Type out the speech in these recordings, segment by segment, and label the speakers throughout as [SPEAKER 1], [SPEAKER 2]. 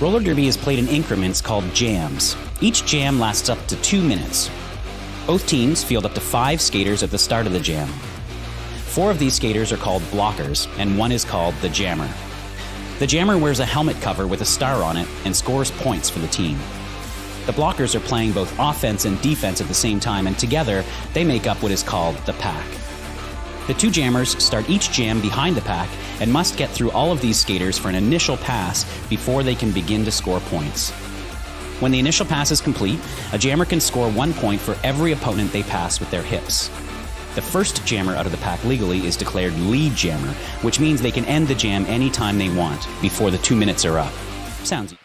[SPEAKER 1] Roller derby is played in increments called jams. Each jam lasts up to 2 minutes. Both teams field up to 5 skaters at the start of the jam. 4 of these skaters are called blockers, and 1 is called the jammer. The jammer wears a helmet cover with a star on it and scores points for the team. The blockers are playing both offense and defense at the same time, and together they make up what is called the pack. The 2 jammers start each jam behind the pack and must get through all of these skaters for an initial pass before they can begin to score points. When the initial pass is complete, a jammer can score 1 point for every opponent they pass with their hips. The first jammer out of the pack legally is declared lead jammer, which means they can end the jam anytime they want before the 2 minutes are up. Sounds easy.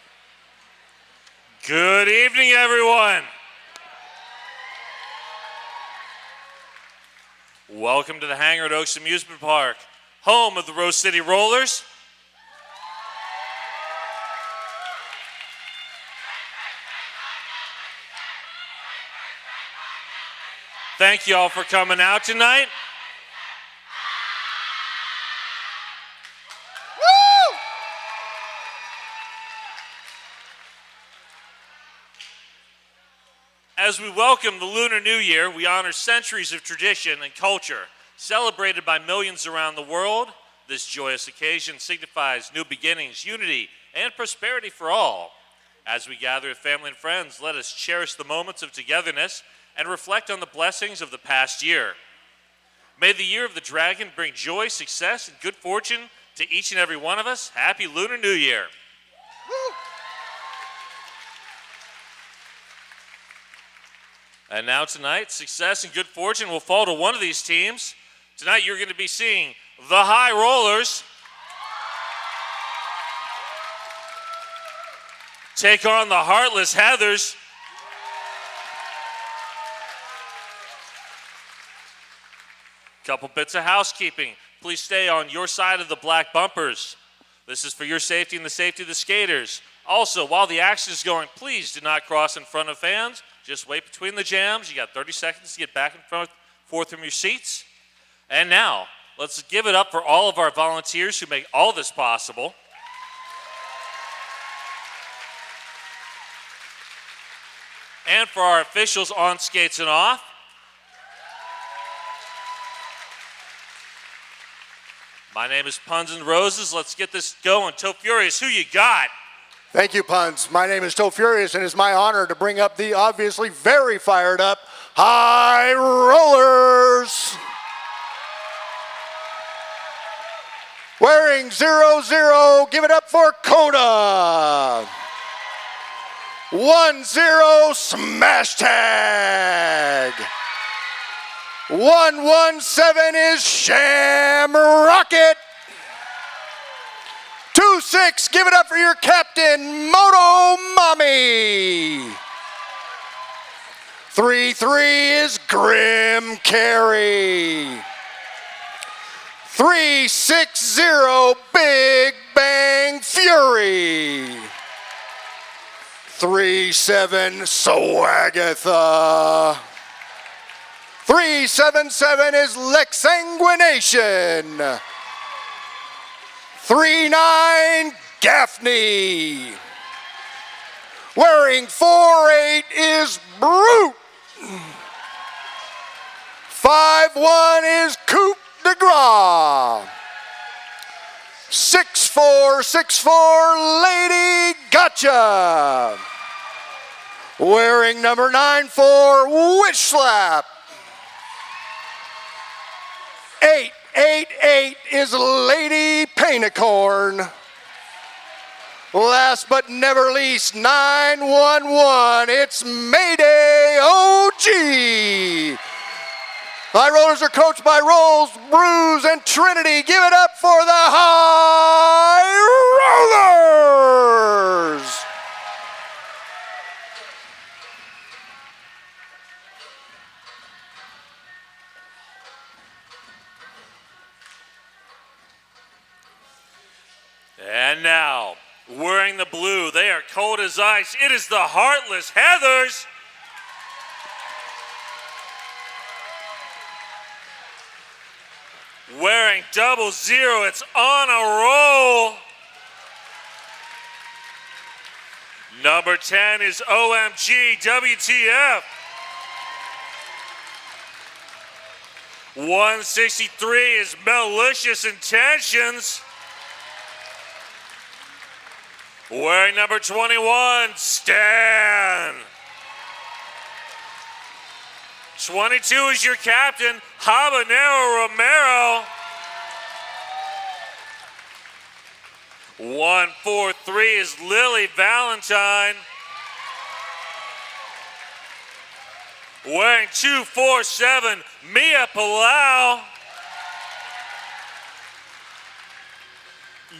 [SPEAKER 2] Good evening, everyone. Welcome to the Hangar at Oaks Amusement Park, home of the Rose City Rollers. Thank you all for coming out tonight.
[SPEAKER 3] Woo!
[SPEAKER 2] As we welcome the Lunar New Year, we honor centuries of tradition and culture celebrated by millions around the world. This joyous occasion signifies new beginnings, unity, and prosperity for all. As we gather with family and friends, let us cherish the moments of togetherness and reflect on the blessings of the past year. May the year of the dragon bring joy, success, and good fortune to each and every one of us. Happy Lunar New Year.
[SPEAKER 3] Woo!
[SPEAKER 2] And now tonight, success and good fortune will fall to one of these teams. Tonight you're going to be seeing the High Rollers take on the Heartless Heathers. Couple bits of housekeeping. Please stay on your side of the black bumpers. This is for your safety and the safety of the skaters. Also, while the action is going, please do not cross in front of fans. Just wait between the jams. You got 30 seconds to get back and forth from your seats. And now, let's give it up for all of our volunteers who make all this possible. And for our officials on skates and off. My name is Puns and Roses. Let's get this going. Toe Furious, who you got?
[SPEAKER 3] Thank you, Puns. My name is Toe Furious, and it's my honor to bring up the obviously very fired up High Rollers. Wearing 00, give it up for Coda. 10 Smash Tag. 117 is Shamrocket. 26, give it up for your captain, Moto Mommy. 33 is Grim Carry. 360, Big Bang Fury. 37, Swagatha. 377 is Lexanguination. 39, Gaffney. Wearing 48 is Brute. 51 is Coupe de Gras. 6464 Lady Gotcha. Wearing number 94 Witch Slap. 888 is Lady Painicorn. Last but never least, 911, it's Mayday OG. High Rollers are coached by Rolls, Bruce, and Trinity. Give it up for the High Rollers.
[SPEAKER 2] And now, wearing the blue, they are cold as ice. It is the Heartless Heathers. Wearing 00, it's on a roll. Number 10 is OMG WTF. 163 is Malicious Intentions. Wearing number 21, Stan. 22 is your captain, Habanero Romero. 143 is Lily Valentine. Wearing 247, Mia Palau.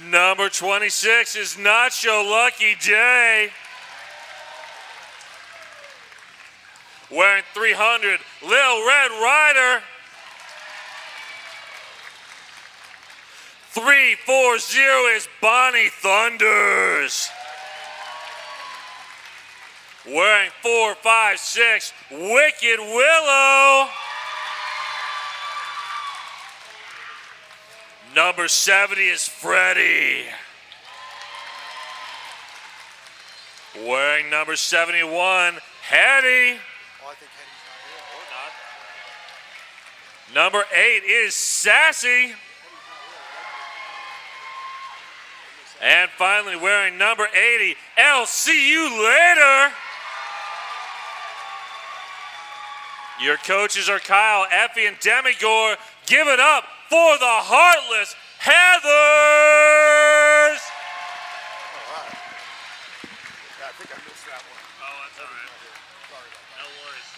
[SPEAKER 2] Number 26 is Nacho Lucky Day. Wearing 300, Lil Red Rider. 340 is Bonnie Thunders. Wearing 456, Wicked Willow. Number 70 is Freddie. Wearing number 71, Hetty.
[SPEAKER 3] Oh, I think Hetty's
[SPEAKER 2] Or not. Number 8 is Sassy. And finally, wearing number 80, I'll see you later. Your coaches are Kyle, Effie, and Demigore. Give it up for the Heartless Heathers.
[SPEAKER 3] All right. Yeah, I think I missed that one.
[SPEAKER 2] Oh, that's all right.
[SPEAKER 3] Sorry about that.
[SPEAKER 2] No worries.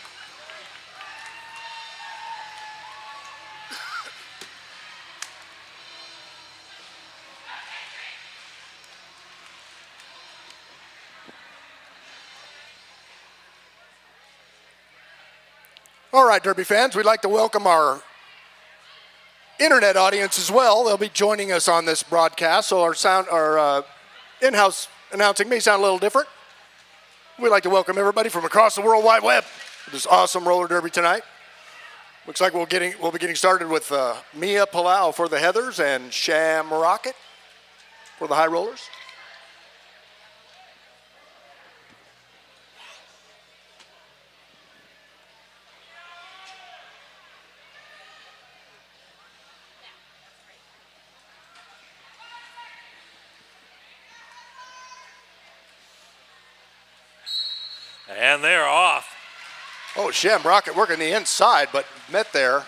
[SPEAKER 3] All right, Derby fans, we'd like to welcome our internet audience as well. They'll be joining us on this broadcast, so our in-house announcing may sound a little different. We'd like to welcome everybody from across the World Wide Web to this awesome roller derby tonight. Looks like we'll be getting started with Mia Palau for the Heathers and Sham Rocket for the High Rollers.
[SPEAKER 2] And they're off.
[SPEAKER 3] Oh, Sham Rocket working the inside, but met there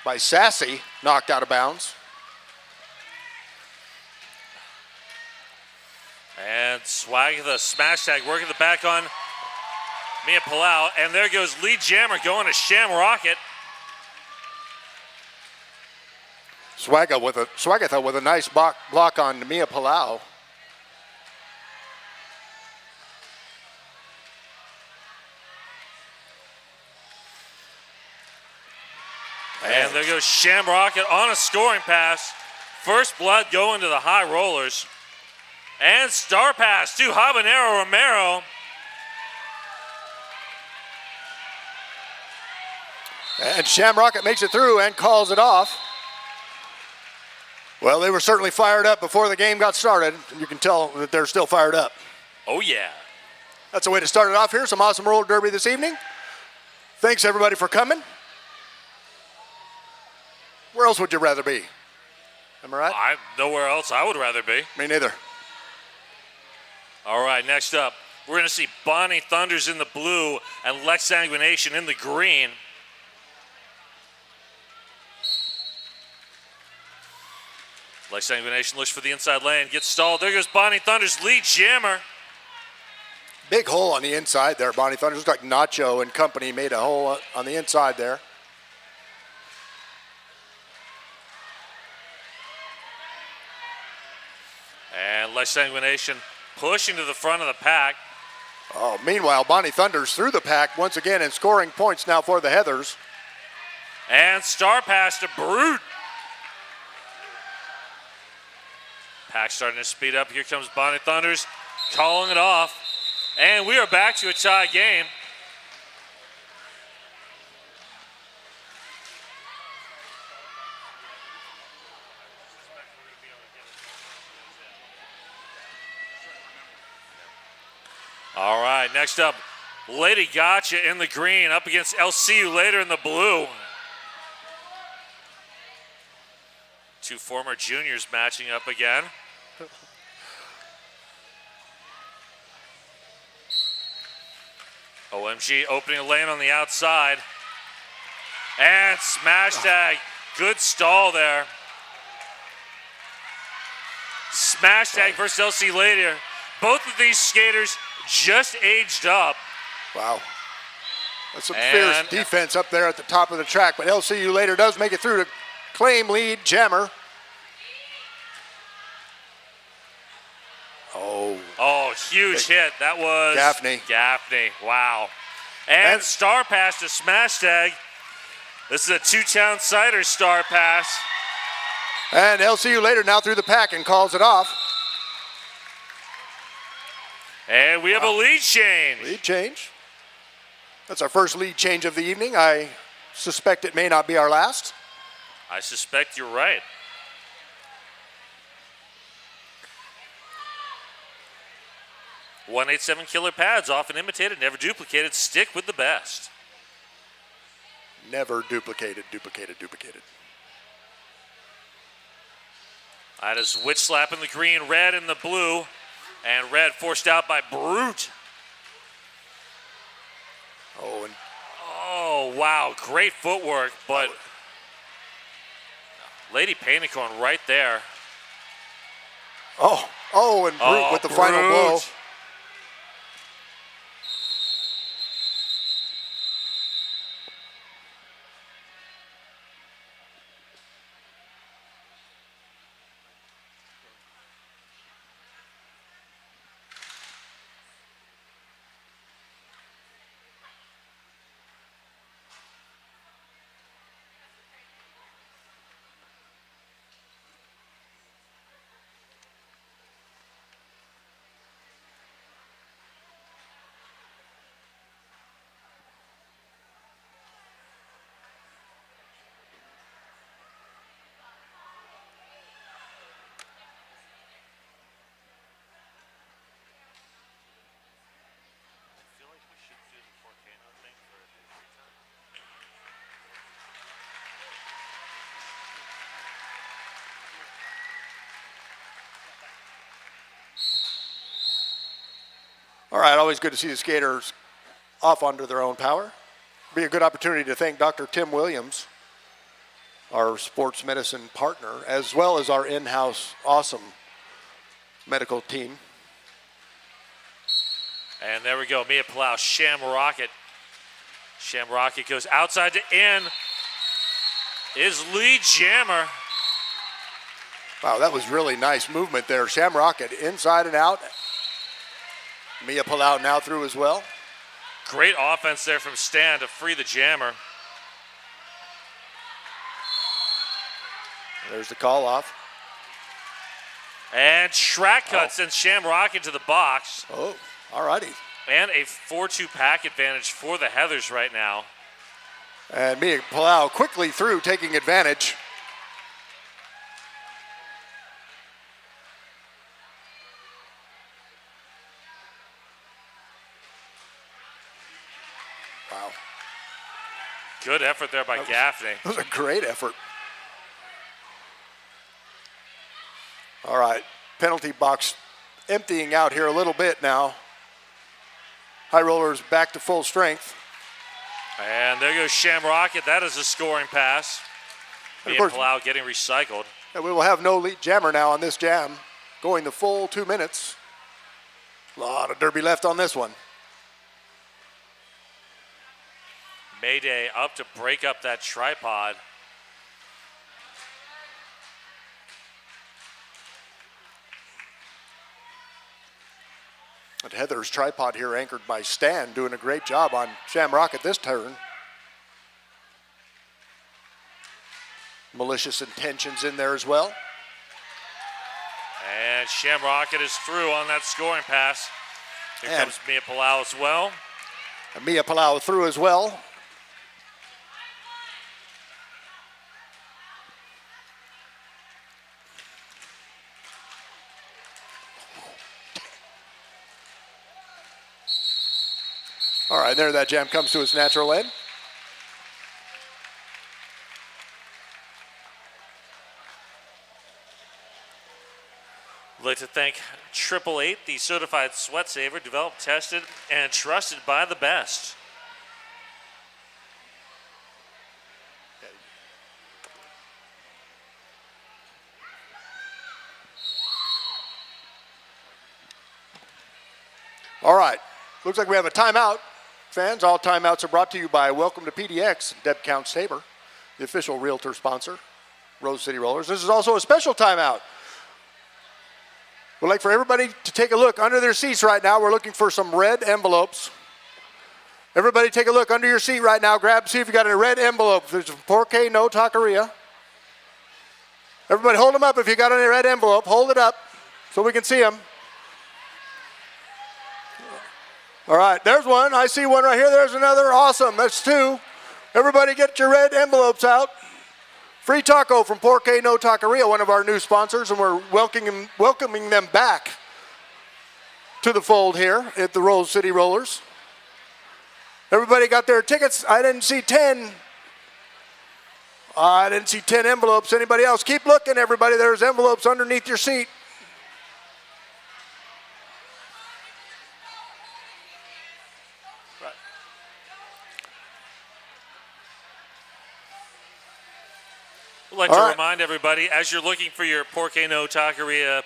[SPEAKER 3] by Sassy, knocked out of bounds.
[SPEAKER 2] And Swag the smash tag working the back on Mia Palau. And there goes Lee Jammer going to Sham Rocket.
[SPEAKER 3] Swagatha with a nice block on Mia Palau.
[SPEAKER 2] And there goes Sham Rocket on a scoring pass. First blood going to the High Rollers. And star pass to Habanero Romero.
[SPEAKER 3] And Sham Rocket makes it through and calls it off. Well, they were certainly fired up before the game got started. You can tell that they're still fired up.
[SPEAKER 2] Oh, yeah.
[SPEAKER 3] That's a way to start it off here. Some awesome roller derby this evening. Thanks, everybody, for coming. Where else would you rather be? Am I right?
[SPEAKER 2] Nowhere else I would rather be.
[SPEAKER 3] Me neither.
[SPEAKER 2] All right, next up, we're going to see Bonnie Thunders in the blue and Lex Sanguination in the green. Lex Sanguination looks for the inside lane, gets stalled. There goes Bonnie Thunders, lead jammer.
[SPEAKER 3] Big hole on the inside there, Bonnie Thunders. Looks like Nacho and company made a hole on the inside there.
[SPEAKER 2] And Lex Sanguination pushing to the front of the pack.
[SPEAKER 3] Oh, meanwhile, Bonnie Thunders through the pack once again and scoring points now for the Heathers.
[SPEAKER 2] And star pass to Brute. Pack starting to speed up. Here comes Bonnie Thunders calling it off. And we are back to a tie game. All right, next up, Lady Gotcha in the green up against LCU later in the blue. Two former juniors matching up again. OMG opening a lane on the outside. And smash tag. Good stall there. Smash tag versus LC later. Both of these skaters just aged up.
[SPEAKER 3] Wow. That's some fierce defense up there at the top of the track, but LCU later does make it through to claim lead jammer.
[SPEAKER 2] Oh, huge hit. That was Gaffney. Wow. And star pass to smash tag. This is a two-town cider star pass.
[SPEAKER 3] And LCU later now through the pack and calls it off.
[SPEAKER 2] And we have a lead change.
[SPEAKER 3] Lead change. That's our first lead change of the evening. I suspect it may not be our last.
[SPEAKER 2] I suspect you're right. .187 killer pads, often imitated, never duplicated. Stick with the best.
[SPEAKER 3] Never duplicated.
[SPEAKER 2] That is witch slap in the green, red in the blue, and red forced out by Brute. Oh, wow, great footwork, but Lady Painicorn right there.
[SPEAKER 3] And Brute with the final blow. All right, always good to see the skaters off under their own power. Be a good opportunity to thank Dr. Tim Williams, our sports medicine partner, as well as our in-house awesome medical team.
[SPEAKER 2] And there we go, Mia Palau, Sham Rocket. Sham Rocket goes outside to in. Is lead jammer.
[SPEAKER 3] Wow, that was really nice movement there. Sham Rocket inside and out. Mia Palau now through as well.
[SPEAKER 2] Great offense there from Stan to free the jammer.
[SPEAKER 3] There's the call off.
[SPEAKER 2] And track cut sends Sham Rocket to the box.
[SPEAKER 3] Oh, all righty.
[SPEAKER 2] And a 4-2 pack advantage for the Heathers right now.
[SPEAKER 3] And Mia Palau quickly through, taking advantage. Wow.
[SPEAKER 2] Good effort there by Gaffney.
[SPEAKER 3] That was a great effort. All right, penalty box emptying out here a little bit now. High rollers back to full strength.
[SPEAKER 2] And there goes Sham Rocket. That is a scoring pass. Mia Palau getting recycled.
[SPEAKER 3] And we will have no lead jammer now on this jam, going the full 2 minutes. A lot of derby left on this one.
[SPEAKER 2] Mayday up to break up that tripod.
[SPEAKER 3] But Heather's tripod here anchored by Stan, doing a great job on Sham Rocket this turn. Malicious intentions in there as well.
[SPEAKER 2] And Sham Rocket is through on that scoring pass. Here comes Mia Palau as well.
[SPEAKER 3] And Mia Palau through as well. All right, there that jam comes to its natural end.
[SPEAKER 2] I'd like to thank 888, the certified sweat saver, developed, tested, and trusted by the best.
[SPEAKER 3] All right, looks like we have a timeout. Fans, all timeouts are brought to you by Welcome to PDX, Deb Counts Tabor, the official realtor sponsor, Rose City Rollers. This is also a special timeout. We'd like for everybody to take a look under their seats right now. We're looking for some red envelopes. Everybody take a look under your seat right now. Grab, see if you got a red envelope. There's a Porque No Taqueria. Everybody hold them up if you got any red envelope. Hold it up so we can see them. All right, there's one. I see one right here. There's another. Awesome. That's two. Everybody get your red envelopes out. Free taco from Porque No Taqueria, one of our new sponsors, and we're welcoming them back to the fold here at the Rose City Rollers. Everybody got their tickets? I didn't see 10. I didn't see 10 envelopes. Anybody else? Keep looking, everybody. There's envelopes underneath your seat.
[SPEAKER 2] I'd like to remind everybody, as you're looking for your Porque No Taqueria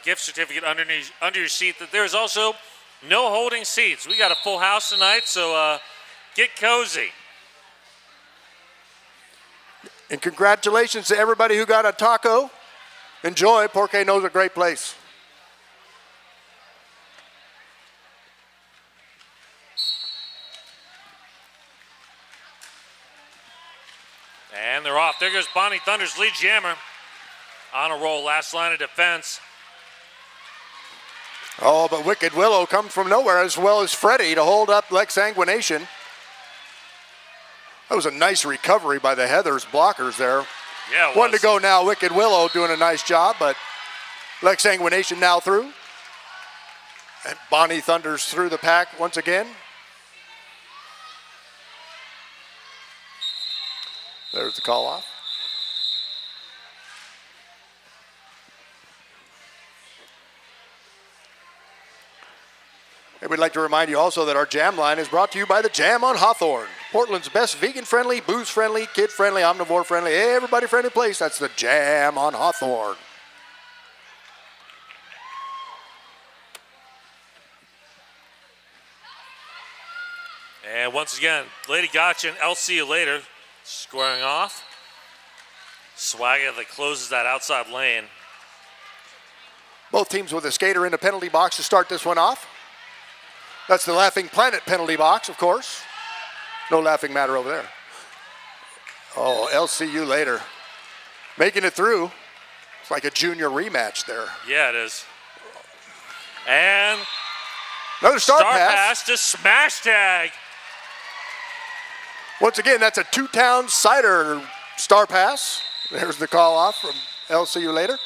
[SPEAKER 2] gift certificate under your seat, that there's also no holding seats. We got a full house tonight, so get cozy.
[SPEAKER 3] And congratulations to everybody who got a taco. Enjoy. Porque No's a great place.
[SPEAKER 2] And they're off. There goes Bonnie Thunder's lead jammer. On a roll, last line of defense.
[SPEAKER 3] Oh, but Wicked Willow comes from nowhere, as well as Freddie, to hold up Lex Sanguination. That was a nice recovery by the Heathers blockers there.
[SPEAKER 2] Yeah, it was.
[SPEAKER 3] One to go now. Wicked Willow doing a nice job, but Lex Sanguination now through. And Bonnie Thunder's through the pack once again. There's the call off. And we'd like to remind you also that our jam line is brought to you by the Jam on Hawthorne, Portland's best vegan-friendly, booze-friendly, kid-friendly, omnivore-friendly, everybody-friendly place. That's the Jam on Hawthorne.
[SPEAKER 2] And once again, Lady Gotcha and I'll see you later. Squaring off. Swagger that closes that outside lane.
[SPEAKER 3] Both teams with a skater in the penalty box to start this one off. That's the Laughing Planet penalty box, of course. No laughing matter over there. Oh, I'll see you later. Making it through. It's like a junior rematch there.
[SPEAKER 2] Yeah, it is. And
[SPEAKER 3] another star
[SPEAKER 2] pass to Smash Tag.
[SPEAKER 3] Once again, that's a two-town cider star pass. There's the call off from I'll see you later.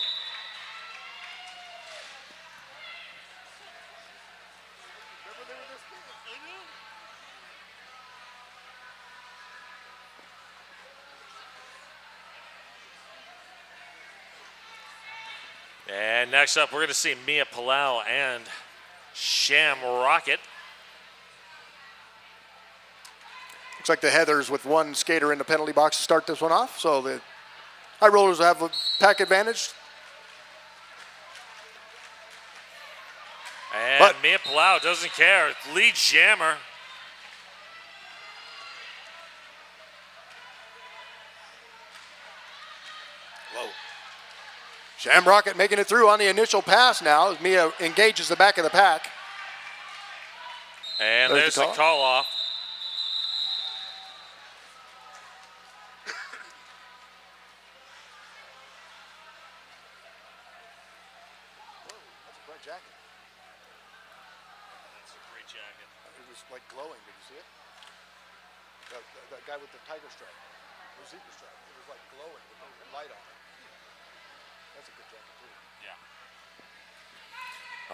[SPEAKER 2] And next up, we're going to see Mia Palau and Sham Rocket.
[SPEAKER 3] Looks like the Heathers with one skater in the penalty box to start this one off. So the High Rollers have a pack advantage.
[SPEAKER 2] And Mia Palau doesn't care. Lead jammer.
[SPEAKER 3] Whoa. Shamrocket making it through on the initial pass now as Mia engages the back of the pack.
[SPEAKER 2] And there's the call off.
[SPEAKER 3] That's a bright jacket.
[SPEAKER 2] That's a great jacket.
[SPEAKER 3] It was like glowing. Did you see it? That guy with the tiger stripe, the zebra stripe. It was like glowing with the light on it. That's a good jacket too.
[SPEAKER 2] Yeah.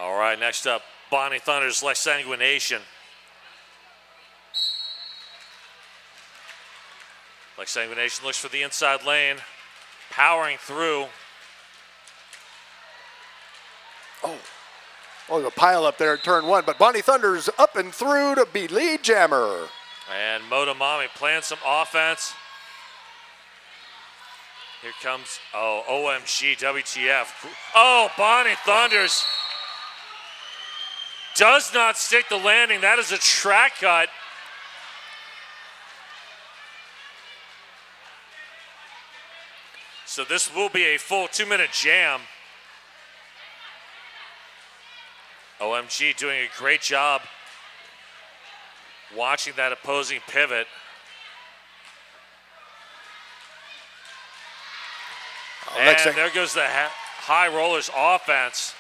[SPEAKER 2] All right, next up, Bonnie Thunder's Lex Sanguination. Like Sanguination looks for the inside lane, powering through.
[SPEAKER 3] Oh, there's a pile up there at turn one, but Bonnie Thunder's up and through to beat Lead Jammer.
[SPEAKER 2] And Motomami playing some offense. Here comes, OMG, WTF. Oh, Bonnie Thunders does not stick the landing. That is a track cut. So this will be a full 2-minute jam. OMG doing a great job watching that opposing pivot. And there goes the High Rollers offense.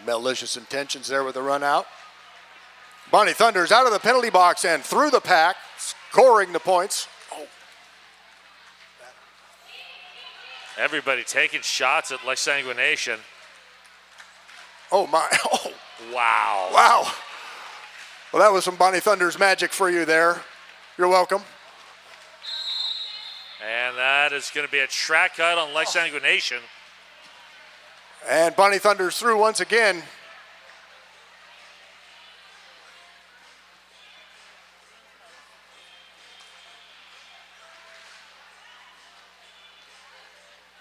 [SPEAKER 3] Malicious intentions there with the run out. Bonnie Thunder's out of the penalty box and through the pack, scoring the points.
[SPEAKER 2] Everybody taking shots at Lex Sanguination.
[SPEAKER 3] Oh my, oh.
[SPEAKER 2] Wow.
[SPEAKER 3] Wow. Well, that was some Bonnie Thunder's magic for you there. You're welcome.
[SPEAKER 2] And that is going to be a track cut on Lex Sanguination.
[SPEAKER 3] And Bonnie Thunder's through once again.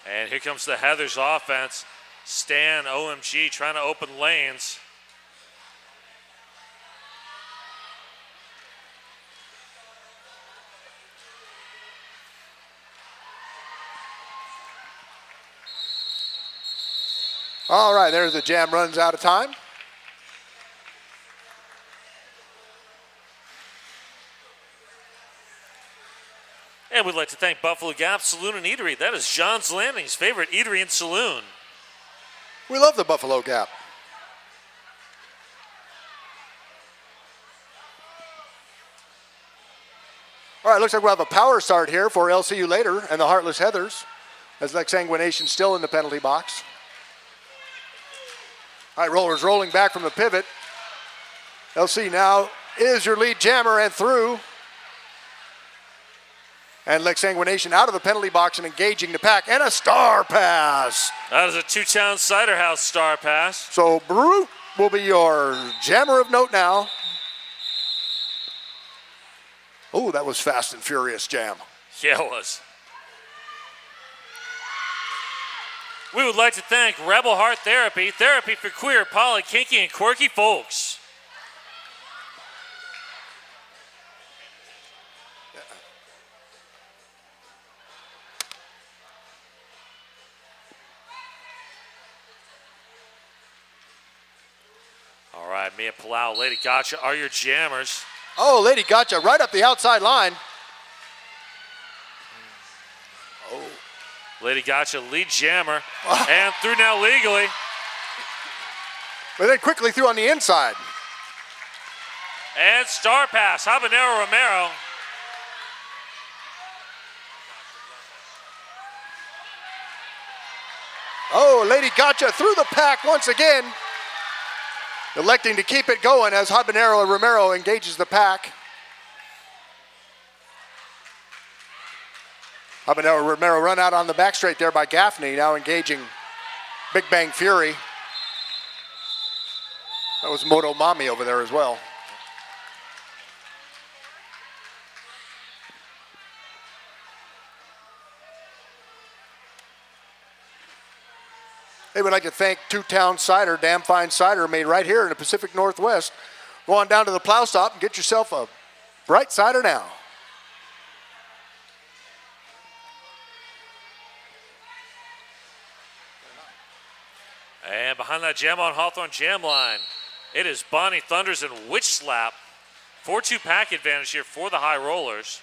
[SPEAKER 2] And here comes the Heathers offense. Stan, OMG, trying to open lanes.
[SPEAKER 3] All right, there's the jam, runs out of time.
[SPEAKER 2] And we'd like to thank Buffalo Gap Saloon and Eatery. That is John's Landing's favorite eatery and saloon.
[SPEAKER 3] We love the Buffalo Gap. All right, looks like we'll have a power start here for LCU later and the Heartless Heathers, as Lex Sanguination still in the penalty box. All right, Rollers rolling back from the pivot. LC now is your lead jammer and through. And Lex Sanguination out of the penalty box and engaging the pack, and a star pass.
[SPEAKER 2] That is a Two-Town Cider House star pass.
[SPEAKER 3] So Brute will be your jammer of note now. Oh, that was fast and furious jam.
[SPEAKER 2] Yeah, it was. We would like to thank Rebel Heart Therapy, therapy for queer, poly, kinky, and quirky folks. All right, Mia Palau, Lady Gotcha are your jammers.
[SPEAKER 3] Oh, Lady Gotcha right up the outside line. Oh.
[SPEAKER 2] Lady Gotcha, lead jammer, and through now legally.
[SPEAKER 3] But then quickly through on the inside.
[SPEAKER 2] And star pass, Habanero Romero.
[SPEAKER 3] Oh, Lady Gotcha through the pack once again. Electing to keep it going as Habanero Romero engages the pack. Habanero Romero run out on the back straight there by Gaffney, now engaging Big Bang Fury. That was Moto Mami over there as well. They would like to thank Two-Town Cider, damn fine cider made right here in the Pacific Northwest. Go on down to the plow stop and get yourself a bright cider now.
[SPEAKER 2] And behind that jam on Hawthorne jam line, it is Bonnie Thunders and Witch Slap. 4-2 pack advantage here for the High Rollers.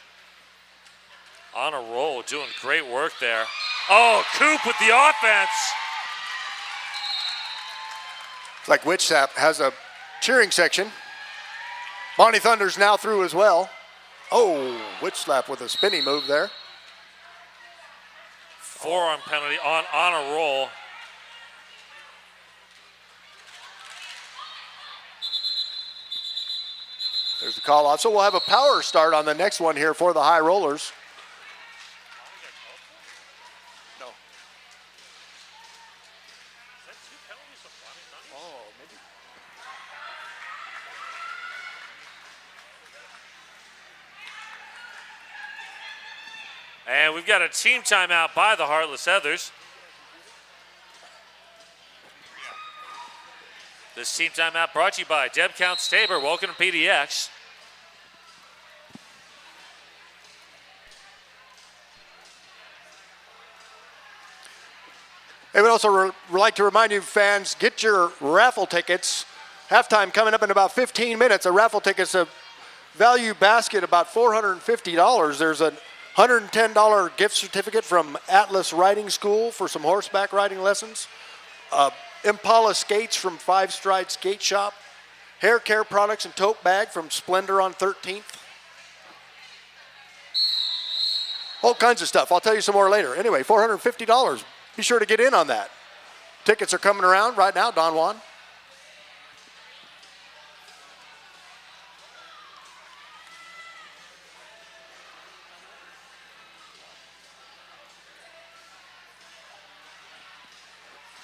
[SPEAKER 2] On a roll, doing great work there. Oh, Coop with the offense.
[SPEAKER 3] It's like Witch Slap has a cheering section. Bonnie Thunder's now through as well. Oh, Witch Slap with a spinny move there.
[SPEAKER 2] Forearm penalty on a roll.
[SPEAKER 3] There's the call off. So we'll have a power start on the next one here for the High Rollers. No. Oh, maybe.
[SPEAKER 2] And we've got a team timeout by the Heartless Heathers. This team timeout brought to you by Deb Counts Tabor. Welcome to PDX.
[SPEAKER 3] I would also like to remind you, fans, get your raffle tickets. Halftime coming up in about 15 minutes. A raffle ticket's a value basket about $450. There's a $110 gift certificate from Atlas Riding School for some horseback riding lessons. Impala skates from Five Stride Skate Shop. Hair care products and tote bag from Splendor on 13th. All kinds of stuff. I'll tell you some more later. Anyway, $450. Be sure to get in on that. Tickets are coming around right now, Don Juan.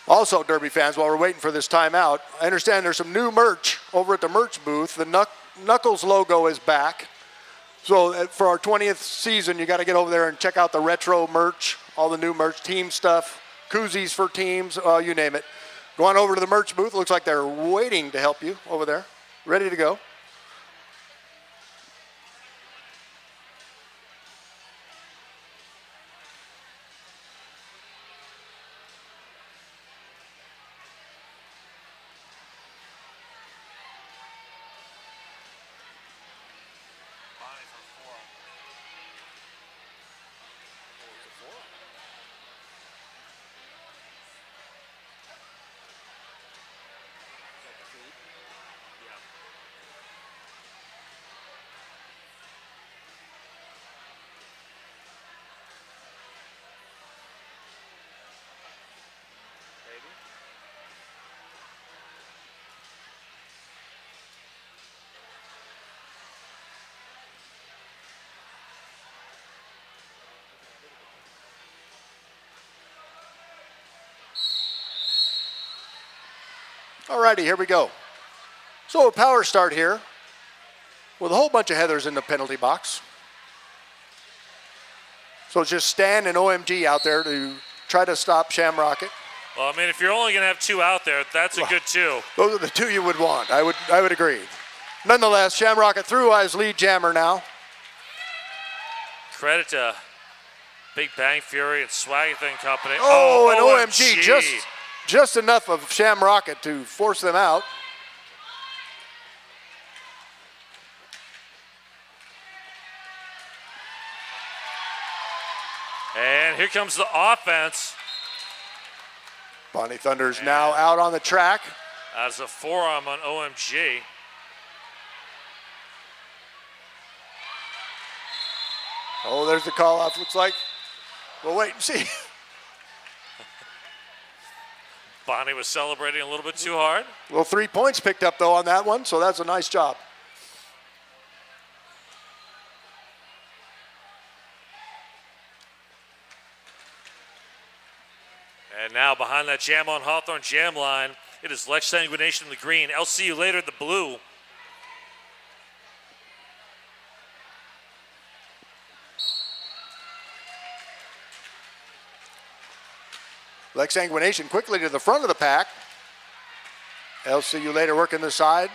[SPEAKER 3] Also, Derby fans, while we're waiting for this timeout, I understand there's some new merch over at the merch booth. The Knuckles logo is back. So for our 20th season, you got to get over there and check out the retro merch, all the new merch, team stuff, koozies for teams, you name it. Go on over to the merch booth. Looks like they're waiting to help you over there, ready to go. All righty, here we go. So a power start here with a whole bunch of Heathers in the penalty box. So it's just Stan and OMG out there to try to stop Shamrocket.
[SPEAKER 2] Well, I mean, if you're only going to have two out there, that's a good two.
[SPEAKER 3] Those are the two you would want. I would agree. Nonetheless, Shamrocket through as lead jammer now.
[SPEAKER 2] Credit to Big Bang Fury and Swagathon Company.
[SPEAKER 3] Oh, and OMG just enough of Shamrocket to force them out.
[SPEAKER 2] And here comes the offense.
[SPEAKER 3] Bonnie Thunder's now out on the track.
[SPEAKER 2] As a forearm on OMG.
[SPEAKER 3] Oh, there's the call off. Looks like we'll wait and see.
[SPEAKER 2] Bonnie was celebrating a little bit too hard.
[SPEAKER 3] Well, 3 points picked up, though, on that one, so that's a nice job.
[SPEAKER 2] And now behind that Jam on Hawthorne jam line, it is Lex Sanguination in the green, LCU later in the blue.
[SPEAKER 3] Lex Sanguination quickly to the front of the pack. LCU later working the side.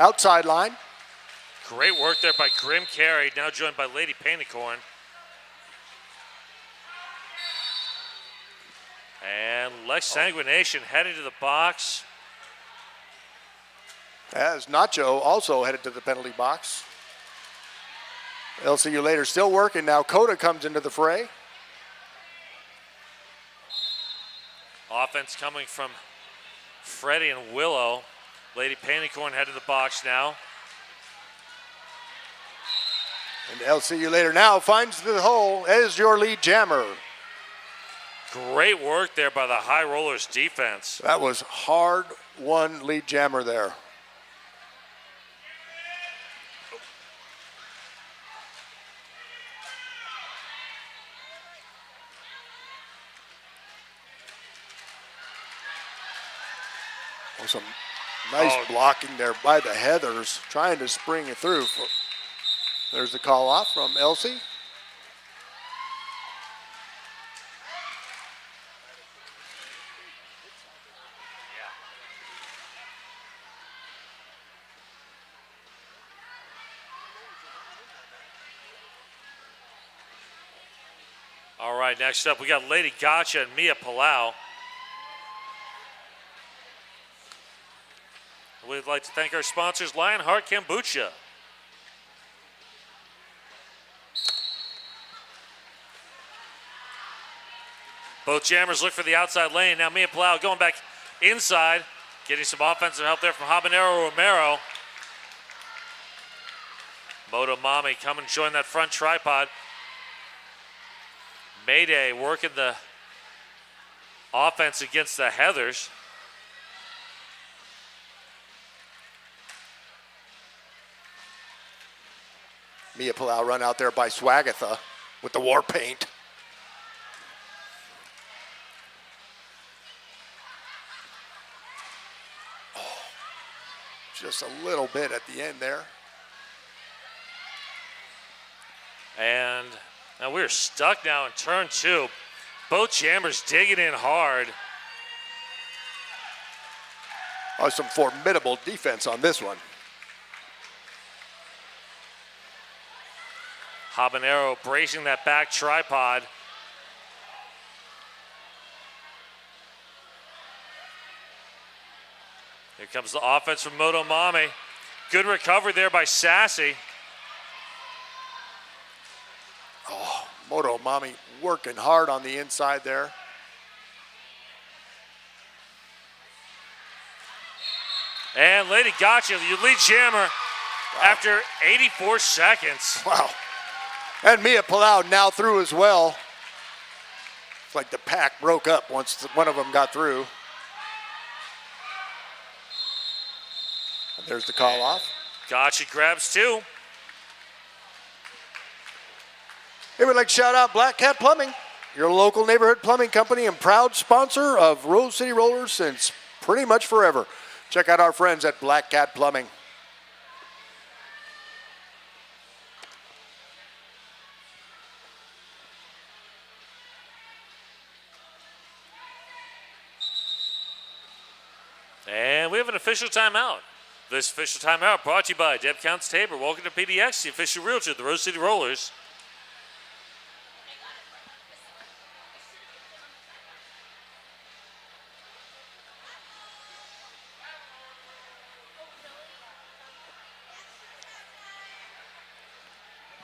[SPEAKER 3] Outside line.
[SPEAKER 2] Great work there by Grim Carey, now joined by Lady Painicorn. And Lex Sanguination heading to the box.
[SPEAKER 3] As Nacho also headed to the penalty box. LCU later still working now. Coda comes into the fray.
[SPEAKER 2] Offense coming from Freddie and Willow. Lady Painicorn headed to the box now.
[SPEAKER 3] And LCU later now finds the hole as your lead jammer.
[SPEAKER 2] Great work there by the High Rollers defense.
[SPEAKER 3] That was hard won lead jammer there. Oh, some nice blocking there by the Heathers, trying to spring it through. There's the call off from Elsie.
[SPEAKER 2] All right, next up we got Lady Gotcha and Mia Palau. We'd like to thank our sponsors, Lionheart Kombucha. Both jammers look for the outside lane. Now Mia Palau going back inside, getting some offensive help there from Habanero Romero. Moto Mami come and join that front tripod. Mayday working the offense against the Heathers.
[SPEAKER 3] Mia Palau run out there by Swagatha with the war paint. Oh, just a little bit at the end there.
[SPEAKER 2] And now we're stuck now in turn 2. Both jammers digging in hard.
[SPEAKER 3] Oh, some formidable defense on this one.
[SPEAKER 2] Habanero bracing that back tripod. Here comes the offense from Moto Mami. Good recovery there by Sassy.
[SPEAKER 3] Oh, Moto Mami working hard on the inside there.
[SPEAKER 2] And Lady Gotcha, your lead jammer, after 84 seconds.
[SPEAKER 3] Wow. And Mia Palau now through as well. It's like the pack broke up once one of them got through. And there's the call off.
[SPEAKER 2] Gotcha grabs 2.
[SPEAKER 3] Hey, we'd like to shout out Black Cat Plumbing, your local neighborhood plumbing company and proud sponsor of Rose City Rollers since pretty much forever. Check out our friends at Black Cat Plumbing.
[SPEAKER 2] And we have an official timeout. This official timeout brought to you by Deb Counts Tabor. Welcome to PDX, the official realtor of the Rose City Rollers.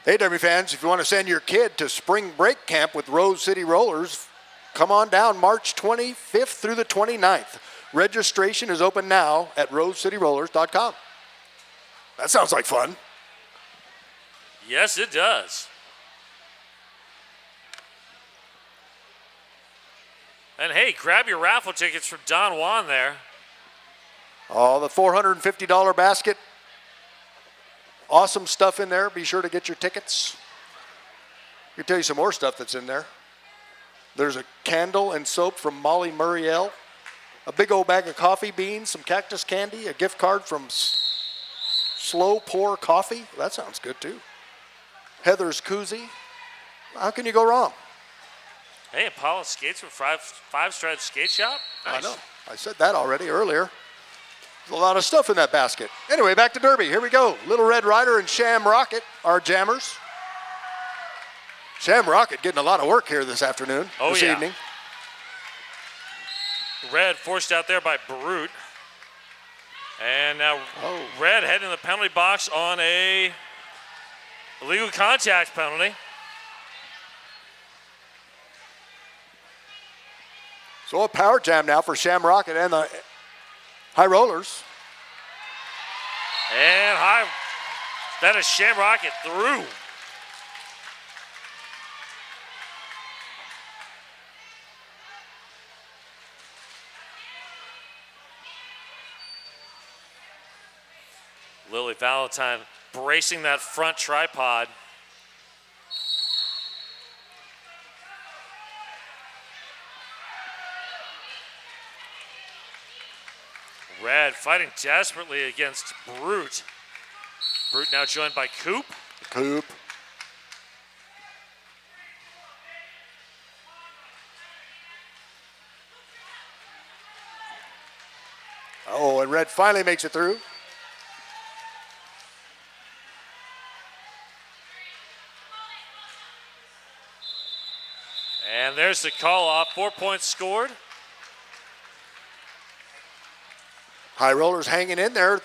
[SPEAKER 3] Hey, Derby fans, if you want to send your kid to spring break camp with Rose City Rollers, come on down March 25th through the 29th. Registration is open now at rosecityrollers.com. That sounds like fun.
[SPEAKER 2] Yes, it does. And hey, grab your raffle tickets from Don Juan there.
[SPEAKER 3] Oh, the $450 basket. Awesome stuff in there. Be sure to get your tickets. I can tell you some more stuff that's in there. There's a candle and soap from Molly Muriel. A big old bag of coffee beans, some cactus candy, a gift card from Slow Pour Coffee. That sounds good too. Heather's Koozie. How can you go wrong?
[SPEAKER 2] Hey, Apollo skates from Five Stripe Skate Shop. Nice.
[SPEAKER 3] I know. I said that already earlier. There's a lot of stuff in that basket. Anyway, back to Derby. Here we go. Little Red Rider and Sham Rocket, our jammers. Sham Rocket getting a lot of work here this afternoon, this evening.
[SPEAKER 2] Red forced out there by Brute. And now Red heading to the penalty box on a illegal contact penalty.
[SPEAKER 3] So a power jam now for Sham Rocket and the High Rollers.
[SPEAKER 2] And that is Sham Rocket through. Lily Valentine bracing that front tripod. Red fighting desperately against Brute. Brute now joined by Coop.
[SPEAKER 3] Coop. Oh, and Red finally makes it through.
[SPEAKER 2] And there's the call off. 4 points scored.
[SPEAKER 3] High Rollers hanging in there.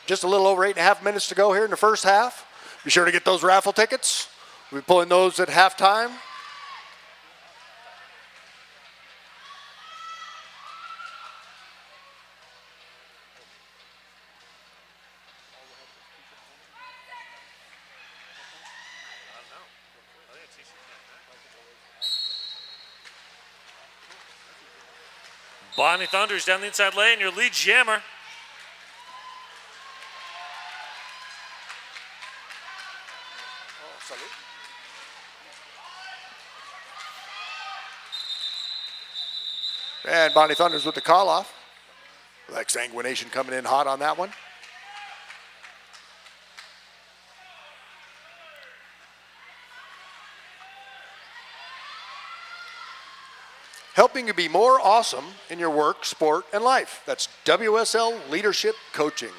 [SPEAKER 3] Just a little over 8.5 minutes to go here in the first half. Be sure to get those raffle tickets. We'll be pulling those at halftime.
[SPEAKER 2] Bonnie Thunders down the inside lane, your lead jammer.
[SPEAKER 3] And Bonnie Thunders with the call off. Lex Sanguination coming in hot on that one. Helping you be more awesome in your work, sport, and life. That's WSL Leadership Coaching.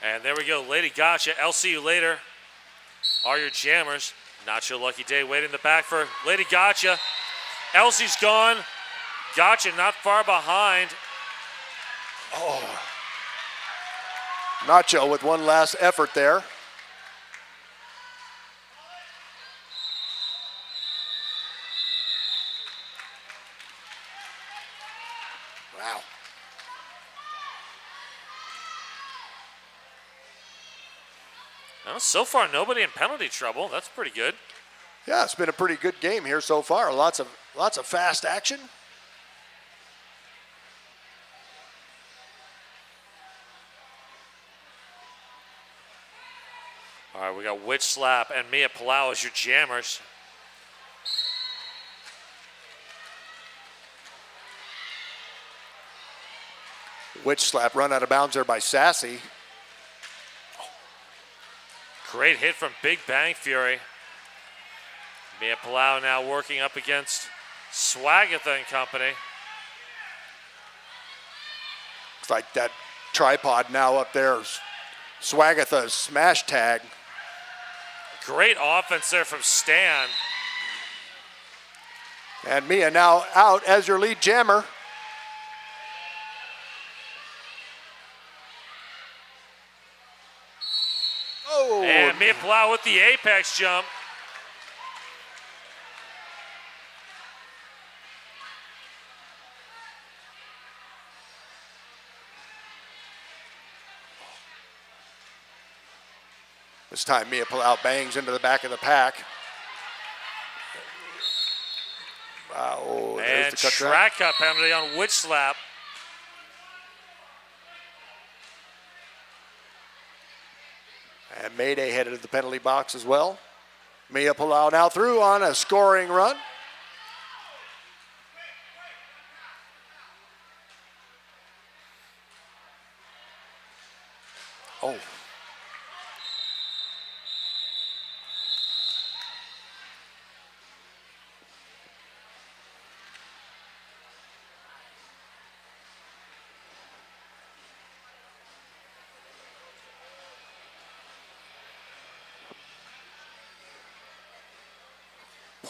[SPEAKER 2] And there we go, Lady Gotcha. I'll see you later. Are your jammers. Not your lucky day. Waiting in the back for Lady Gotcha. Elsie's gone. Gotcha not far behind.
[SPEAKER 3] Oh. Nacho with one last effort there. Wow.
[SPEAKER 2] Well, so far, nobody in penalty trouble. That's pretty good.
[SPEAKER 3] Yeah, it's been a pretty good game here so far. Lots of fast action.
[SPEAKER 2] All right, we got Witch Slap and Mia Palau as your jammers.
[SPEAKER 3] Witch Slap run out of bounds there by Sassy.
[SPEAKER 2] Great hit from Big Bang Fury. Mia Palau now working up against Swagatha and company.
[SPEAKER 3] Looks like that tripod now up there. Swagatha's smash tag.
[SPEAKER 2] Great offense there from Stan.
[SPEAKER 3] And Mia now out as your lead jammer. Oh.
[SPEAKER 2] And Mia Palau with the apex jump.
[SPEAKER 3] This time Mia Palau bangs into the back of the pack. Wow, there's
[SPEAKER 2] And
[SPEAKER 3] the cut
[SPEAKER 2] track cut penalty on Witch Slap.
[SPEAKER 3] And Mayday headed to the penalty box as well. Mia Palau now through on a scoring run. Oh.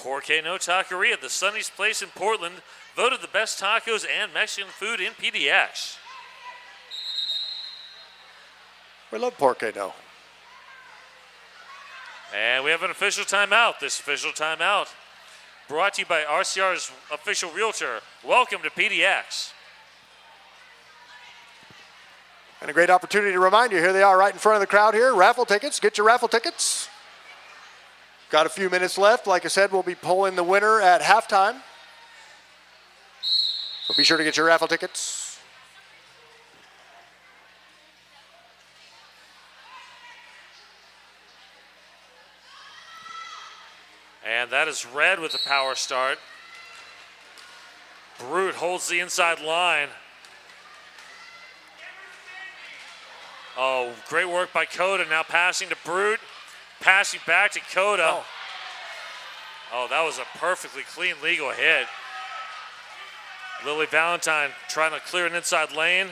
[SPEAKER 2] Porque No Taqueria, the Sunny's Place in Portland, voted the best tacos and Mexican food in PDX.
[SPEAKER 3] We love Porque No.
[SPEAKER 2] And we have an official timeout. This official timeout brought to you by RCR's official realtor. Welcome to PDX.
[SPEAKER 3] And a great opportunity to remind you, here they are right in front of the crowd here. Raffle tickets, get your raffle tickets. Got a few minutes left. Like I said, we'll be pulling the winner at halftime. So be sure to get your raffle tickets.
[SPEAKER 2] And that is Red with the power start. Brute holds the inside line. Oh, great work by Coda. Now passing to Brute. Passing back to Coda. Oh, that was a perfectly clean legal hit. Lily Valentine trying to clear an inside lane.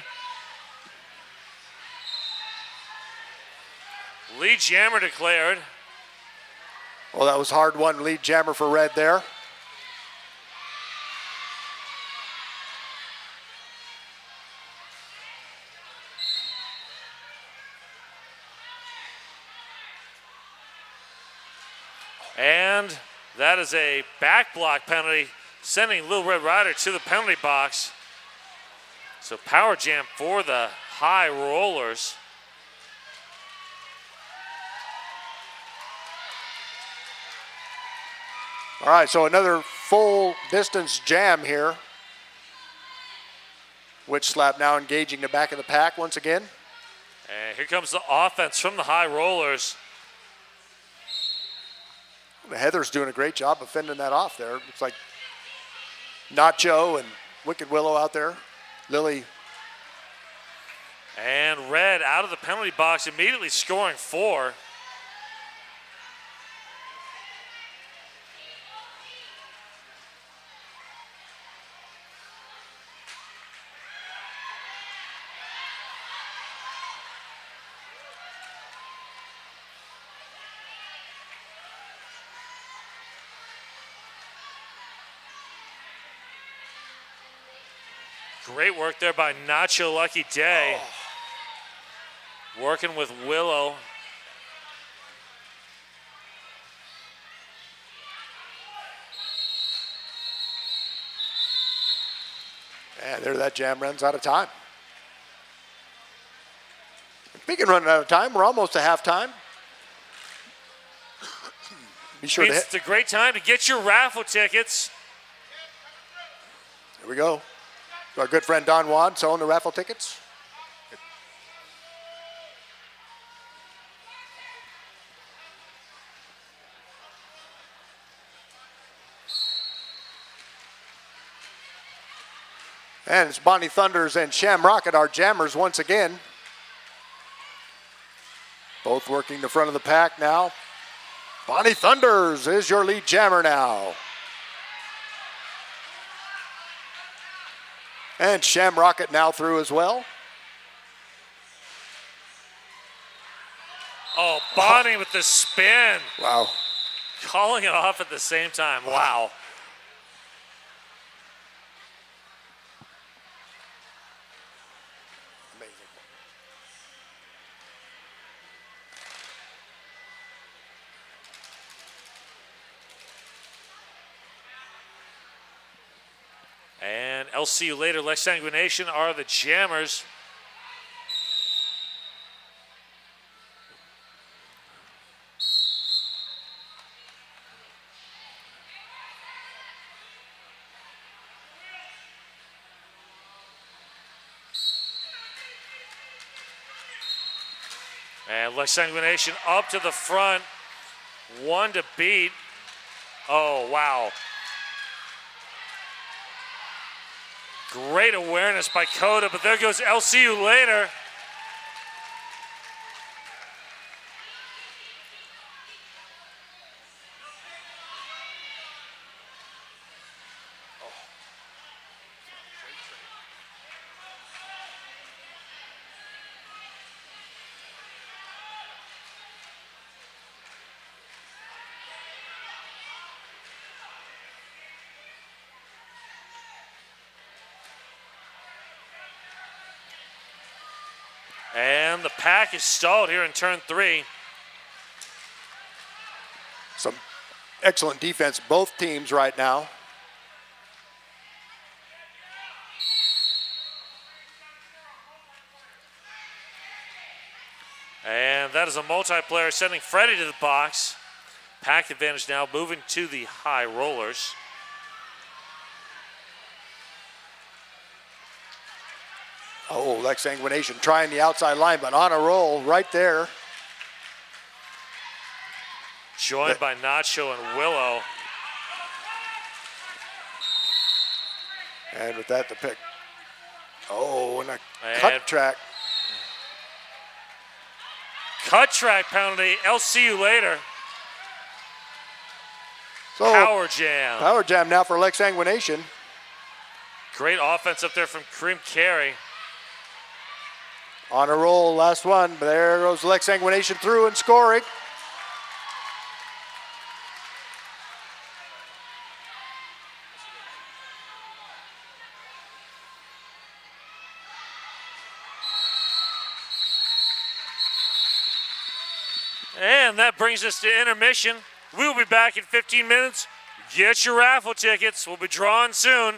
[SPEAKER 2] Lead jammer declared.
[SPEAKER 3] Well, that was hard one lead jammer for Red there.
[SPEAKER 2] And that is a back block penalty, sending Little Red Rider to the penalty box. So power jam for the high rollers.
[SPEAKER 3] All right, so another full distance jam here. Witch Slap now engaging the back of the pack once again.
[SPEAKER 2] And here comes the offense from the high rollers.
[SPEAKER 3] Heather's doing a great job of fending that off there. Looks like Nacho and Wicked Willow out there. Lily.
[SPEAKER 2] And Red out of the penalty box, immediately scoring 4. Great work there by Nacho Lucky Day. Working with Willow.
[SPEAKER 3] And there that jam runs out of time. Speaking of running out of time, we're almost to halftime. Be sure to hit.
[SPEAKER 2] It's a great time to get your raffle tickets.
[SPEAKER 3] Here we go. Our good friend Don Juan selling the raffle tickets. And it's Bonnie Thunders and Shamrocket, our jammers once again. Both working the front of the pack now. Bonnie Thunders is your lead jammer now. And Shamrocket now through as well.
[SPEAKER 2] Oh, Bonnie with the spin.
[SPEAKER 3] Wow.
[SPEAKER 2] Calling it off at the same time. Wow.
[SPEAKER 3] Amazing.
[SPEAKER 2] And I'll see you later. Lex Sanguination are the jammers. And Lex Sanguination up to the front. 1 to beat. Oh, wow. Great awareness by Coda, but there goes LCU later. And the pack is stalled here in turn 3.
[SPEAKER 3] Some excellent defense, both teams right now.
[SPEAKER 2] And that is a multiplayer sending Freddie to the box. Pack advantage now moving to the high rollers.
[SPEAKER 3] Oh, Lex Sanguination trying the outside line, but on a roll right there.
[SPEAKER 2] Joined by Nacho and Willow.
[SPEAKER 3] And with that, the pick. Oh, and a cut track.
[SPEAKER 2] Cut track penalty. I'll see you later.
[SPEAKER 3] So,
[SPEAKER 2] Power jam.
[SPEAKER 3] Power jam now for leg sanguination.
[SPEAKER 2] Great offense up there from Kareem Carey.
[SPEAKER 3] On a roll, last one. But there goes leg sanguination through and scoring.
[SPEAKER 2] And that brings us to intermission. We'll be back in 15 minutes. Get your raffle tickets. We'll be drawing soon.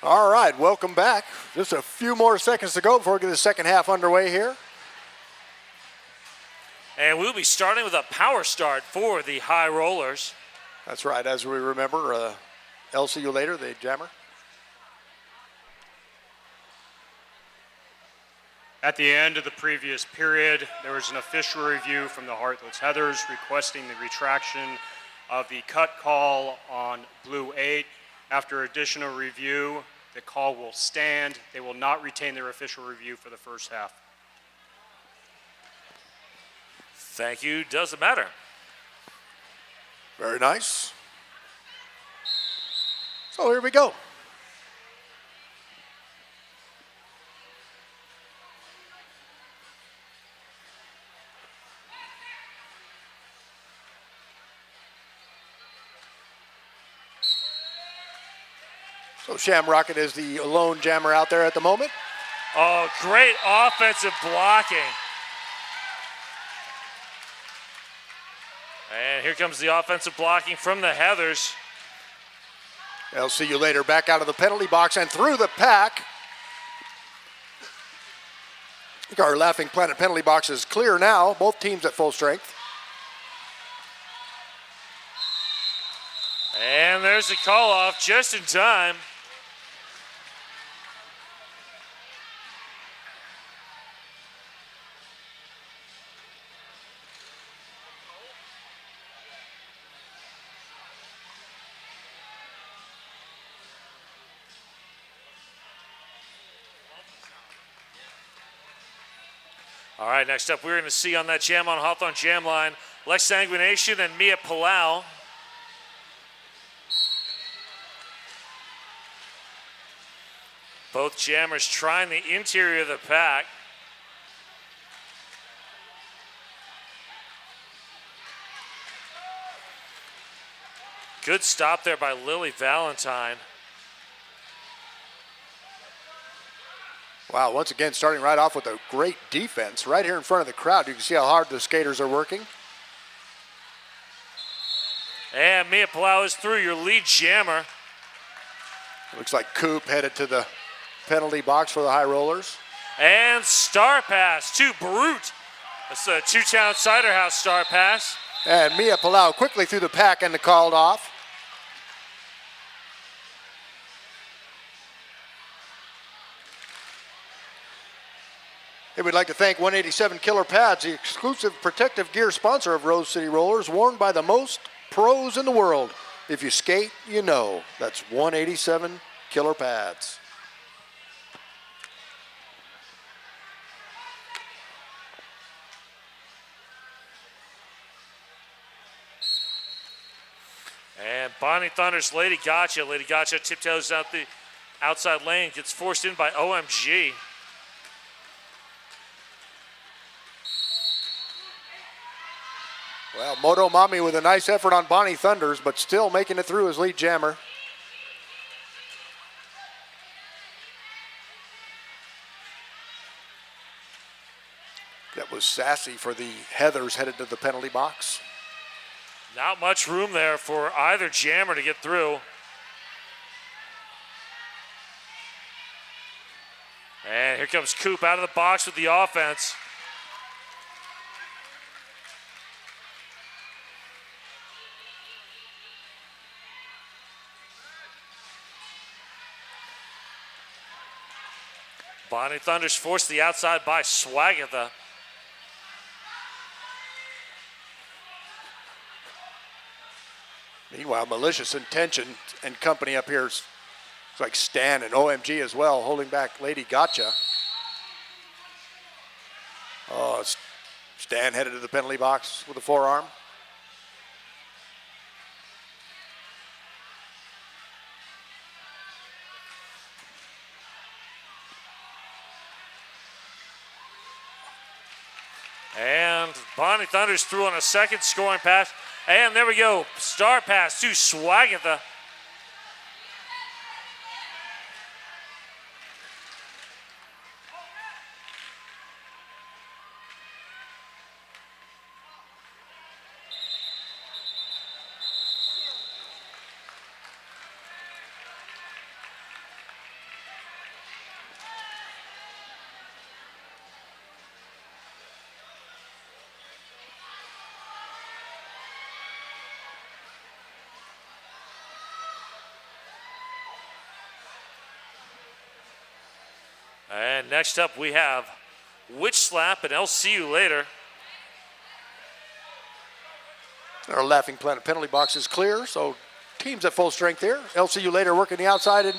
[SPEAKER 3] All right, welcome back. Just a few more seconds to go before we get the second half underway here.
[SPEAKER 2] And we'll be starting with a power start for the High Rollers.
[SPEAKER 3] That's right, as we remember, see you later, the jammer.
[SPEAKER 4] At the end of the previous period, there was an official review from the Heartless Heathers requesting the retraction of the cut call on Blue 8. After additional review, the call will stand. They will not retain their official review for the first half.
[SPEAKER 2] Thank you. Doesn't matter.
[SPEAKER 3] Very nice. So here we go. So Shamrocket is the lone jammer out there at the moment.
[SPEAKER 2] Oh, great offensive blocking. And here comes the offensive blocking from the Heathers.
[SPEAKER 3] I'll see you later. Back out of the penalty box and through the pack. I think our Laughing Planet penalty box is clear now. Both teams at full strength.
[SPEAKER 2] And there's the call off just in time. All right, next up, we're going to see on that Jam on Hawthorne Jam line, Lex Sanguination and Mia Palau. Both jammers trying the interior of the pack. Good stop there by Lily Valentine.
[SPEAKER 3] Wow, once again, starting right off with a great defense right here in front of the crowd. You can see how hard the skaters are working.
[SPEAKER 2] And Mia Palau is through, your lead jammer.
[SPEAKER 3] Looks like Coop headed to the penalty box for the High Rollers.
[SPEAKER 2] And star pass to Brute. That's the Two-Town Cider House star pass.
[SPEAKER 3] And Mia Palau quickly through the pack and called off. Hey, we'd like to thank 187 Killer Pads, the exclusive protective gear sponsor of Rose City Rollers, worn by the most pros in the world. If you skate, you know. That's 187 Killer Pads.
[SPEAKER 2] And Bonnie Thunder's Lady Gotcha. Lady Gotcha tiptoes out the outside lane, gets forced in by OMG.
[SPEAKER 3] Well, Moto Mami with a nice effort on Bonnie Thunders, but still making it through as lead jammer. That was Sassy for the Heathers headed to the penalty box.
[SPEAKER 2] Not much room there for either jammer to get through. And here comes Coop out of the box with the offense. Bonnie Thunders forced the outside by Swagatha.
[SPEAKER 3] Meanwhile, Malicious Intention and company up here is like Stan and OMG as well, holding back Lady Gotcha. Oh, Stan headed to the penalty box with a forearm.
[SPEAKER 2] And Bonnie Thunders threw on a second scoring pass. And there we go, star pass to Swagatha. And next up we have Witch Slap and I'll see you later.
[SPEAKER 3] Our Laughing Planet penalty box is clear, so teams at full strength here. LCU later working the outside and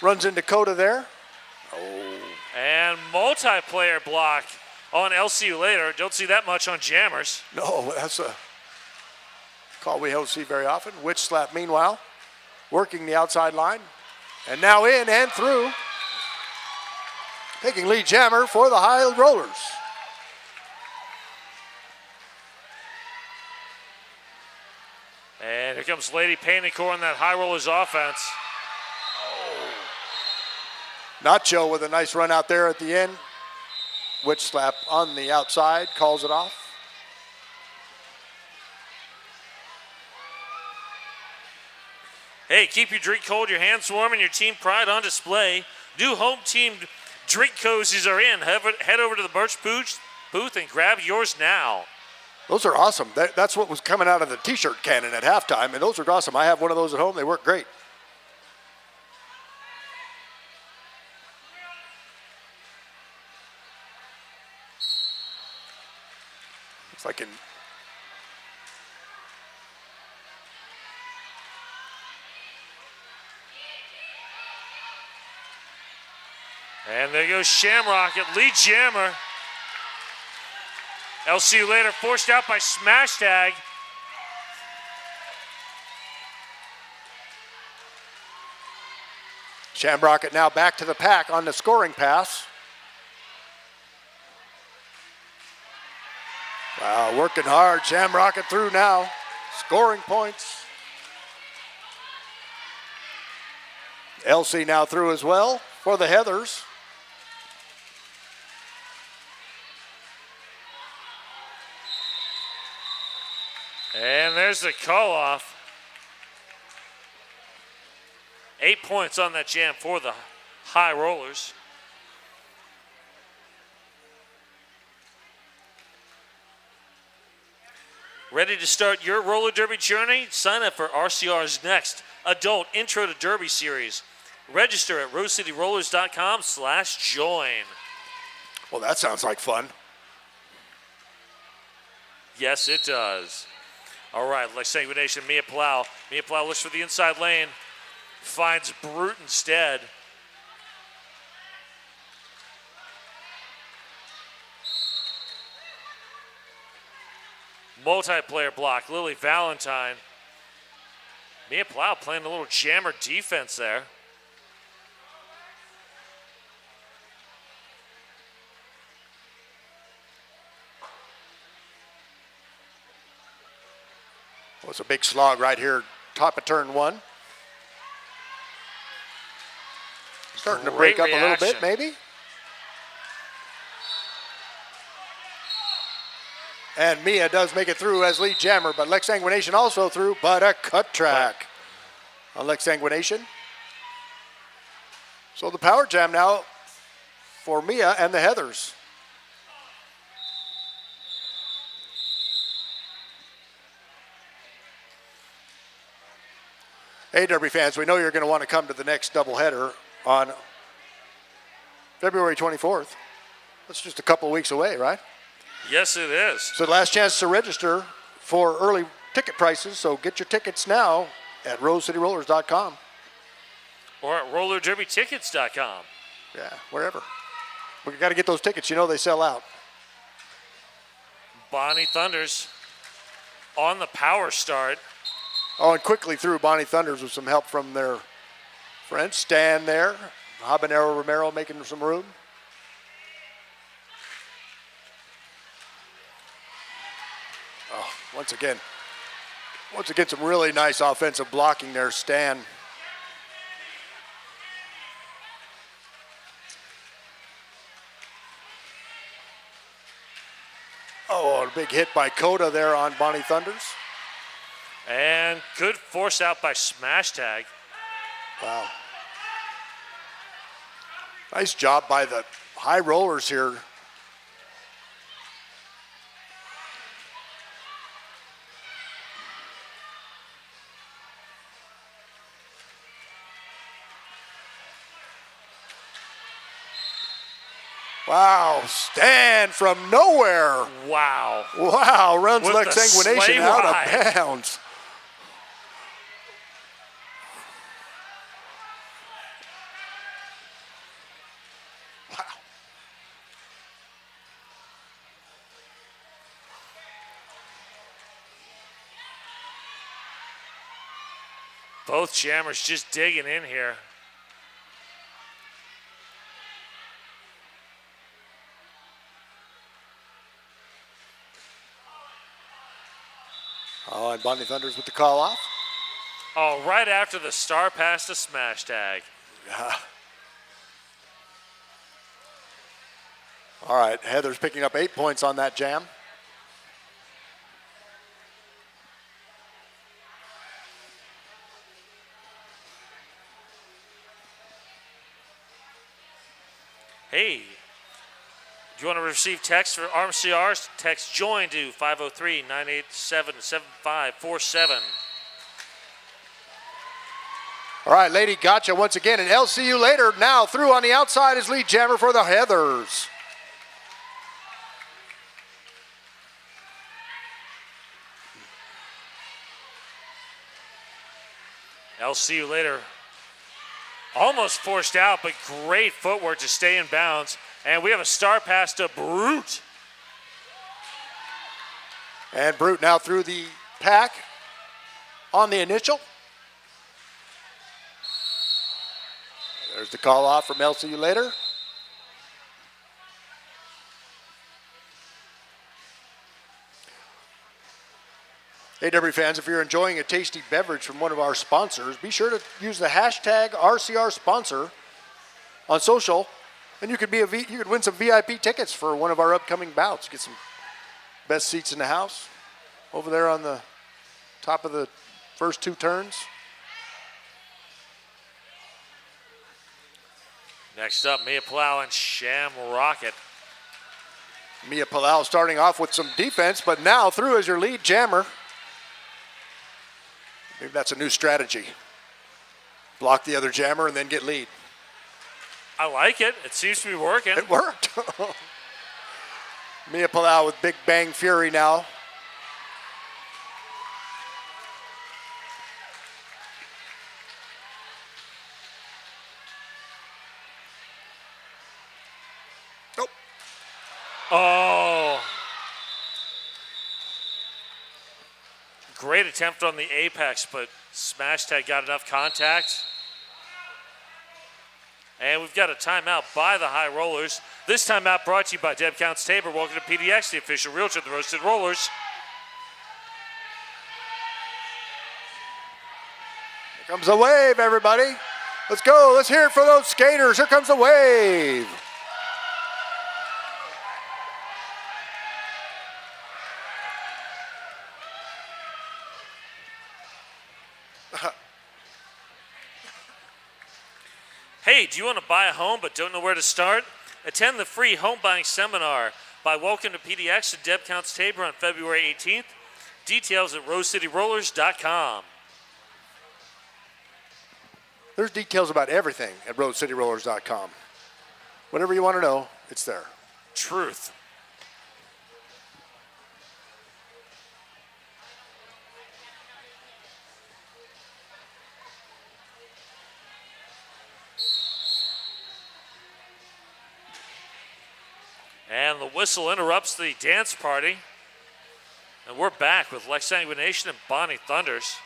[SPEAKER 3] runs into Coda there.
[SPEAKER 2] And multiplayer block on LCU later. Don't see that much on Jammers.
[SPEAKER 3] No, that's a call we don't see very often. Witch Slap, meanwhile, working the outside line. And now in and through. Taking lead Jammer for the High Rollers.
[SPEAKER 2] And here comes Lady Panicore on that High Rollers offense.
[SPEAKER 3] Nacho with a nice run out there at the end. Witch Slap on the outside, calls it off.
[SPEAKER 2] Hey, keep your drink cold, your hands warm, and your team pride on display. New home team drink cozies are in. Head over to the Birch booth and grab yours now.
[SPEAKER 3] Those are awesome. That's what was coming out of the t-shirt cannon at halftime, and those are awesome. I have one of those at home. They work great. Looks like in
[SPEAKER 2] and there goes Shamrock at lead Jammer. LCU later forced out by Smash Tag.
[SPEAKER 3] Shamrocket now back to the pack on the scoring pass. Wow, working hard. Shamrocket through now, scoring points. LC now through as well for the Heathers.
[SPEAKER 2] And there's the call off. 8 points on that jam for the High Rollers. Ready to start your roller derby journey? Sign up for RCR's next Adult Intro to Derby series. Register at rosecityrollers.com/join.
[SPEAKER 3] Well, that sounds like fun.
[SPEAKER 2] Yes, it does. All right, let's say Nation, Mia Plow. Mia Plow looks for the inside lane. Finds Brute instead. Multiplayer block, Lily Valentine. Mia Plow playing a little jammer defense there.
[SPEAKER 3] Well, it's a big slog right here, top of turn one. Starting to break up a little bit, maybe. And Mia does make it through as lead jammer, but Lex Sanguination also through, but a cut track on Lex Sanguination. So the power jam now for Mia and the Heathers. Hey, Derby fans, we know you're going to want to come to the next doubleheader on February 24th. That's just a couple weeks away, right?
[SPEAKER 2] Yes, it is.
[SPEAKER 3] So the last chance to register for early ticket prices, so get your tickets now at rosecityrollers.com.
[SPEAKER 2] Or at rollerderbytickets.com.
[SPEAKER 3] Yeah, wherever. We got to get those tickets. You know they sell out.
[SPEAKER 2] Bonnie Thunders on the power start.
[SPEAKER 3] Oh, and quickly through Bonnie Thunders with some help from their friend Stan there. Habanero Romero making some room. Oh, once again, some really nice offensive blocking there, Stan. Oh, a big hit by Coda there on Bonnie Thunders.
[SPEAKER 2] And good force out by Smash Tag.
[SPEAKER 3] Wow. Nice job by the High Rollers here. Wow, stand from nowhere.
[SPEAKER 2] Wow.
[SPEAKER 3] Wow, runs
[SPEAKER 2] With
[SPEAKER 3] Lex
[SPEAKER 2] the
[SPEAKER 3] Sanguination
[SPEAKER 2] sleigh
[SPEAKER 3] out
[SPEAKER 2] ride.
[SPEAKER 3] of bounds. Wow.
[SPEAKER 2] Both jammers just digging in here.
[SPEAKER 3] Oh, and Bonnie Thunders with the call off.
[SPEAKER 2] Oh, right after the star pass to smash tag.
[SPEAKER 3] Yeah. All right, Heather's picking up 8 points on that jam.
[SPEAKER 2] Hey, do you want to receive text for RMCRs? Text JOIN to 503-987-7547.
[SPEAKER 3] All right, Lady Gotcha once again, and LCU later now through on the outside is lead jammer for the Heathers.
[SPEAKER 2] LCU later almost forced out, but great footwork to stay in bounds. And we have a star pass to Brute.
[SPEAKER 3] And Brute now through the pack on the initial. There's the call off from LCU later. Hey, Derby fans, if you're enjoying a tasty beverage from one of our sponsors, be sure to use the hashtag RCR sponsor on social, and you could win some VIP tickets for one of our upcoming bouts. Get some best seats in the house over there on the top of the first 2 turns.
[SPEAKER 2] Next up, Mia Palau and Sham Rocket.
[SPEAKER 3] Mia Palau starting off with some defense, but now through as your lead jammer. Maybe that's a new strategy. Block the other jammer and then get lead.
[SPEAKER 2] I like it. It seems to be working.
[SPEAKER 3] It worked. Mia Palau with Big Bang Fury now. Nope.
[SPEAKER 2] Oh. Great attempt on the apex, but smash tag got enough contact. And we've got a timeout by the High Rollers. This timeout brought to you by Deb Counts Tabor. Welcome to PDX, the official realtor of the Roasted Rollers.
[SPEAKER 3] Here comes the wave, everybody. Let's go. Let's hear it for those skaters. Here comes the wave.
[SPEAKER 2] Hey, do you want to buy a home but don't know where to start? Attend the free home buying seminar by Welcome to PDX at Deb Counts Tabor on February 18th. Details at rosecityrollers.com.
[SPEAKER 3] There's details about everything at roadcityrollers.com. Whatever you want to know, it's there.
[SPEAKER 2] Truth. And the whistle interrupts the dance party. And we're back with Lex Sanguination and Bonnie Thunders.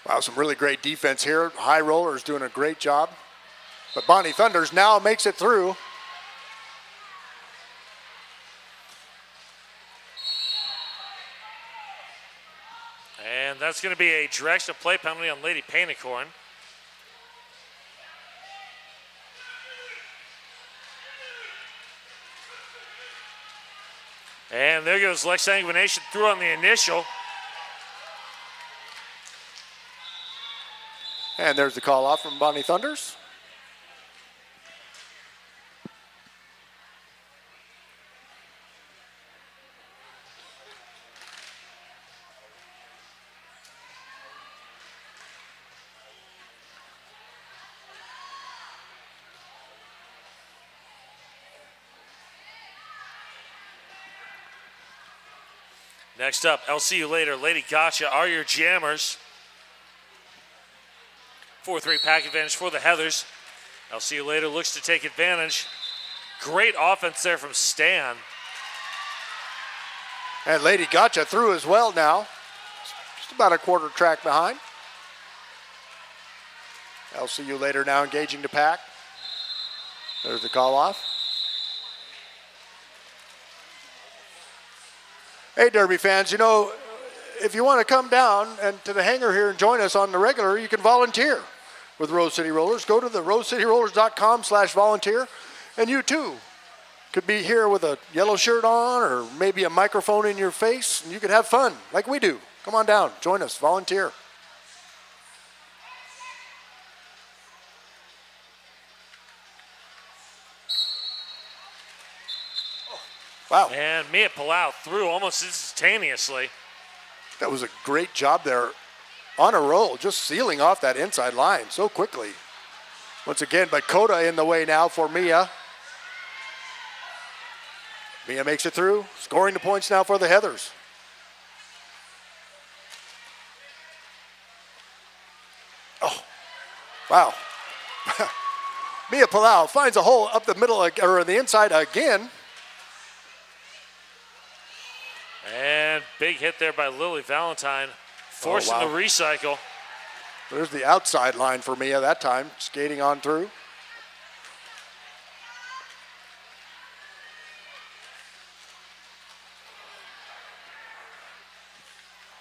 [SPEAKER 3] Wow, some really great defense here. High Rollers doing a great job. But Bonnie Thunders now makes it through.
[SPEAKER 2] And that's going to be a direction of play penalty on Lady Painicorn. And there goes Lex Sanguination through on the initial.
[SPEAKER 3] And there's the call off from Bonnie Thunders.
[SPEAKER 2] Next up, I'll see you later. Lady Gotcha are your jammers. 4-3 pack advantage for the Heathers. I'll see you later looks to take advantage. Great offense there from Stan.
[SPEAKER 3] And Lady Gotcha through as well now. Just about a quarter track behind. I'll see you later now engaging the pack. There's the call off. Hey, Derby fans, you know, if you want to come down and to the hangar here and join us on the regular, you can volunteer with Rose City Rollers. Go to the rosecityrollers.com/volunteer, and you too could be here with a yellow shirt on or maybe a microphone in your face, and you could have fun like we do. Come on down, join us, volunteer. Wow.
[SPEAKER 2] And Mia Palau threw almost instantaneously.
[SPEAKER 3] That was a great job there on a roll, just sealing off that inside line so quickly. Once again, but Coda in the way now for Mia. Mia makes it through, scoring the points now for the Heathers. Oh, wow. Mia Palau finds a hole up the middle, or the inside again.
[SPEAKER 2] And big hit there by Lily Valentine, forcing the recycle.
[SPEAKER 3] There's the outside line for Mia that time, skating on through.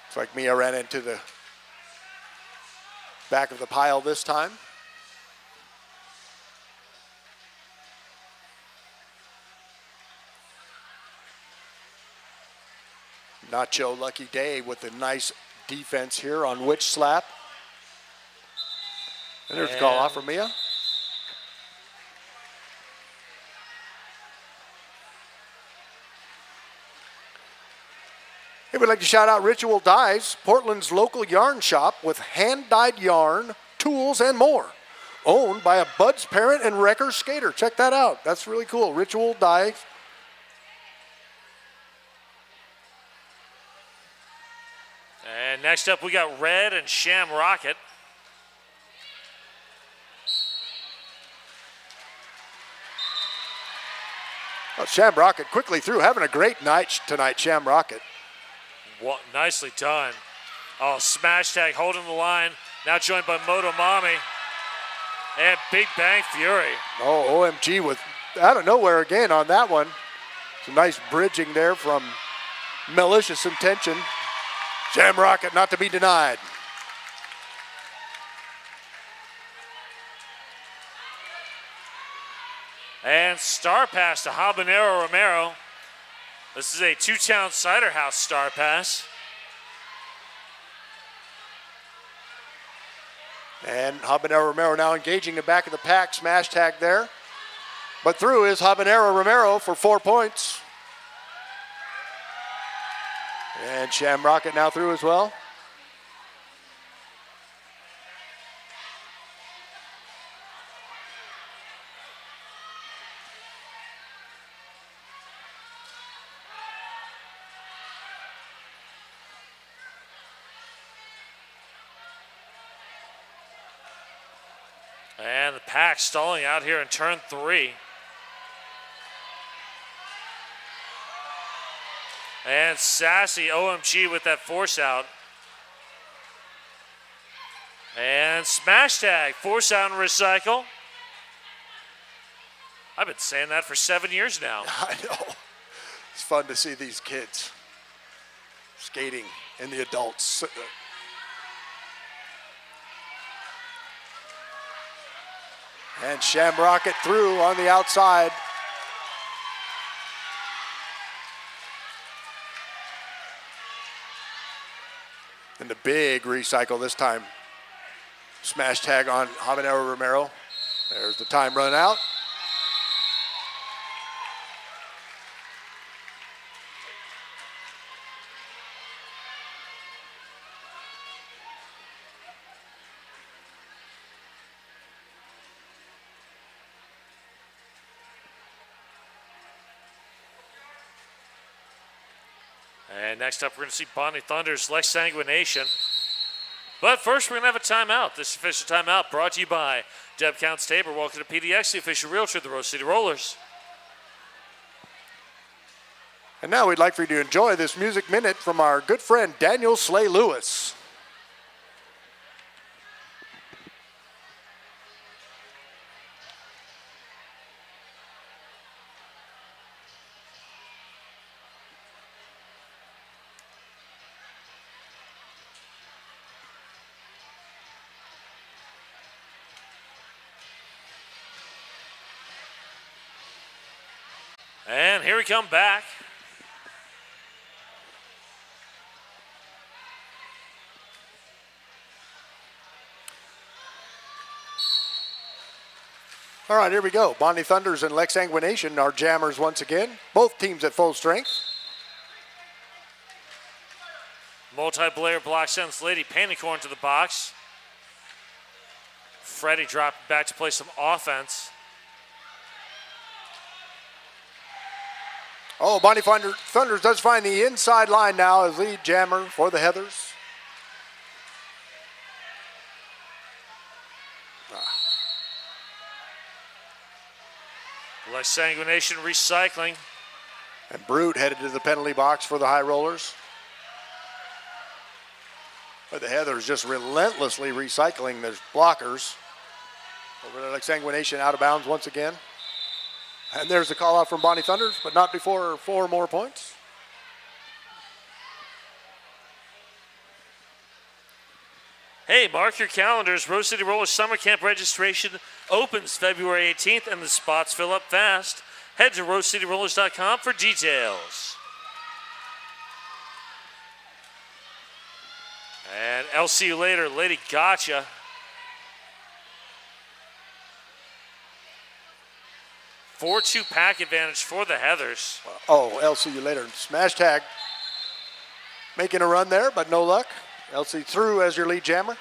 [SPEAKER 3] Looks like Mia ran into the back of the pile this time. Nacho Lucky Day with a nice defense here on which slap. And there's a call off for Mia. Hey, we'd like to shout out Ritual Dyes, Portland's local yarn shop with hand-dyed yarn, tools, and more. Owned by a Bud's parent and wrecker skater. Check that out. That's really cool. Ritual Dyes.
[SPEAKER 2] And next up, we got Red and Sham Rocket.
[SPEAKER 3] Oh, Sham Rocket quickly through, having a great night tonight, Sham Rocket.
[SPEAKER 2] Nicely done. Oh, smash tag holding the line. Now joined by Moto Mami. And Big Bang Fury.
[SPEAKER 3] Oh, OMG with out of nowhere again on that one. Some nice bridging there from Malicious Intention. Sham Rocket not to be denied.
[SPEAKER 2] And star pass to Habanero Romero. This is a Two-Town Cider House star pass.
[SPEAKER 3] And Habanero Romero now engaging the back of the pack. Smash tag there. But through is Habanero Romero for 4 points. And Sham Rocket now through as well.
[SPEAKER 2] And the pack stalling out here in turn 3. And sassy OMG with that force out. And smash tag, force out and recycle. I've been saying that for 7 years now.
[SPEAKER 3] I know. It's fun to see these kids skating and the adults. And Sham Rocket through on the outside. And the big recycle this time. Smash tag on Habanero Romero. There's the time run out.
[SPEAKER 2] And next up, we're going to see Bonnie Thunder's Lex Sanguination. But first, we're going to have a timeout. This official timeout brought to you by Deb Counts Tabor. Welcome to PDX, the official realtor of the Rose City Rollers.
[SPEAKER 3] And now we'd like for you to enjoy this music minute from our good friend Daniel Slay Lewis.
[SPEAKER 2] And here we come back.
[SPEAKER 3] All right, here we go. Bonnie Thunders and Lex Sanguination are jammers once again. Both teams at full strength.
[SPEAKER 2] Multi-player block sends Lady Panicorn to the box. Freddie dropped back to play some offense.
[SPEAKER 3] Oh, Bonnie Thunders does find the inside line now as lead jammer for the Heathers.
[SPEAKER 2] Lex Sanguination recycling.
[SPEAKER 3] And Brute headed to the penalty box for the High Rollers. But the Heathers just relentlessly recycling their blockers. Over to Lex Sanguination out of bounds once again. And there's the call out from Bonnie Thunders, but not before 4 more points.
[SPEAKER 2] Hey, mark your calendars. Rose City Rollers Summer Camp registration opens February 18th, and the spots fill up fast. Head to rosecityrollers.com for details. And I'll see you later, Lady Gotcha. Four-two pack advantage for the Heathers.
[SPEAKER 3] Oh, LC you later. Smash tag. Making a run there, but no luck. LC through as your lead jammer.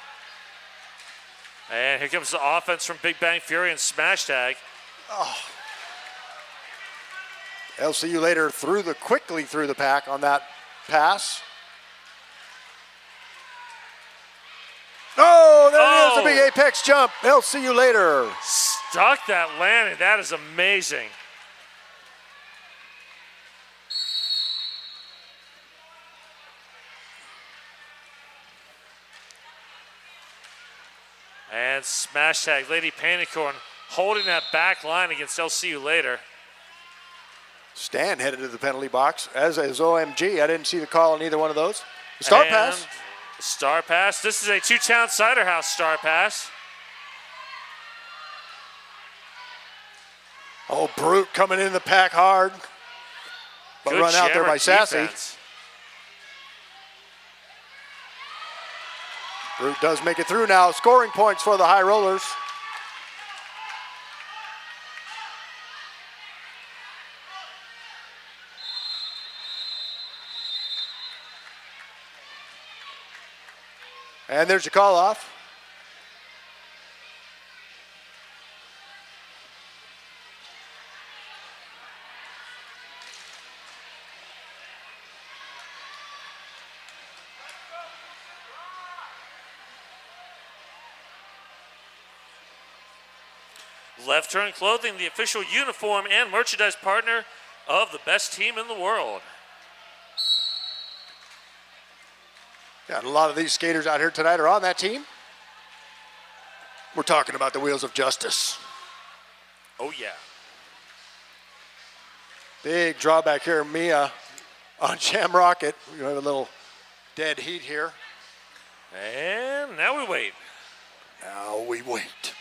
[SPEAKER 2] And here comes the offense from Big Bang Fury and Smash Tag.
[SPEAKER 3] Oh. LCU later quickly through the pack on that pass. Oh, there it is, a big apex jump. LCU later.
[SPEAKER 2] Stuck that landing. That is amazing. And smash tag, Lady Panicorn holding that back line against LCU later.
[SPEAKER 3] Stan headed to the penalty box, as is OMG. I didn't see the call on either one of those. Star pass.
[SPEAKER 2] Star pass. This is a two-town cider house star pass.
[SPEAKER 3] Oh, Brute coming in the pack hard. But
[SPEAKER 2] Good
[SPEAKER 3] run out there by Sassy.
[SPEAKER 2] defense.
[SPEAKER 3] Brute does make it through now. Scoring points for the High Rollers. And there's your call off.
[SPEAKER 2] Left Turn Clothing, the official uniform and merchandise partner of the best team in the world.
[SPEAKER 3] Yeah, and a lot of these skaters out here tonight are on that team. We're talking about the Wheels of Justice.
[SPEAKER 2] Oh, yeah.
[SPEAKER 3] Big drawback here, Mia on Shamrocket. We have a little dead heat here.
[SPEAKER 2] And now we wait.
[SPEAKER 3] Now we wait.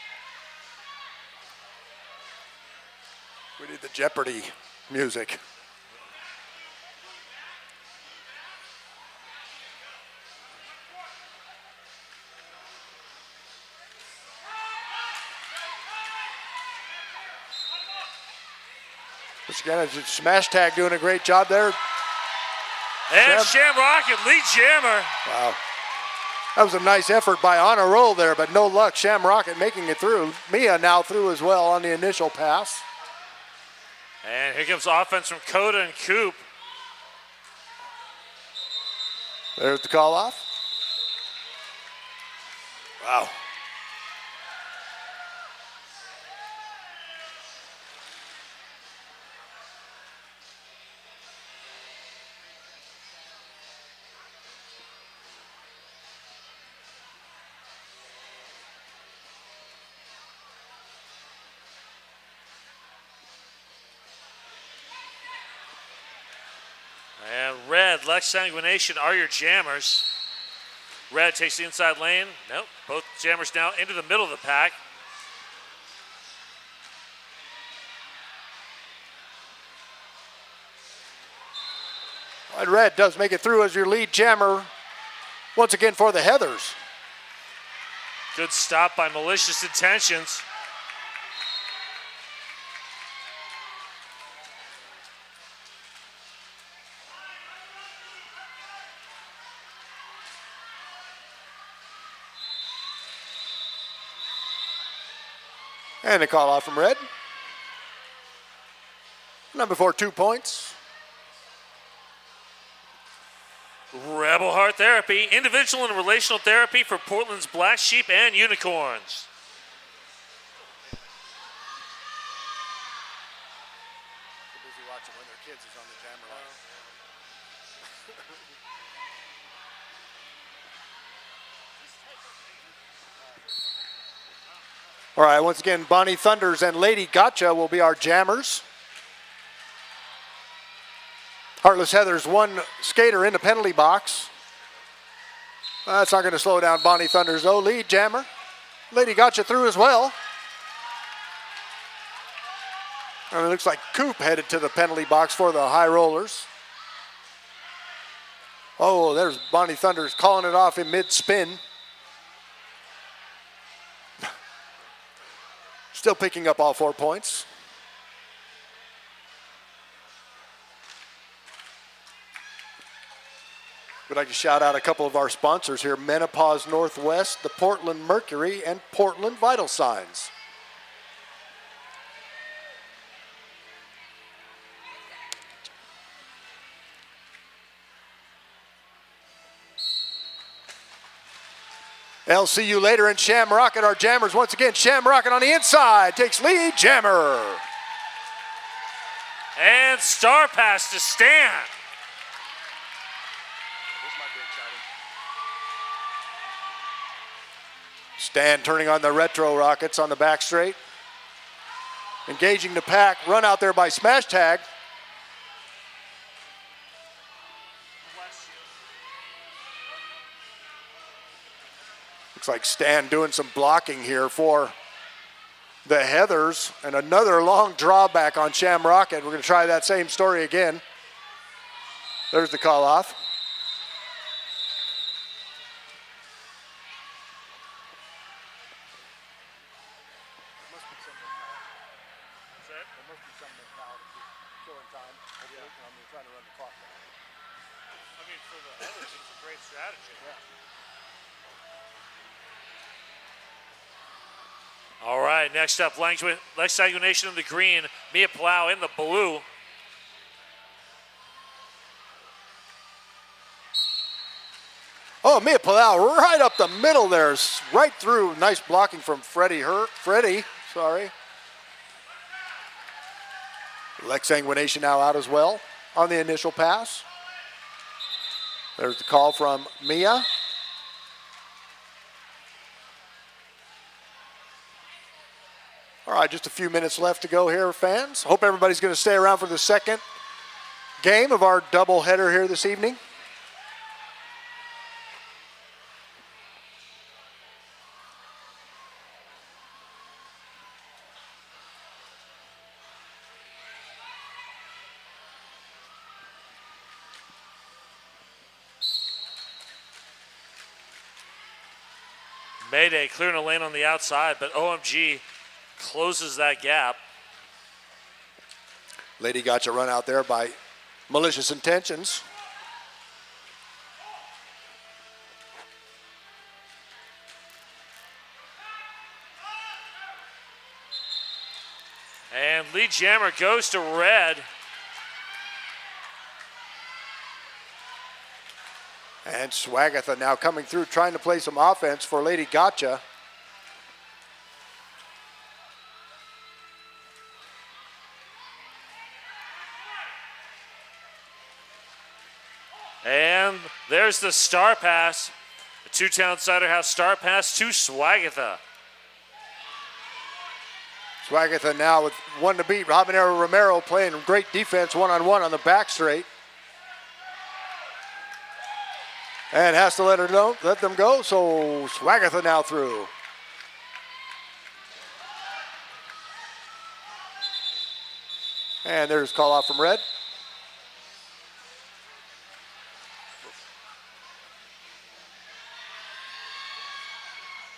[SPEAKER 3] We need the Jeopardy music. Again, Smash Tag doing a great job there.
[SPEAKER 2] And Shamrock and lead jammer.
[SPEAKER 3] Wow. That was a nice effort by On a Roll there, but no luck. Shamrocket making it through. Mia now through as well on the initial pass.
[SPEAKER 2] And here comes offense from Coda and Coop.
[SPEAKER 3] There's the call off. Wow.
[SPEAKER 2] And red, Lex Sanguination are your jammers. Red takes the inside lane. Nope, both jammers now into the middle of the pack.
[SPEAKER 3] And red does make it through as your lead jammer once again for the Heathers.
[SPEAKER 2] Good stop by Malicious Intentions.
[SPEAKER 3] And a call off from red. Number 4, 2 points.
[SPEAKER 2] Rebel Heart Therapy, individual and relational therapy for Portland's Black Sheep and Unicorns.
[SPEAKER 3] Busy watching when their kids is on the jammer line. All right, once again, Bonnie Thunders and Lady Gotcha will be our jammers. Heartless Heathers, 1 skater in the penalty box. That's not going to slow down Bonnie Thunders, though. Lead jammer. Lady Gotcha through as well. And it looks like Coop headed to the penalty box for the High Rollers. Oh, there's Bonnie Thunders calling it off in mid-spin. Still picking up all 4 points. We'd like to shout out a couple of our sponsors here, Menopause Northwest, the Portland Mercury, and Portland Vital Signs. I'll see you later in Shamrocket. Our jammers once again. Shamrocket on the inside takes lead jammer.
[SPEAKER 2] And star pass to Stan.
[SPEAKER 3] Stan turning on the retro rockets on the back straight. Engaging the pack. Run out there by Smash Tag. Looks like Stan doing some blocking here for the Heathers. And another long drawback on Shamrocket. We're going to try that same story again. There's the call off.
[SPEAKER 2] All right, next up, Lex Sanguination in the green, Mia Plow in the blue.
[SPEAKER 3] Oh, Mia Palau right up the middle there, right through. Nice blocking from Freddie. Lex Sanguination now out as well on the initial pass. There's the call from Mia. All right, just a few minutes left to go here, fans. Hope everybody's going to stay around for the second game of our doubleheader here this evening.
[SPEAKER 2] Mayday clearing a lane on the outside, but OMG closes that gap.
[SPEAKER 3] Lady Gotcha run out there by Malicious Intentions.
[SPEAKER 2] And lead jammer goes to red.
[SPEAKER 3] And Swagatha now coming through, trying to play some offense for Lady Gotcha.
[SPEAKER 2] And there's the star pass. The two-town Cider House star pass to Swagatha.
[SPEAKER 3] Swagatha now with one to beat. Habanero Romero playing great defense one-on-one on the back straight. And has to let them go, so Swagatha now through. And there's call off from Red.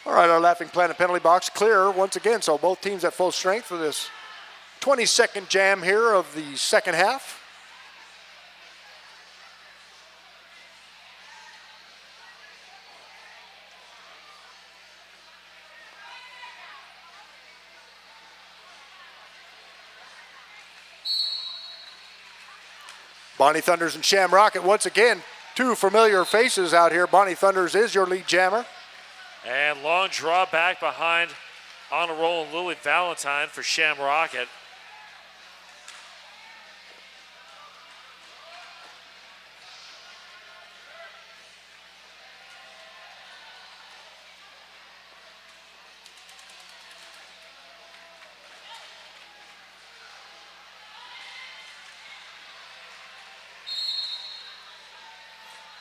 [SPEAKER 3] All right, our Laughing Planet penalty box clear once again, so both teams at full strength for this 22nd jam here of the second half. Bonnie Thunders and Sham Rocket once again, two familiar faces out here. Bonnie Thunders is your lead jammer.
[SPEAKER 2] And long draw back behind on a roll and Lily Valentine for Sham Rocket.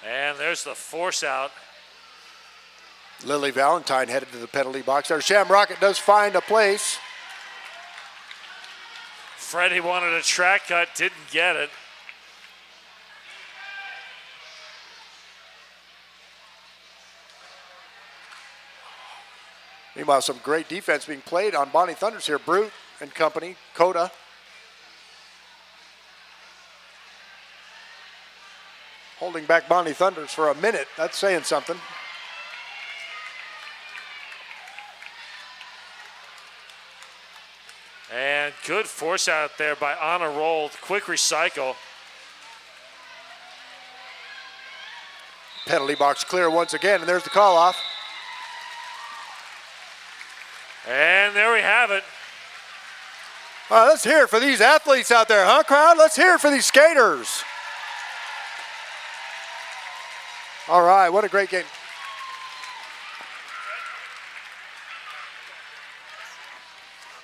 [SPEAKER 2] And there's the force out.
[SPEAKER 3] Lily Valentine headed to the penalty box there. Sham Rocket does find a place.
[SPEAKER 2] Freddie wanted a track cut, didn't get it.
[SPEAKER 3] Meanwhile, some great defense being played on Bonnie Thunders here. Brute and company, Coda. Holding back Bonnie Thunders for a minute. That's saying something.
[SPEAKER 2] And good force out there by Anna Roll. Quick recycle.
[SPEAKER 3] Penalty box clear once again, and there's the call off.
[SPEAKER 2] And there we have it.
[SPEAKER 3] All right, let's hear it for these athletes out there, huh, crowd? Let's hear it for these skaters. All right, what a great game.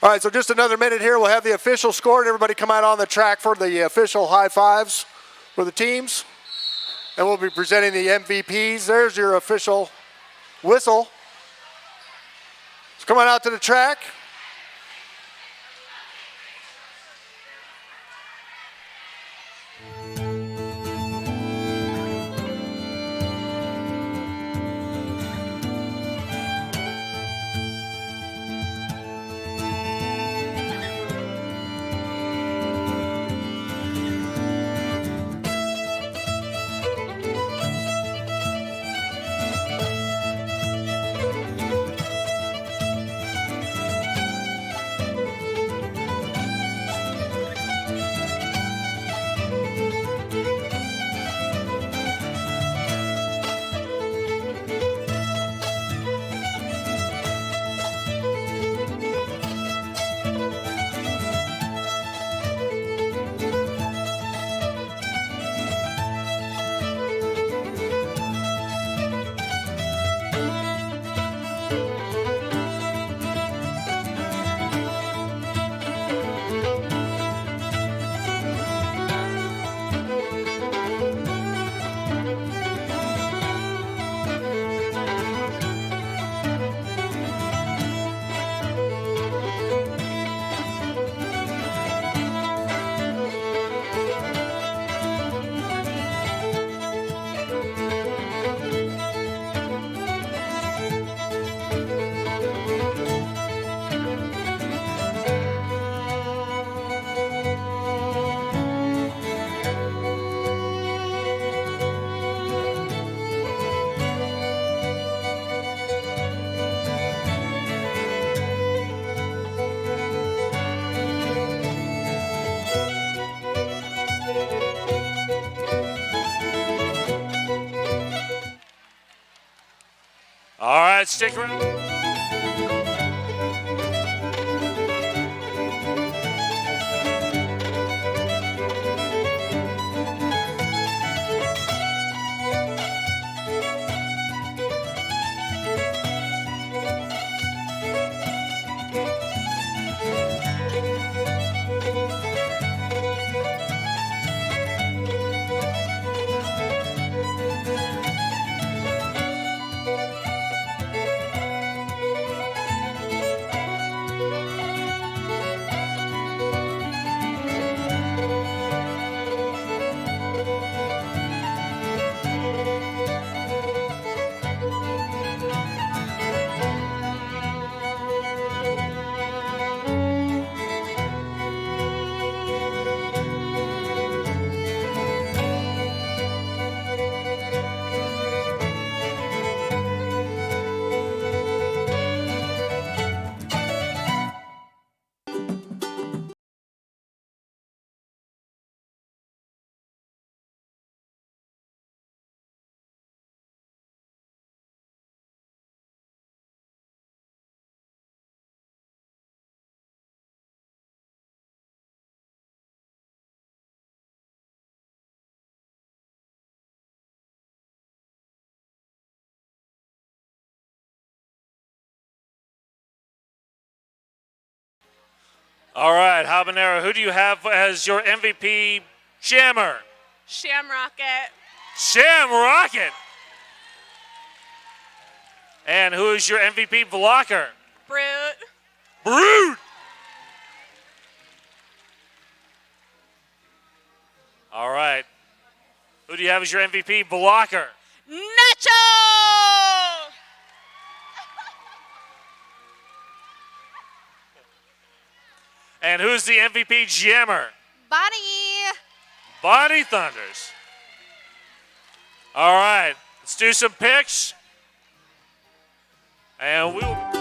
[SPEAKER 3] All right, so just another minute here. We'll have the official score, and everybody come out on the track for the official high fives for the teams. And we'll be presenting the MVPs. There's your official whistle. So come on out to the track.
[SPEAKER 2] right, stick around. All right, Habanero, who do you have as your MVP jammer?
[SPEAKER 5] Shamrocket.
[SPEAKER 2] Shamrocket. And who is your MVP blocker?
[SPEAKER 5] Brute.
[SPEAKER 2] Brute. All right. Who do you have as your MVP blocker?
[SPEAKER 5] Nacho!
[SPEAKER 2] And who's the MVP jammer?
[SPEAKER 5] Bonnie.
[SPEAKER 2] Bonnie Thunders. All right, let's do some picks. And we will.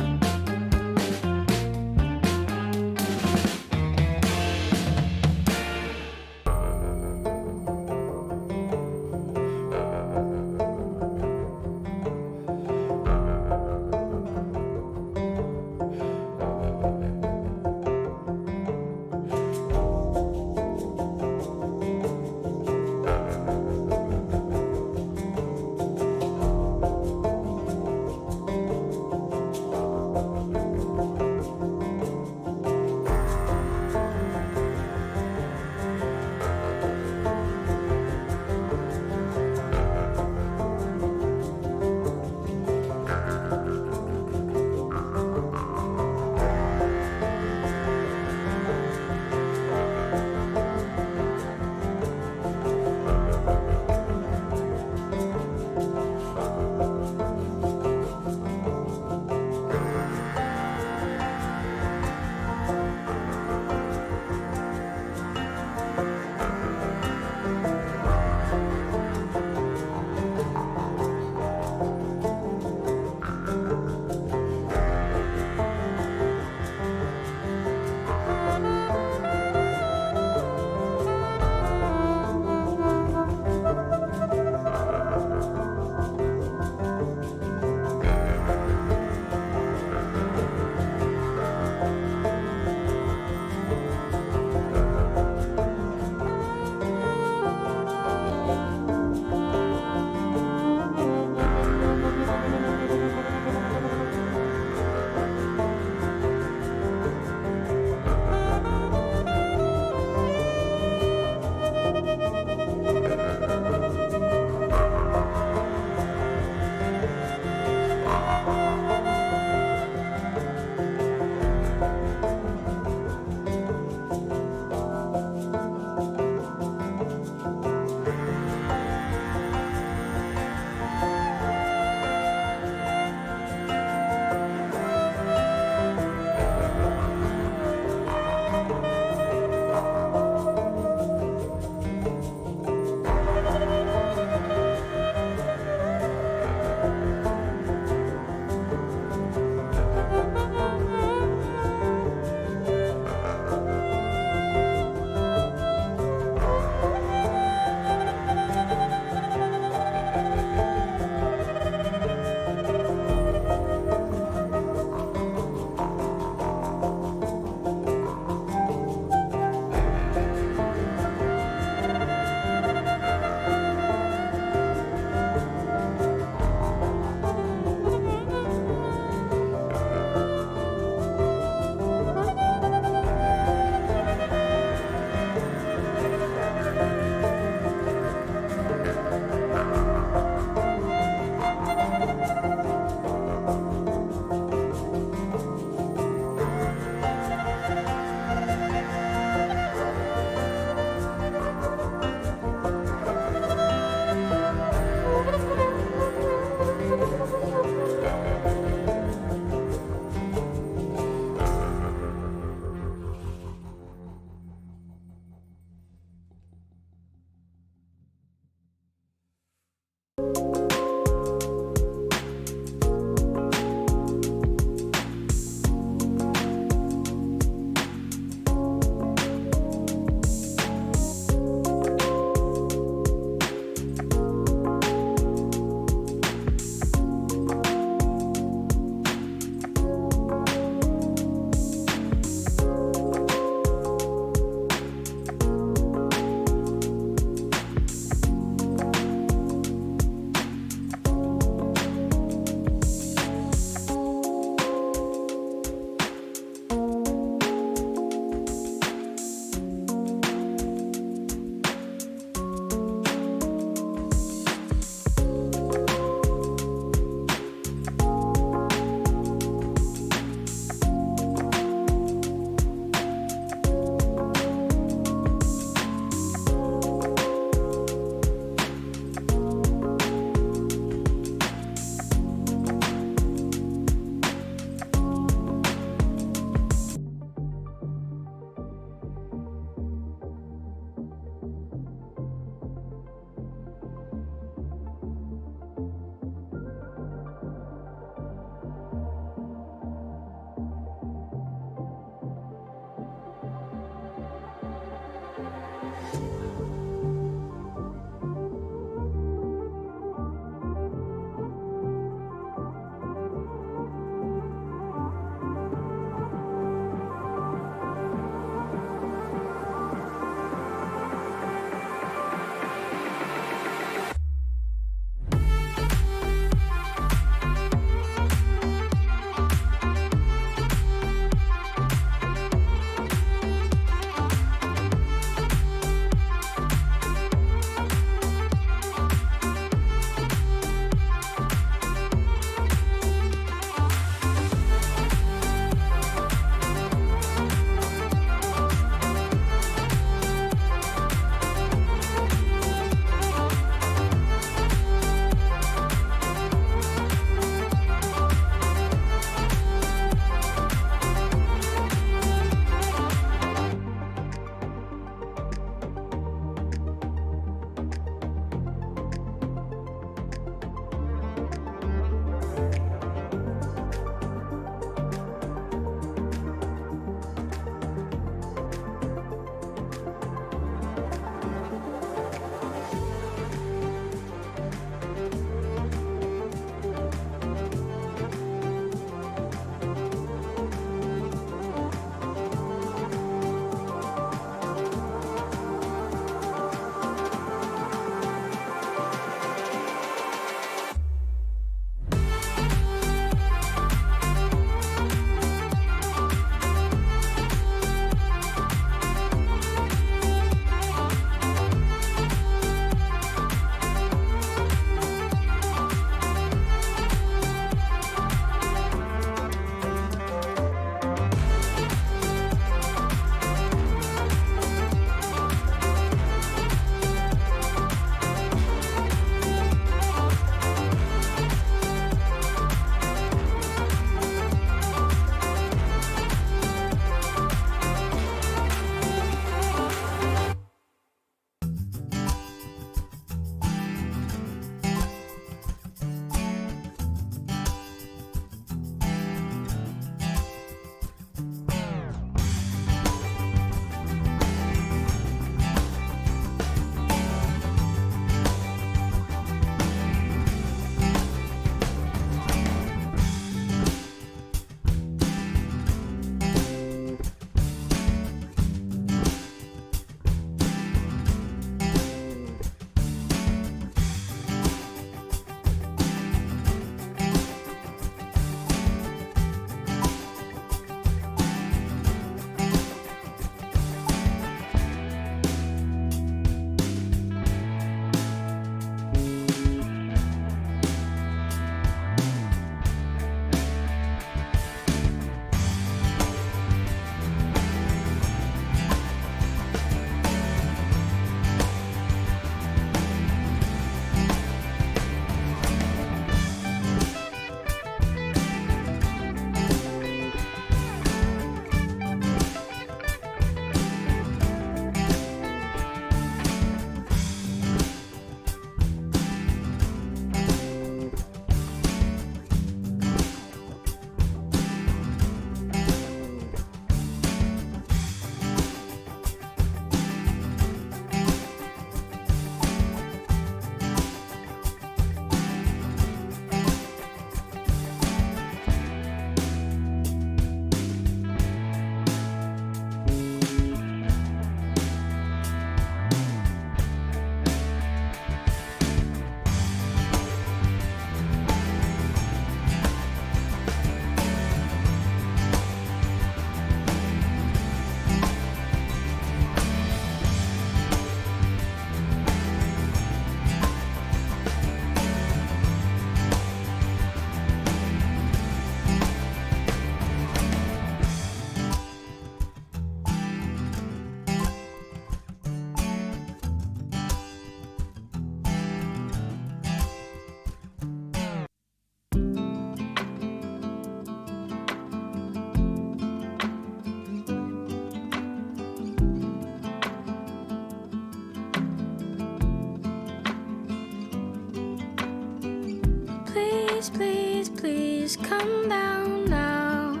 [SPEAKER 6] Please, please, please come down now.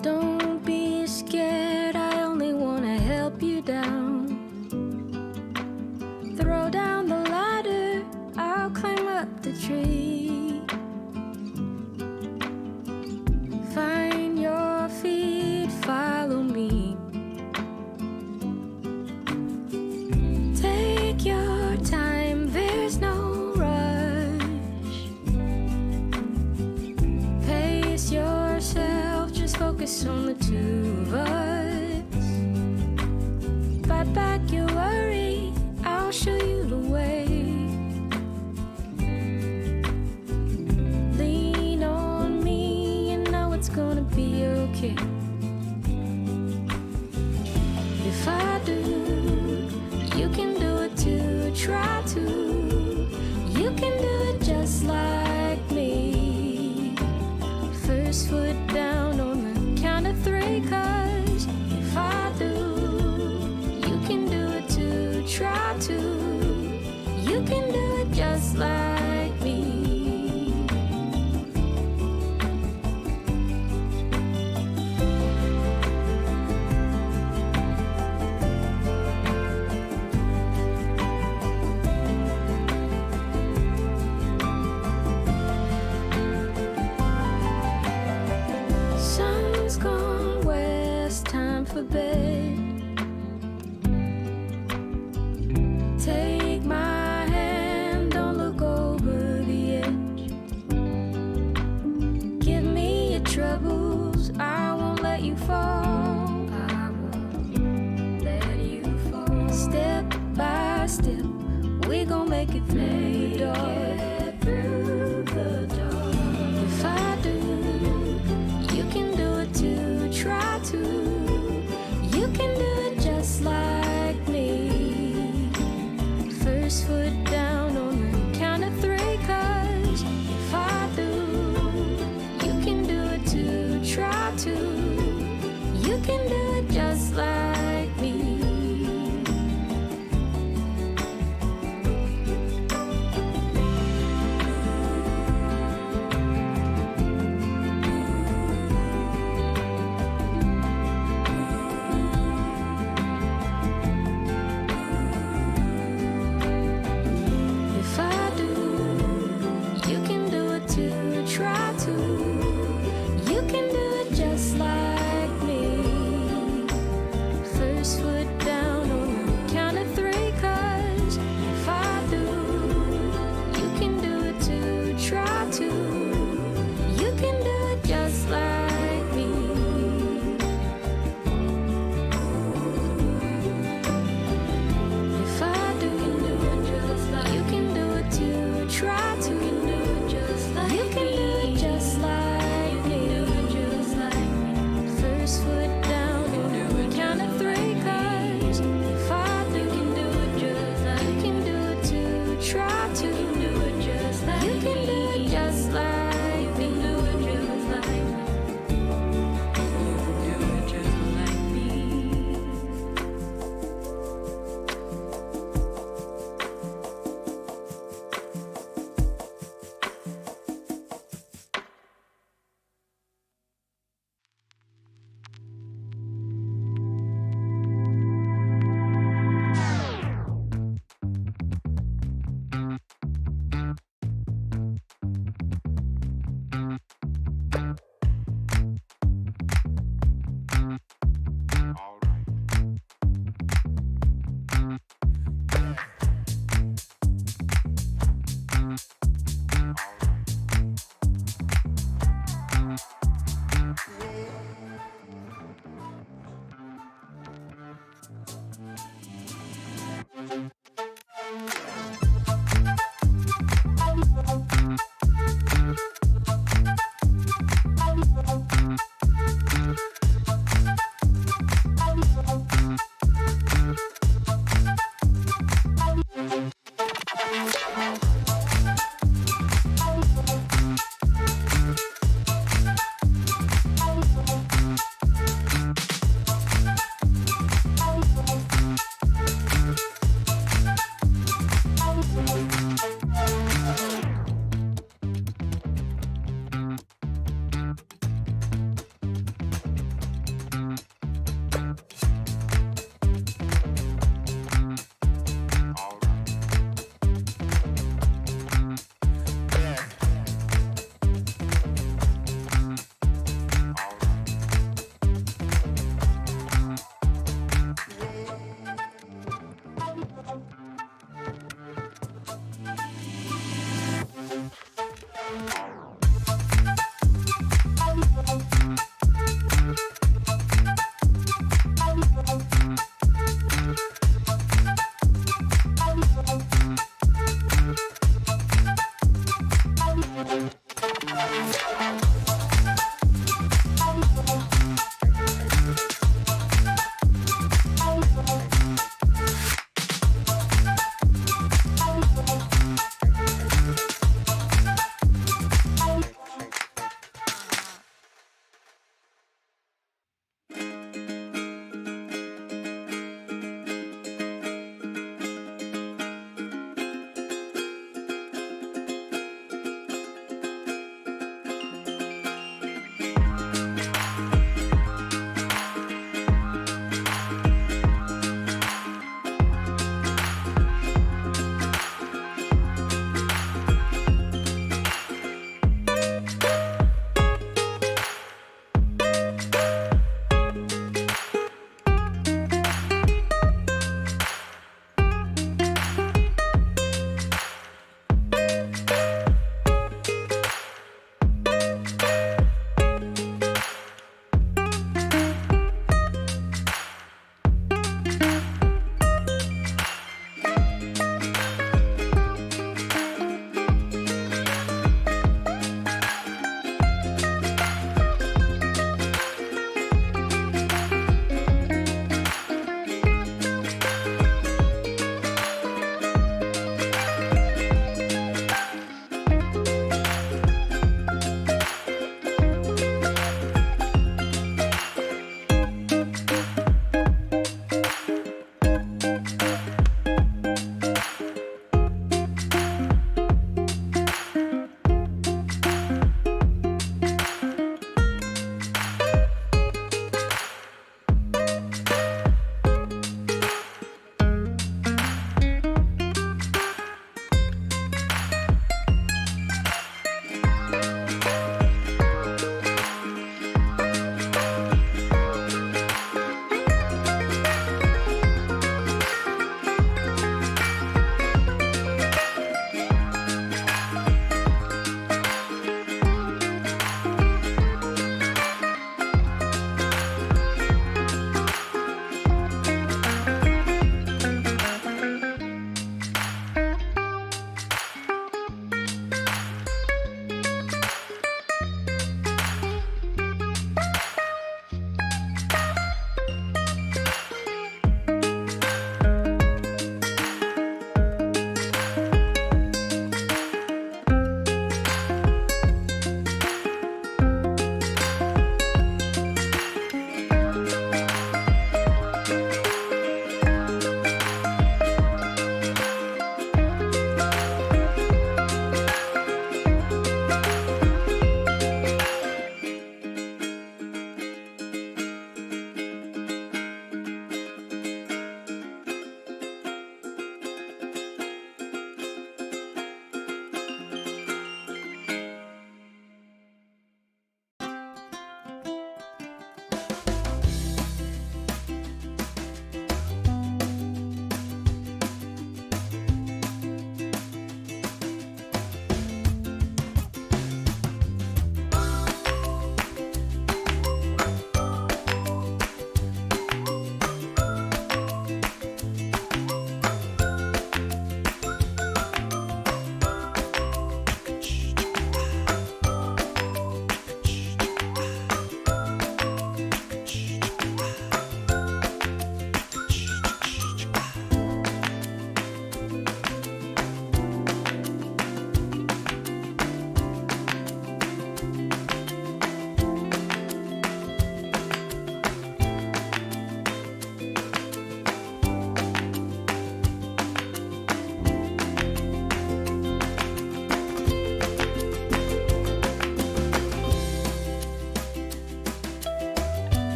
[SPEAKER 6] Don't be scared, I only wanna help you down. Throw down the ladder, I'll climb up the tree. Find your feet, follow me. Take your time, there's no rush. Pace yourself, just focus on the two of us. Fight back your worry, I'll show you the way. Lean on me, you know it's gonna be okay. If I do, you can do it too, try to. You can do it just like me. First foot down on the count of three, 'cause if I do, you can do it too, try to. You can do it just like me. Sun's gone west, time for bed. Take my hand, don't look over the edge. Give me your troubles, I won't let you fall. I won't let you fall. Step by step, we gon' make it through the dark. If I do, you can do it too, try to. You can do it just like me. First foot down on the count of three, 'cause if I do, you can do it too, try to. You can do it just like me.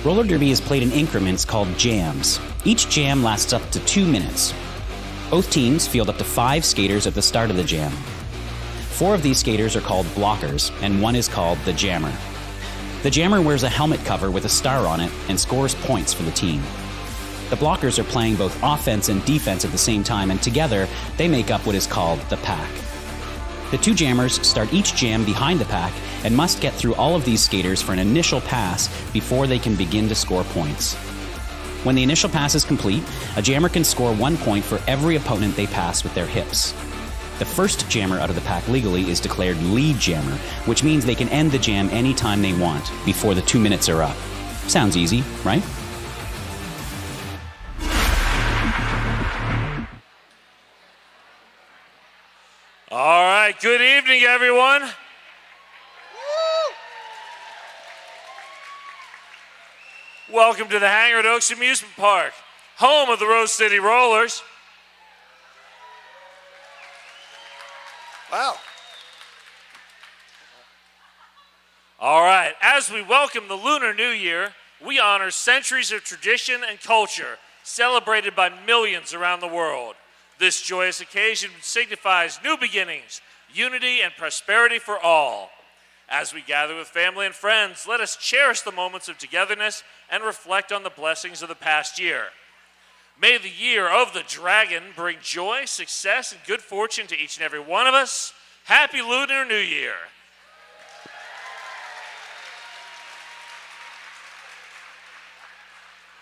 [SPEAKER 1] Roller derby is played in increments called jams. Each jam lasts up to 2 minutes. Both teams field up to 5 skaters at the start of the jam. 4 of these skaters are called blockers, and 1 is called the jammer. The jammer wears a helmet cover with a star on it and scores points for the team. The blockers are playing both offense and defense at the same time, and together they make up what is called the pack. The 2 jammers start each jam behind the pack and must get through all of these skaters for an initial pass before they can begin to score points. When the initial pass is complete, a jammer can score 1 point for every opponent they pass with their hips. The first jammer out of the pack legally is declared lead jammer, which means they can end the jam anytime they want before the 2 minutes are up. Sounds easy, right?
[SPEAKER 2] All right, good evening, everyone. Welcome to the Hangar at Oaks Amusement Park, home of the Rose City Rollers.
[SPEAKER 3] Wow.
[SPEAKER 2] All right, as we welcome the Lunar New Year, we honor centuries of tradition and culture celebrated by millions around the world. This joyous occasion signifies new beginnings, unity, and prosperity for all. As we gather with family and friends, let us cherish the moments of togetherness and reflect on the blessings of the past year. May the year of the dragon bring joy, success, and good fortune to each and every one of us. Happy Lunar New Year.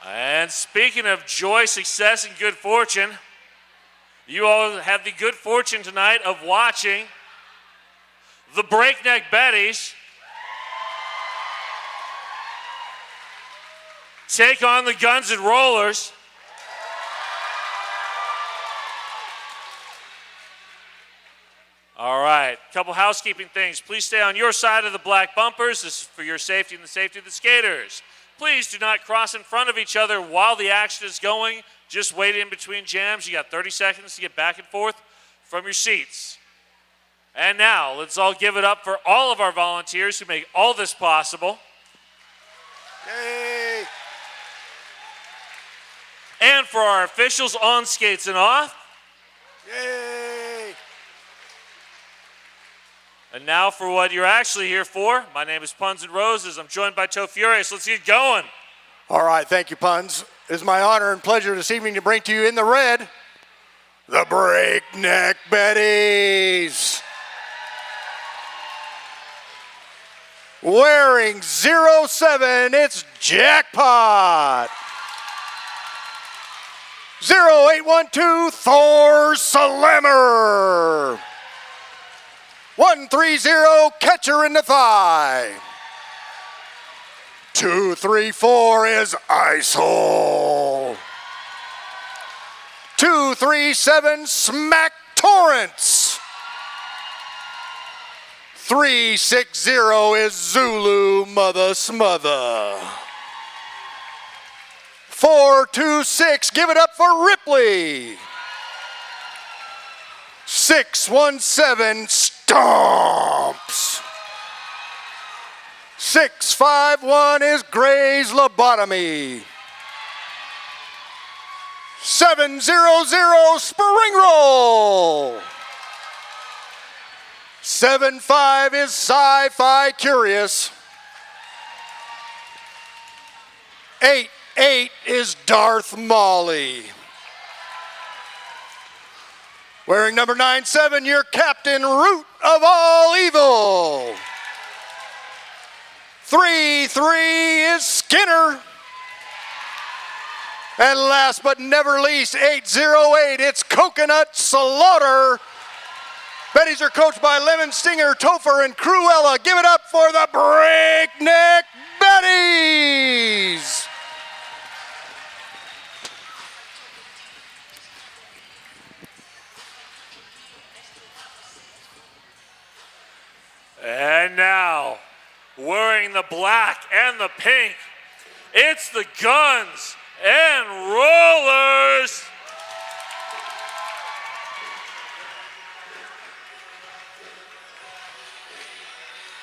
[SPEAKER 2] And speaking of joy, success, and good fortune, you all have the good fortune tonight of watching the Breakneck Betties take on the Guns and Rollers. All right, couple housekeeping things. Please stay on your side of the black bumpers. This is for your safety and the safety of the skaters. Please do not cross in front of each other while the action is going. Just wait in between jams. You got 30 seconds to get back and forth from your seats. And now, let's all give it up for all of our volunteers who make all this possible.
[SPEAKER 3] Yay!
[SPEAKER 2] And for our officials on skates and off.
[SPEAKER 3] Yay!
[SPEAKER 2] And now for what you're actually here for. My name is Puns and Roses. I'm joined by Toe Furious. Let's get going.
[SPEAKER 3] All right, thank you, Puns. It is my honor and pleasure this evening to bring to you in the red, the Breakneck Betties. Wearing 07, it's Jackpot. 0812, Thor Slammer. 130, Catcher in the Thigh. 234 is Ice Hole. 237, Smack Torrance. 360 is Zulu Mother Smother. 426, give it up for Ripley. 617, Stomps. 651 is Gray's Lobotomy. 700, Spring Roll. 75 is Sci-Fi Curious. 88 is Darth Molly. Wearing number 97, your captain, Root of All Evil. 33 is Skinner. And last but never least, 808, it's Coconut Slaughter. Betties are coached by Lemon Stinger, Topher, and Cruella. Give it up for the Breakneck Betties.
[SPEAKER 2] And now, wearing the black and the pink, it's the Guns and Rollers.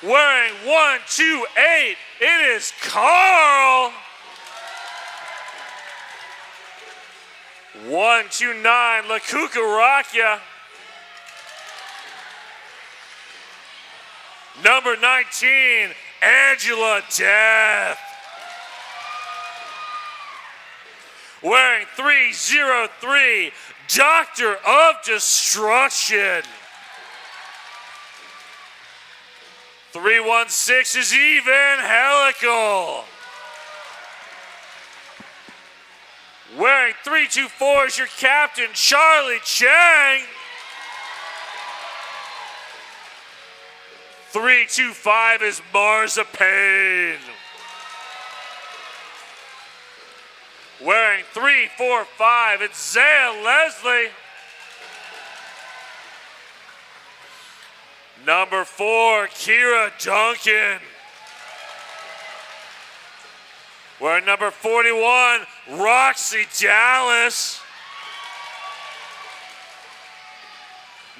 [SPEAKER 2] Wearing 128, it is Carl. 129, La Cucaracha. Number 19, Angela Death. Wearing 303, Doctor of Destruction. 316 is Evangelical. Wearing 324 is your captain, Charlie Chang. 325 is Marzipan. Wearing 345, it's Zaya Leslie. Number 4, Kira Duncan. Wearing number 41, Roxy Dallas.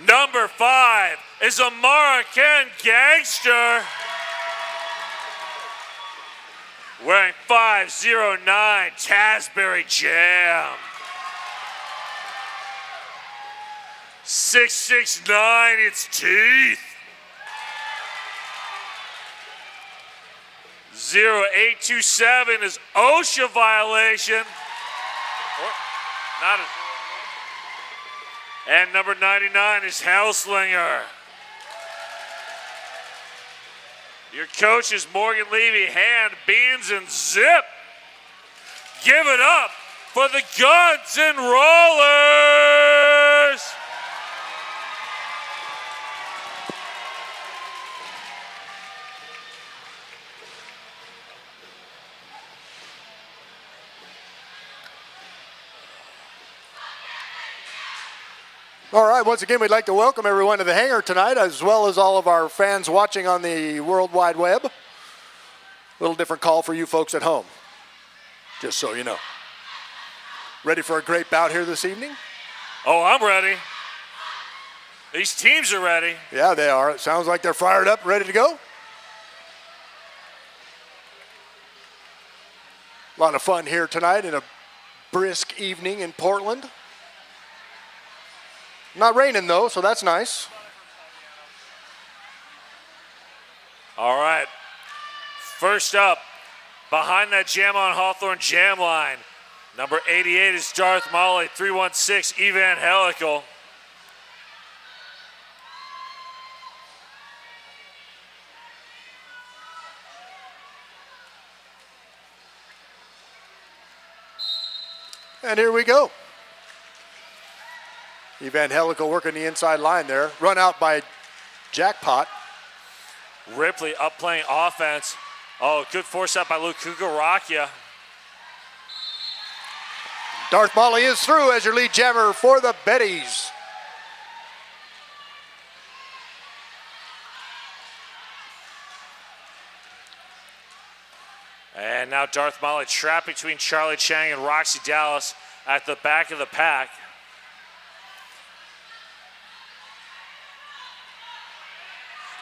[SPEAKER 2] Number 5 is Amara Ken Gangster. Wearing 509, Tasbury Jam. 669, it's Teeth. 0827 is OSHA violation. Not a, and number 99 is Hauslinger. Your coach is Morgan Levy, Hand, Beans, and Zip. Give it up for the Guns and Rollers.
[SPEAKER 3] All right, once again, we'd like to welcome everyone to the hangar tonight, as well as all of our fans watching on the World Wide Web. A little different call for you folks at home, just so you know. Ready for a great bout here this evening?
[SPEAKER 2] Oh, I'm ready. These teams are ready.
[SPEAKER 3] Yeah, they are. It sounds like they're fired up, ready to go. A lot of fun here tonight in a brisk evening in Portland. Not raining though, so that's nice.
[SPEAKER 2] All right. First up, behind that Jam on Hawthorne jam line, number 88 is Darth Molly, 316 Evangelical.
[SPEAKER 3] And here we go. Evangelical working the inside line there. Run out by Jackpot.
[SPEAKER 2] Ripley up playing offense. Oh, good force out by Luke Cucaracha.
[SPEAKER 3] Darth Molly is through as your lead jammer for the Betties.
[SPEAKER 2] And now Darth Molly trapped between Charlie Chang and Roxy Dallas at the back of the pack.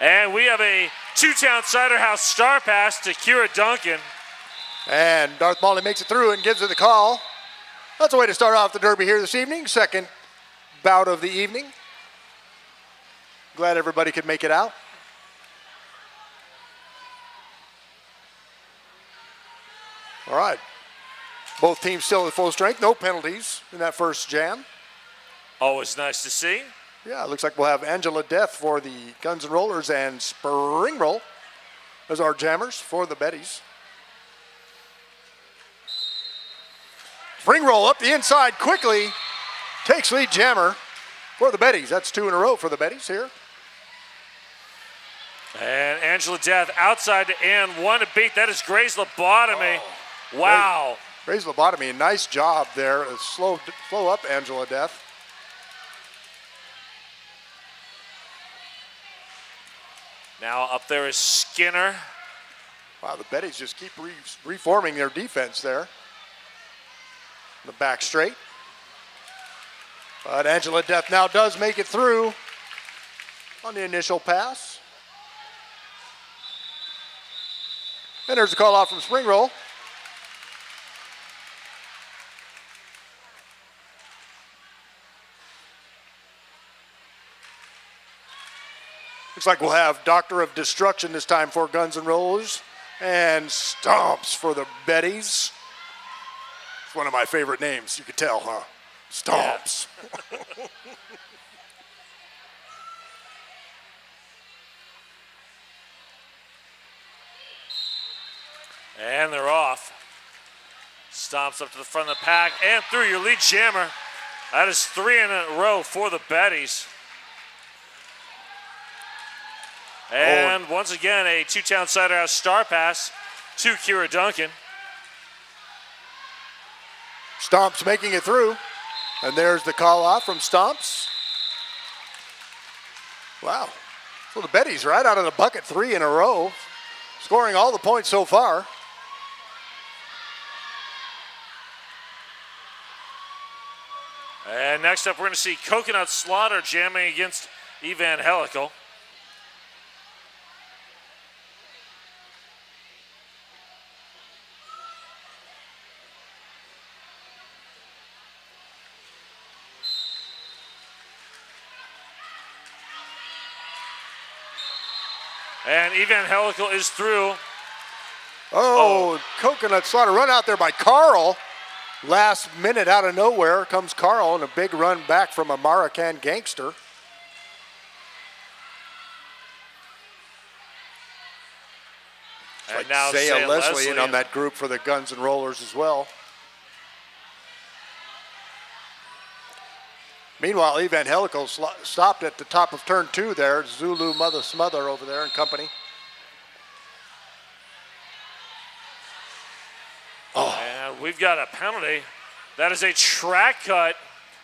[SPEAKER 2] And we have a two-town Cider House star pass to Kira Duncan.
[SPEAKER 3] And Darth Molly makes it through and gives it the call. That's a way to start off the Derby here this evening. Second bout of the evening. Glad everybody could make it out. All right. Both teams still at full strength. No penalties in that first jam.
[SPEAKER 2] Always nice to see.
[SPEAKER 3] Yeah, it looks like we'll have Angela Death for the Guns N' Rollers and Spring Roll as our jammers for the Betties. Spring Roll up the inside quickly. Takes lead jammer for the Betties. That's 2 in a row for the Betties here.
[SPEAKER 2] And Angela Death outside to end. One to beat. That is Gray's lobotomy. Oh, wow.
[SPEAKER 3] Gray's lobotomy. Nice job there. Slow up Angela Death.
[SPEAKER 2] Now up there is Skinner.
[SPEAKER 3] Wow, the Betties just keep reforming their defense there. The back straight. But Angela Death now does make it through on the initial pass. And there's a call out from Spring Roll. Looks like we'll have Doctor of Destruction this time for Guns N' Roses, and Stomps for the Betties. It's one of my favorite names, you could tell, huh? Stomps. Yeah.
[SPEAKER 2] And they're off. Stomps up to the front of the pack and through your lead jammer. That is 3 in a row for the Betties. And once again, a two-town cider house star pass to Kira Duncan.
[SPEAKER 3] Stomps making it through. And there's the call off from Stomps. Wow. So the Betties right out of the bucket, 3 in a row, scoring all the points so far.
[SPEAKER 2] And next up, we're going to see Coconut Slaughter jamming against Evangelical. And Evangelical is through.
[SPEAKER 3] Coconut Slaughter run out there by Carl. Last minute out of nowhere comes Carl and a big run back from a Marican Gangster.
[SPEAKER 2] And
[SPEAKER 3] like
[SPEAKER 2] now
[SPEAKER 3] Zaya Leslie
[SPEAKER 2] Leslie
[SPEAKER 3] in on that group for the Guns N' Rollers as well. Meanwhile, Evangelical stopped at the top of turn 2 there. Zulu Mother Smother over there and company.
[SPEAKER 2] And we've got a penalty. That is a track cut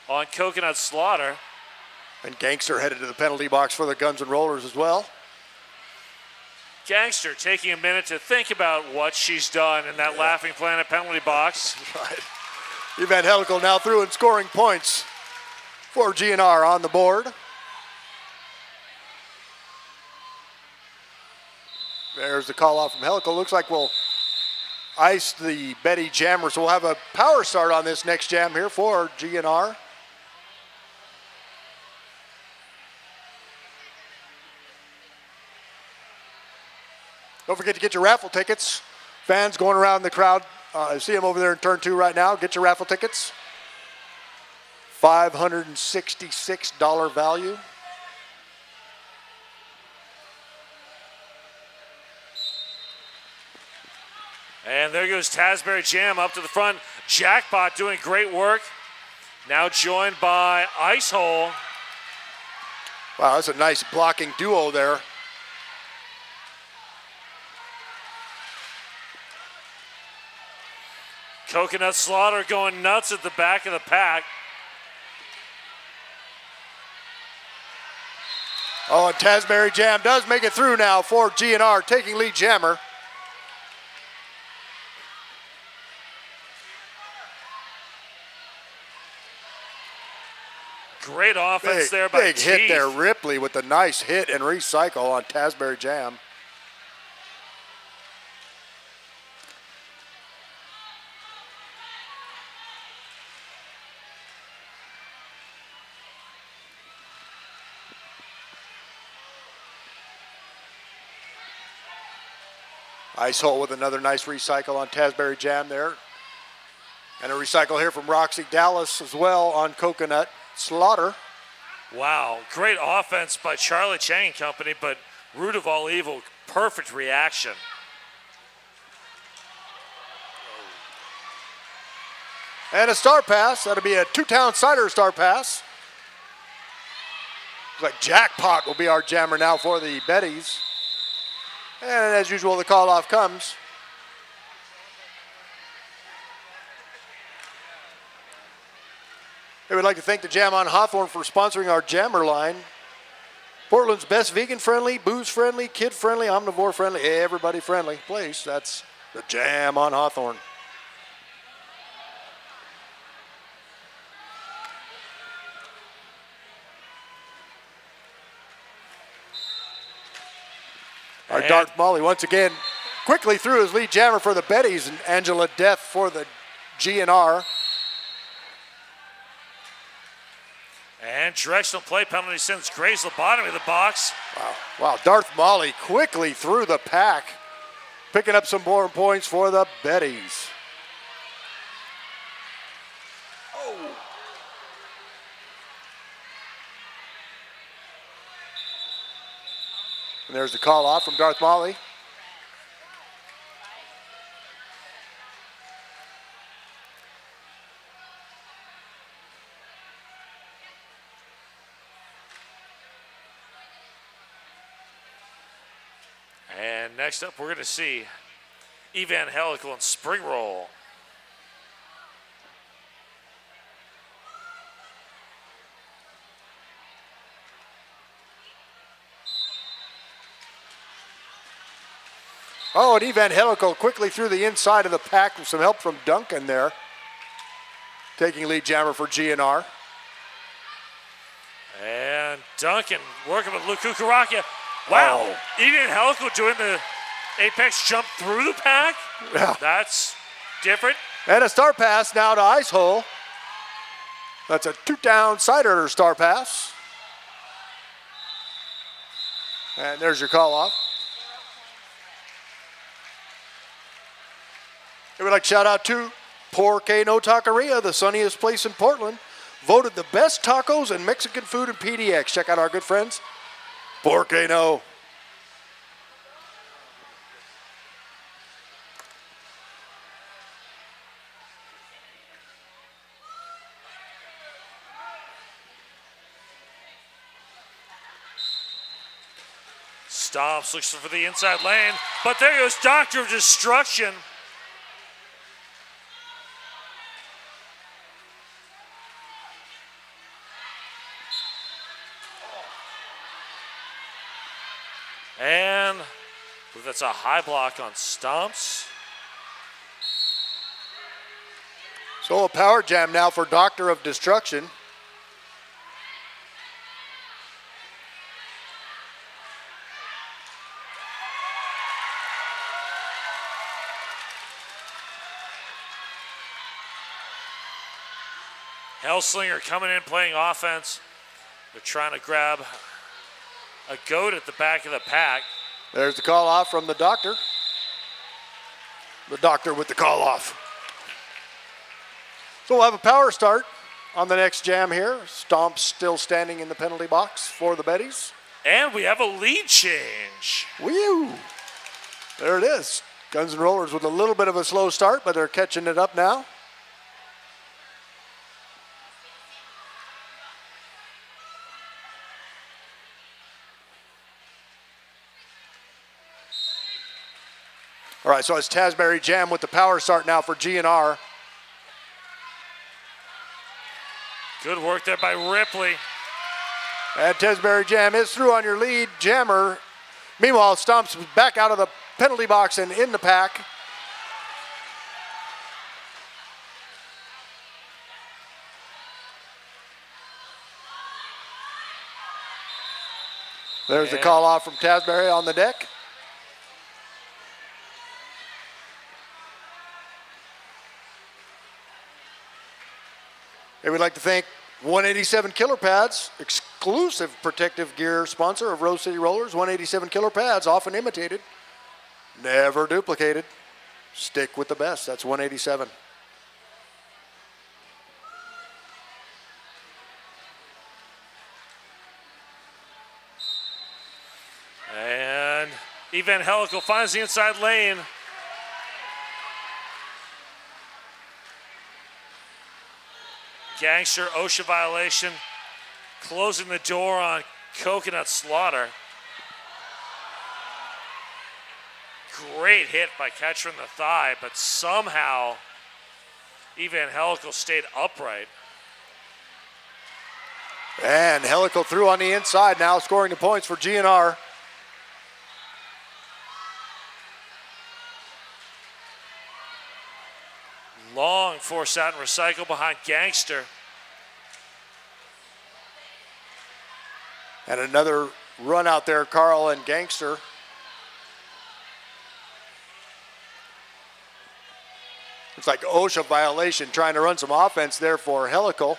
[SPEAKER 2] on Coconut Slaughter.
[SPEAKER 3] And Gangster headed to the penalty box for the Guns N' Rollers as well.
[SPEAKER 2] Gangster taking a minute to think about what she's done in that Laughing Planet penalty box.
[SPEAKER 3] Right. Evangelical now through and scoring points for GNR on the board. There's the call off from Helical. Looks like we'll ice the Betty jammer, so we'll have a power start on this next jam here for GNR. Don't forget to get your raffle tickets. Fans going around the crowd, I see them over there in turn 2 right now. Get your raffle tickets. $566 value.
[SPEAKER 2] And there goes Tasbury Jam up to the front. Jackpot doing great work. Now joined by Ice Hole.
[SPEAKER 3] Wow, that's a nice blocking duo there.
[SPEAKER 2] Coconut Slaughter going nuts at the back of the pack.
[SPEAKER 3] Oh, and Tasbury Jam does make it through now for GNR, taking lead jammer.
[SPEAKER 2] Great offense there by
[SPEAKER 3] Big hit there, Ripley with a nice hit and recycle on Tasbury Jam. Ice Hole with another nice recycle on Tasbury Jam there. And a recycle here from Roxy Dallas as well on Coconut Slaughter.
[SPEAKER 2] Wow, great offense by Charlie Chang and company, but root of all evil, perfect reaction.
[SPEAKER 3] And a star pass. That'll be a two-town cider star pass. Looks like Jackpot will be our jammer now for the Betties. And as usual, the call-off comes. Hey, we'd like to thank the Jam on Hawthorne for sponsoring our jammer line. Portland's best vegan-friendly, booze-friendly, kid-friendly, omnivore-friendly, everybody-friendly place. That's the Jam on Hawthorne. Our Dark Molly once again quickly through his lead jammer for the Betties and Angela Death for the GNR.
[SPEAKER 2] And directional play penalty sends Grace to the bottom of the box.
[SPEAKER 3] Wow, Darth Molly quickly through the pack, picking up some more points for the Betties. And there's the call off from Darth Molly.
[SPEAKER 2] And next up, we're going to see Evangelical and Spring Roll.
[SPEAKER 3] Oh, and Evangelical quickly through the inside of the pack with some help from Duncan there. Taking lead jammer for GNR.
[SPEAKER 2] And Duncan working with Luke Kukarakia. Wow, Evangelical doing the apex jump through the pack?
[SPEAKER 3] Yeah.
[SPEAKER 2] That's different.
[SPEAKER 3] And a star pass now to Ice Hole. That's a 2-down sider star pass. And there's your call off. I would like to shout out to Porque No Taqueria, the sunniest place in Portland. Voted the best tacos and Mexican food in PDX. Check out our good friends, Porque No.
[SPEAKER 2] Stomps, looks for the inside lane, but there goes Doctor of Destruction. And that's a high block on Stomps.
[SPEAKER 3] So a power jam now for Doctor of Destruction.
[SPEAKER 2] Hellslinger coming in playing offense. They're trying to grab a goat at the back of the pack.
[SPEAKER 3] There's the call off from the Doctor. The Doctor with the call off. So we'll have a power start on the next jam here. Stomp still standing in the penalty box for the Betties.
[SPEAKER 2] And we have a lead change.
[SPEAKER 3] Whew. There it is. Guns N' Rollers with a little bit of a slow start, but they're catching it up now. All right, so it's Tasbury Jam with the power start now for GNR.
[SPEAKER 2] Good work there by Ripley.
[SPEAKER 3] And Tasbury Jam is through on your lead jammer. Meanwhile, Stomps back out of the penalty box and in the pack. There's the call off from Tasbury on the deck. And we'd like to thank 187 Killer Pads, exclusive protective gear sponsor of Rose City Rollers. 187 Killer Pads, often imitated, never duplicated. Stick with the best. That's 187.
[SPEAKER 2] And Evangelical finds the inside lane. Gangster OSHA violation, closing the door on Coconut Slaughter. Great hit by catcher in the thigh, but somehow Evangelical stayed upright.
[SPEAKER 3] And Helical through on the inside now, scoring the points for GNR.
[SPEAKER 2] Long force out and recycle behind Gangster.
[SPEAKER 3] And another run out there, Carl and Gangster. It's like OSHA violation, trying to run some offense there for Helical.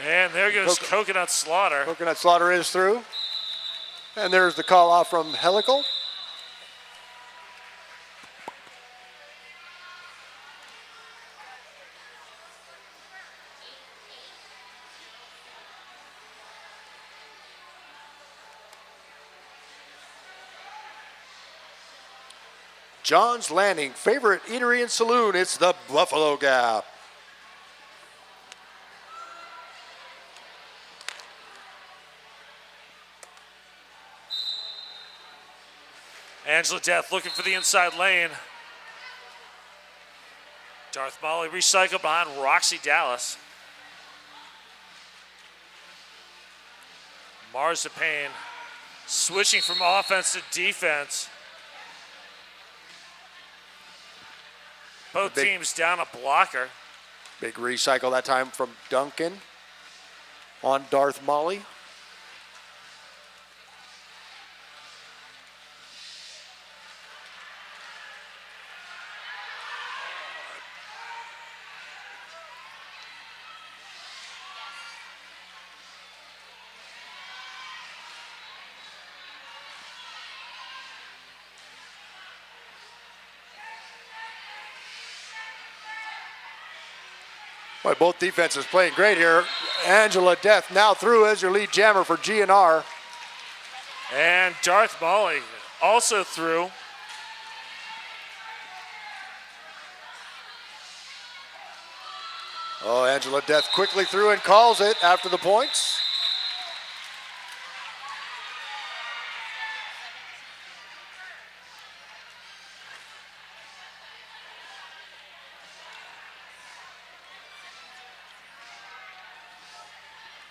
[SPEAKER 2] And there goes Coconut Slaughter.
[SPEAKER 3] Coconut Slaughter is through. And there's the call off from Helical. John's Landing, favorite eatery and saloon, it's the Buffalo Gap.
[SPEAKER 2] Angela Death looking for the inside lane. Darth Molly recycled behind Roxy Dallas. Marzipan switching from offense to defense. Both teams down a blocker.
[SPEAKER 3] Big recycle that time from Duncan on Darth Molly. Boy, both defenses playing great here. Angela Death now through as your lead jammer for GNR.
[SPEAKER 2] And Darth Molly also through.
[SPEAKER 3] Oh, Angela Death quickly through and calls it after the points.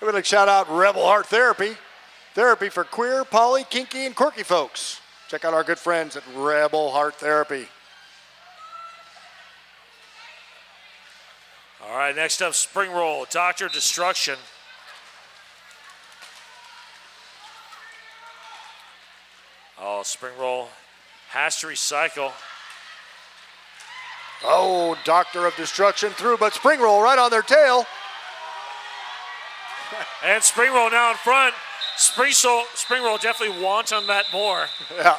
[SPEAKER 3] We're going to shout out Rebel Heart Therapy. Therapy for queer, poly, kinky, and quirky folks. Check out our good friends at Rebel Heart Therapy.
[SPEAKER 2] All right, next up, Spring Roll, Dr. Destruction. Oh, Spring Roll has to recycle.
[SPEAKER 3] Oh, Doctor of Destruction through, but Spring Roll right on their tail.
[SPEAKER 2] And Spring Roll now in front. Spring Roll definitely wants on that more.
[SPEAKER 3] Yeah.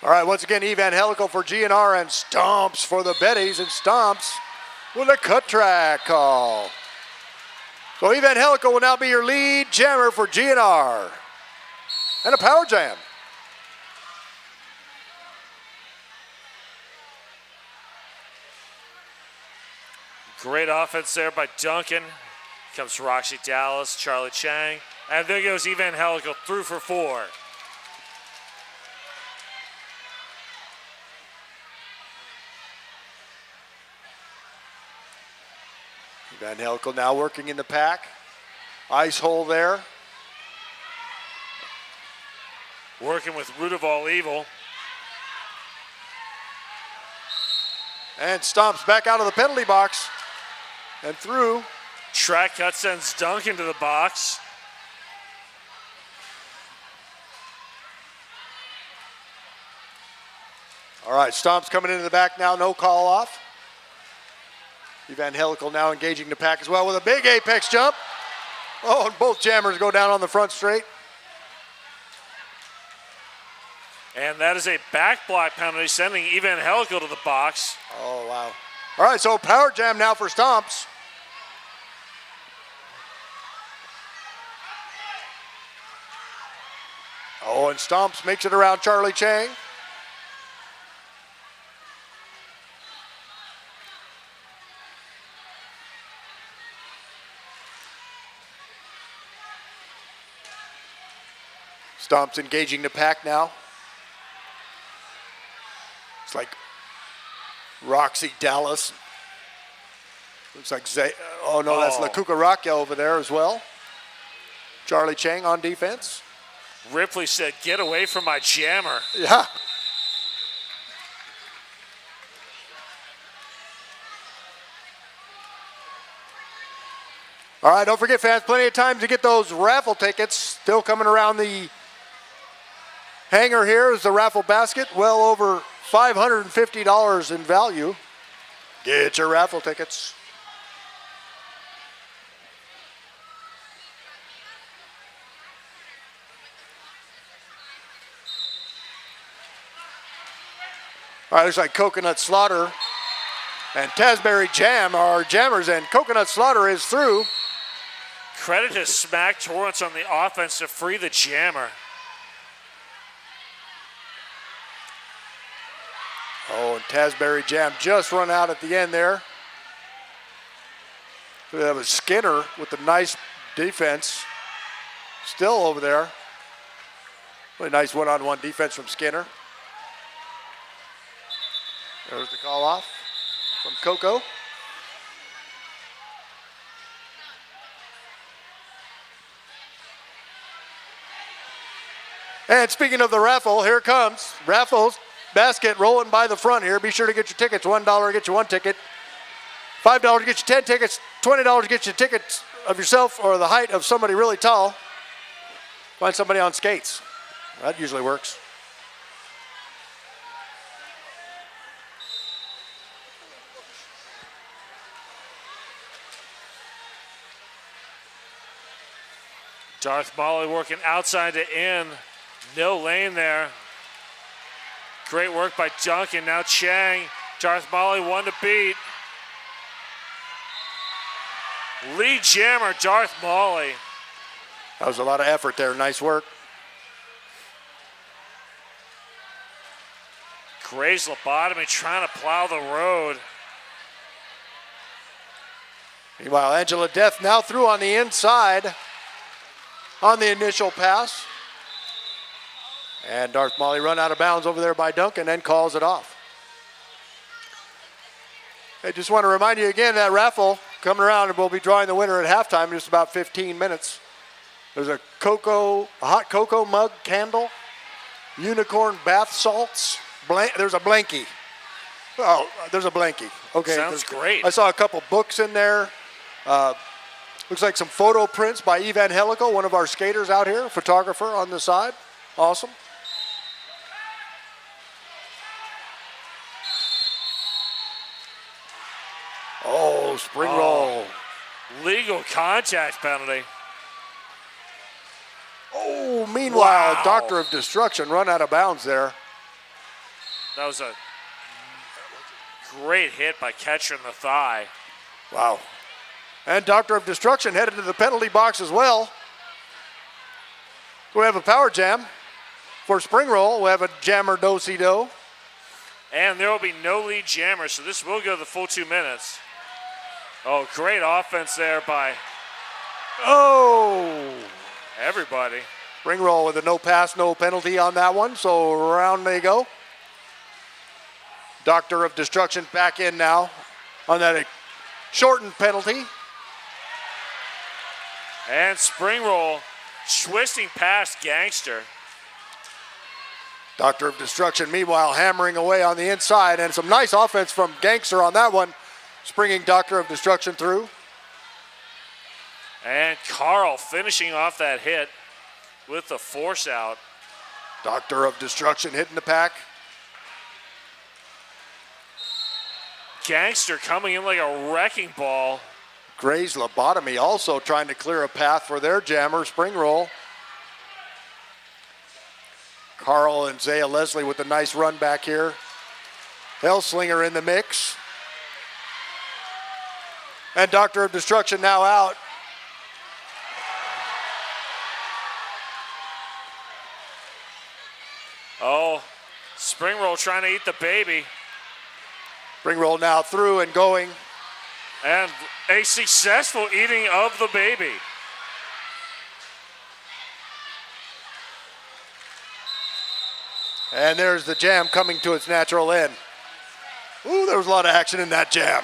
[SPEAKER 3] All right, once again, Evangelical for GNR and Stomps for the Betties, and Stomps with a cut track call. So Evangelical will now be your lead jammer for GNR. And a power jam.
[SPEAKER 2] Great offense there by Duncan. Comes Roxy Dallas, Charlie Chang. And there goes Evangelical through for 4.
[SPEAKER 3] Evangelical now working in the pack. Ice hole there.
[SPEAKER 2] Working with Root of All Evil.
[SPEAKER 3] And Stomps back out of the penalty box and through.
[SPEAKER 2] Track cut sends Duncan to the box.
[SPEAKER 3] All right, Stomps coming into the back now, no call off. Evangelical now engaging the pack as well with a big apex jump. Oh, and both jammers go down on the front straight.
[SPEAKER 2] And that is a back block penalty, sending Evangelical to the box.
[SPEAKER 3] Oh, wow. All right, so power jam now for Stomps. Oh, and Stomps makes it around Charlie Chang. Stomps engaging the pack now. It's like Roxy Dallas. Looks like oh no, that's La Cucaracha over there as well. Charlie Chang on defense.
[SPEAKER 2] Ripley said, "Get away from my jammer."
[SPEAKER 3] Yeah. All right, don't forget, fans, plenty of time to get those raffle tickets. Still coming around the hanger here is the raffle basket. Well over $550 in value. Get your raffle tickets. All right, looks like Coconut Slaughter and Tasberry Jam are jammers, and Coconut Slaughter is through.
[SPEAKER 2] Credit to Smack Torrance on the offense to free the jammer.
[SPEAKER 3] Oh, and Tasberry Jam just run out at the end there. We have a Skinner with the nice defense. Still over there. Really nice one-on-one defense from Skinner. There's the call off from Coco. And speaking of the raffle, here it comes. Raffles basket rolling by the front here. Be sure to get your tickets. $1 to get you one ticket. $5 to get you 10 tickets. $20 to get you tickets of yourself or the height of somebody really tall. Find somebody on skates. That usually works.
[SPEAKER 2] Darth Molly working outside to in. No lane there. Great work by Duncan. Now Chang. Darth Molly one to beat. Lead jammer, Darth Molly.
[SPEAKER 3] That was a lot of effort there. Nice work.
[SPEAKER 2] Gray's lobotomy trying to plow the road.
[SPEAKER 3] Meanwhile, Angela Death now through on the inside on the initial pass. And Darth Molly run out of bounds over there by Duncan and calls it off. I just want to remind you again that raffle coming around, and we'll be drawing the winner at halftime in just about 15 minutes. There's a hot cocoa mug candle, unicorn bath salts. There's a blankie. Oh, there's a blankie. Okay.
[SPEAKER 2] Sounds great.
[SPEAKER 3] I saw a couple books in there. Looks like some photo prints by Evan Helico, one of our skaters out here, photographer on the side. Awesome. Oh, spring roll.
[SPEAKER 2] Legal contact penalty.
[SPEAKER 3] Oh, meanwhile,
[SPEAKER 2] Wow.
[SPEAKER 3] Doctor of Destruction run out of bounds there.
[SPEAKER 2] That was a great hit by catcher in the thigh.
[SPEAKER 3] Wow. And Doctor of Destruction headed to the penalty box as well. We have a power jam for spring roll. We have a jammer do-si-do.
[SPEAKER 2] And there will be no lead jammer, so this will go the full 2 minutes. Oh, great offense there by everybody.
[SPEAKER 3] Spring roll with a no pass, no penalty on that one, so around they go. Doctor of Destruction back in now on that shortened penalty.
[SPEAKER 2] And spring roll, twisting past Gangster.
[SPEAKER 3] Doctor of Destruction, meanwhile, hammering away on the inside, and some nice offense from Gangster on that one, springing Doctor of Destruction through.
[SPEAKER 2] And Carl finishing off that hit with the force out.
[SPEAKER 3] Doctor of Destruction hitting the pack.
[SPEAKER 2] Gangster coming in like a wrecking ball.
[SPEAKER 3] Gray's lobotomy also trying to clear a path for their jammer, spring roll. Carl and Zaya Leslie with a nice run back here. Hellslinger in the mix. And Doctor of Destruction now out.
[SPEAKER 2] Oh, spring roll trying to eat the baby.
[SPEAKER 3] Spring roll now through and going.
[SPEAKER 2] And a successful eating of the baby.
[SPEAKER 3] And there's the jam coming to its natural end. Ooh, there was a lot of action in that jam.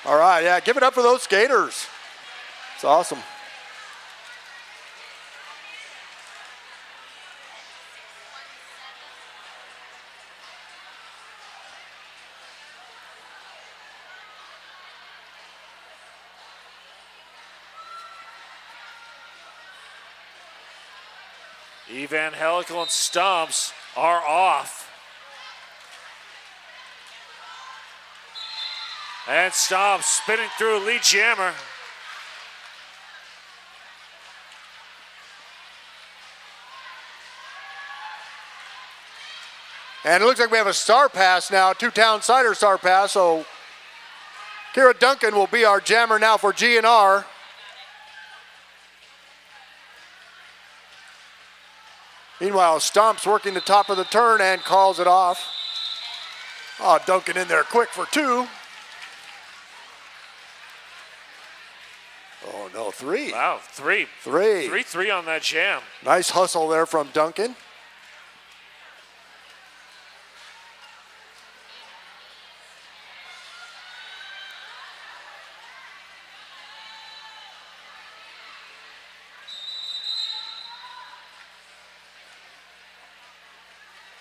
[SPEAKER 3] All right, yeah, give it up for those skaters. It's awesome.
[SPEAKER 2] Evangelical and Stumps are off. And Stumps spinning through lead jammer.
[SPEAKER 3] And it looks like we have a star pass now, two-town cider star pass. So Kira Duncan will be our jammer now for GNR. Meanwhile, Stomps working the top of the turn and calls it off. Oh, Duncan in there quick for two. Oh, no, three.
[SPEAKER 2] Wow, three.
[SPEAKER 3] Three.
[SPEAKER 2] 3-3 on that jam.
[SPEAKER 3] Nice hustle there from Duncan.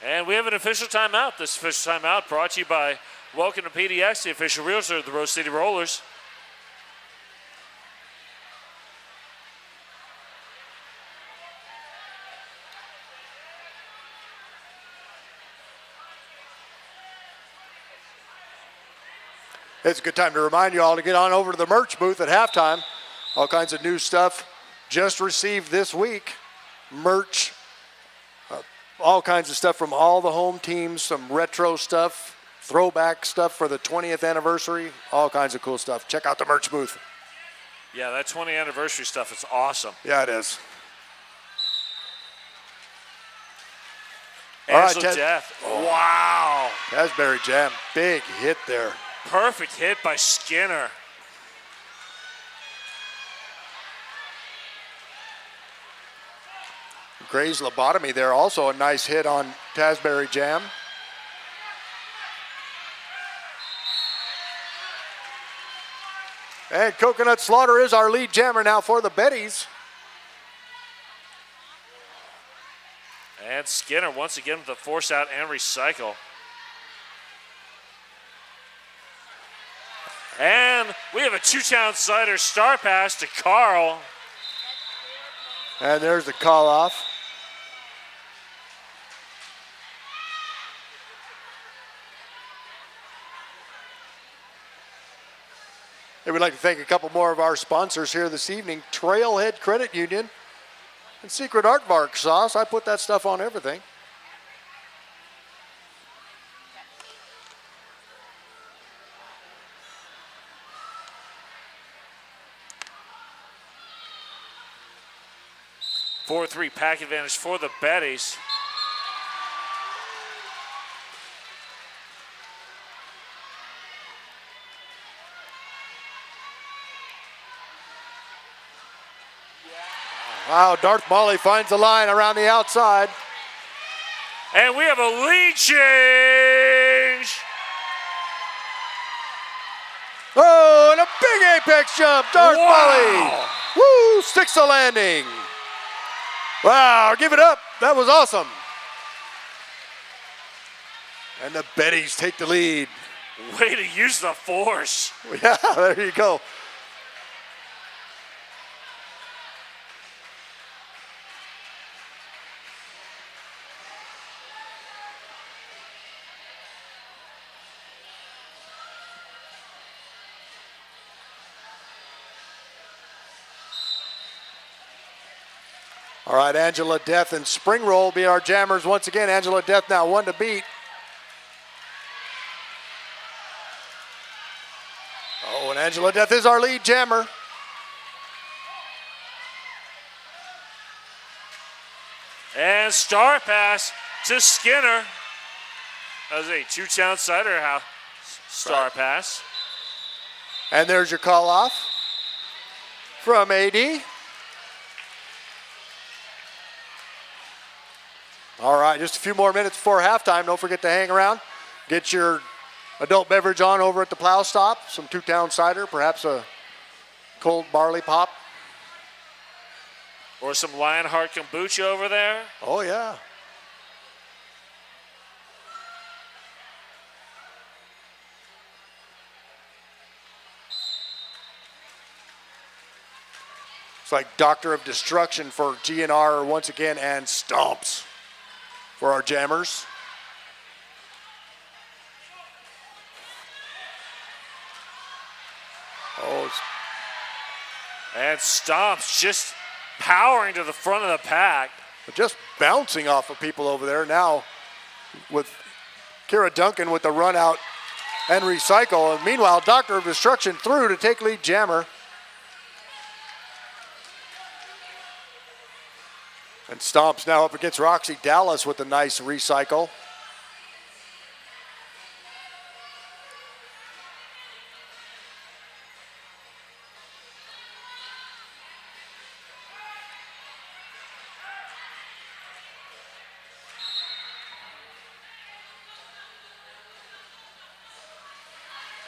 [SPEAKER 2] And we have an official timeout. This official timeout brought to you by Welcome to PDX, the official realtor of the Rose City Rollers.
[SPEAKER 3] It's a good time to remind you all to get on over to the merch booth at halftime. All kinds of new stuff just received this week. Merch. All kinds of stuff from all the home teams, some retro stuff, throwback stuff for the 20th anniversary, all kinds of cool stuff. Check out the merch booth.
[SPEAKER 2] Yeah, that 20th anniversary stuff is awesome.
[SPEAKER 3] Yeah, it is. All right,
[SPEAKER 2] Angela Death. Wow.
[SPEAKER 3] Asbury Jam, big hit there.
[SPEAKER 2] Perfect hit by Skinner.
[SPEAKER 3] Gray's lobotomy there, also a nice hit on Tasbury Jam. And Coconut Slaughter is our lead jammer now for the Betties.
[SPEAKER 2] And Skinner once again with the force out and recycle. And we have a two-town cider star pass to Carl.
[SPEAKER 3] And there's the call off. Hey, we'd like to thank a couple more of our sponsors here this evening. Trailhead Credit Union and Secret Aardvark Sauce. I put that stuff on everything.
[SPEAKER 2] Four 3 pack advantage for the Betties.
[SPEAKER 3] Wow, Darth Molly finds the line around the outside.
[SPEAKER 2] And we have a lead change.
[SPEAKER 3] Oh, and a big apex jump. Darth
[SPEAKER 2] Wow.
[SPEAKER 3] Molly. Woo, sticks the landing. Wow, give it up. That was awesome. And the Betties take the lead.
[SPEAKER 2] Way to use the force.
[SPEAKER 3] Yeah, there you go. All right, Angela Death and Spring Roll be our jammers once again. Angela Death now one to beat. Oh, and Angela Death is our lead jammer.
[SPEAKER 2] And star pass to Skinner. That was a two-town cider house star pass.
[SPEAKER 3] And there's your call off from AD. All right, just a few more minutes before halftime. Don't forget to hang around. Get your adult beverage on over at the Plow Stop. Some two-town cider, perhaps a cold barley pop.
[SPEAKER 2] Or some Lionheart kombucha over there.
[SPEAKER 3] Oh, yeah. like Doctor of Destruction for GNR once again, and stomps for our jammers. Oh,
[SPEAKER 2] And stomps just powering to the front of the pack.
[SPEAKER 3] just bouncing off of people over there now with Kira Duncan with the run out and recycle. And meanwhile, Doctor of Destruction through to take lead jammer. And Stomps now up against Roxy Dallas with a nice recycle.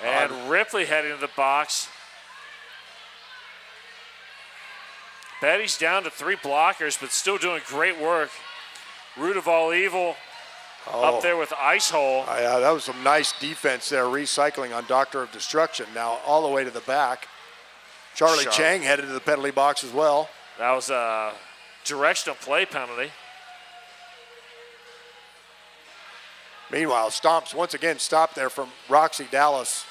[SPEAKER 2] And Ripley heading to the box. Betty's down to 3 blockers, but still doing great work. Root of all evil up there with Ice Hole.
[SPEAKER 3] Yeah, that was some nice defense there, recycling on Doctor of Destruction. Now all the way to the back. Charlie Chang headed to the penalty box as well.
[SPEAKER 2] That was a directional play penalty.
[SPEAKER 3] Meanwhile, Stomps once again stopped there from Roxy Dallas.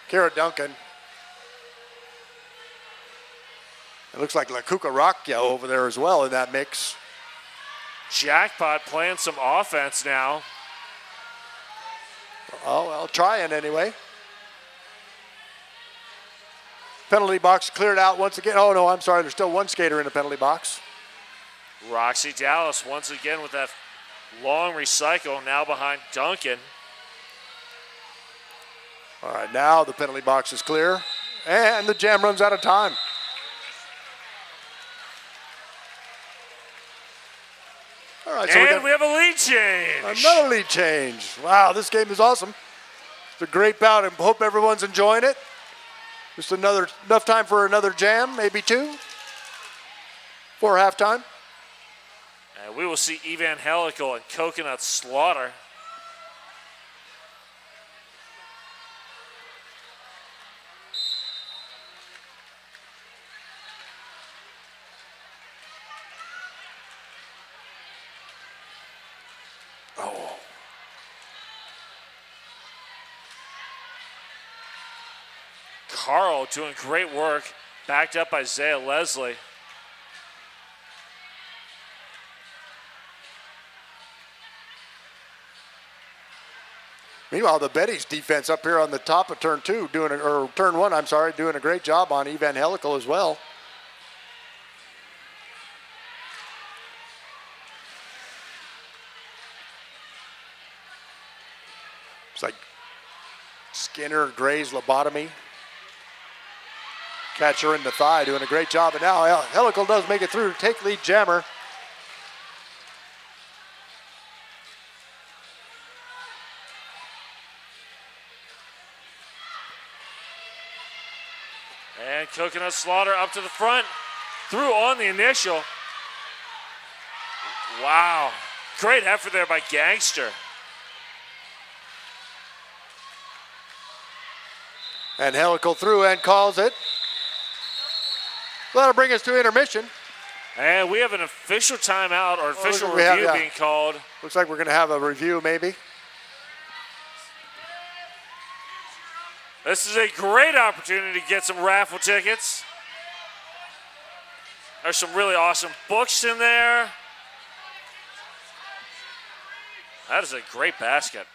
[SPEAKER 3] Kara Duncan. It looks like La Cucaracha over there as well in that mix.
[SPEAKER 2] Jackpot playing some offense now.
[SPEAKER 3] Oh, well, trying anyway. Penalty box cleared out once again. Oh, no, I'm sorry. There's still one skater in the penalty box.
[SPEAKER 2] Roxy Dallas once again with that long recycle, now behind Duncan.
[SPEAKER 3] All right, now the penalty box is clear, and the jam runs out of time. All right, so
[SPEAKER 2] and we have a lead change.
[SPEAKER 3] Another lead change. Wow, this game is awesome. It's a great bout, and hope everyone's enjoying it. Just enough time for another jam, maybe 2 for halftime.
[SPEAKER 2] And we will see Evangelical and Coconut Slaughter. Carl doing great work, backed up by Zaya Leslie.
[SPEAKER 3] Meanwhile, the Betties defense up here on the top of turn 2, turn 1, I'm sorry, doing a great job on Evangelical as well. It's like Skinner, Gray's lobotomy. Catch her in the thigh, doing a great job. And now Helical does make it through to take lead jammer.
[SPEAKER 2] And Coconut Slaughter up to the front, through on the initial. Wow, great effort there by Gangster.
[SPEAKER 3] And Helical through and calls it. That'll bring us to intermission.
[SPEAKER 2] And we have an official timeout or official review being called.
[SPEAKER 3] Looks like we're going to have a review maybe.
[SPEAKER 2] This is a great opportunity to get some raffle tickets. There's some really awesome books in there. That is a great basket.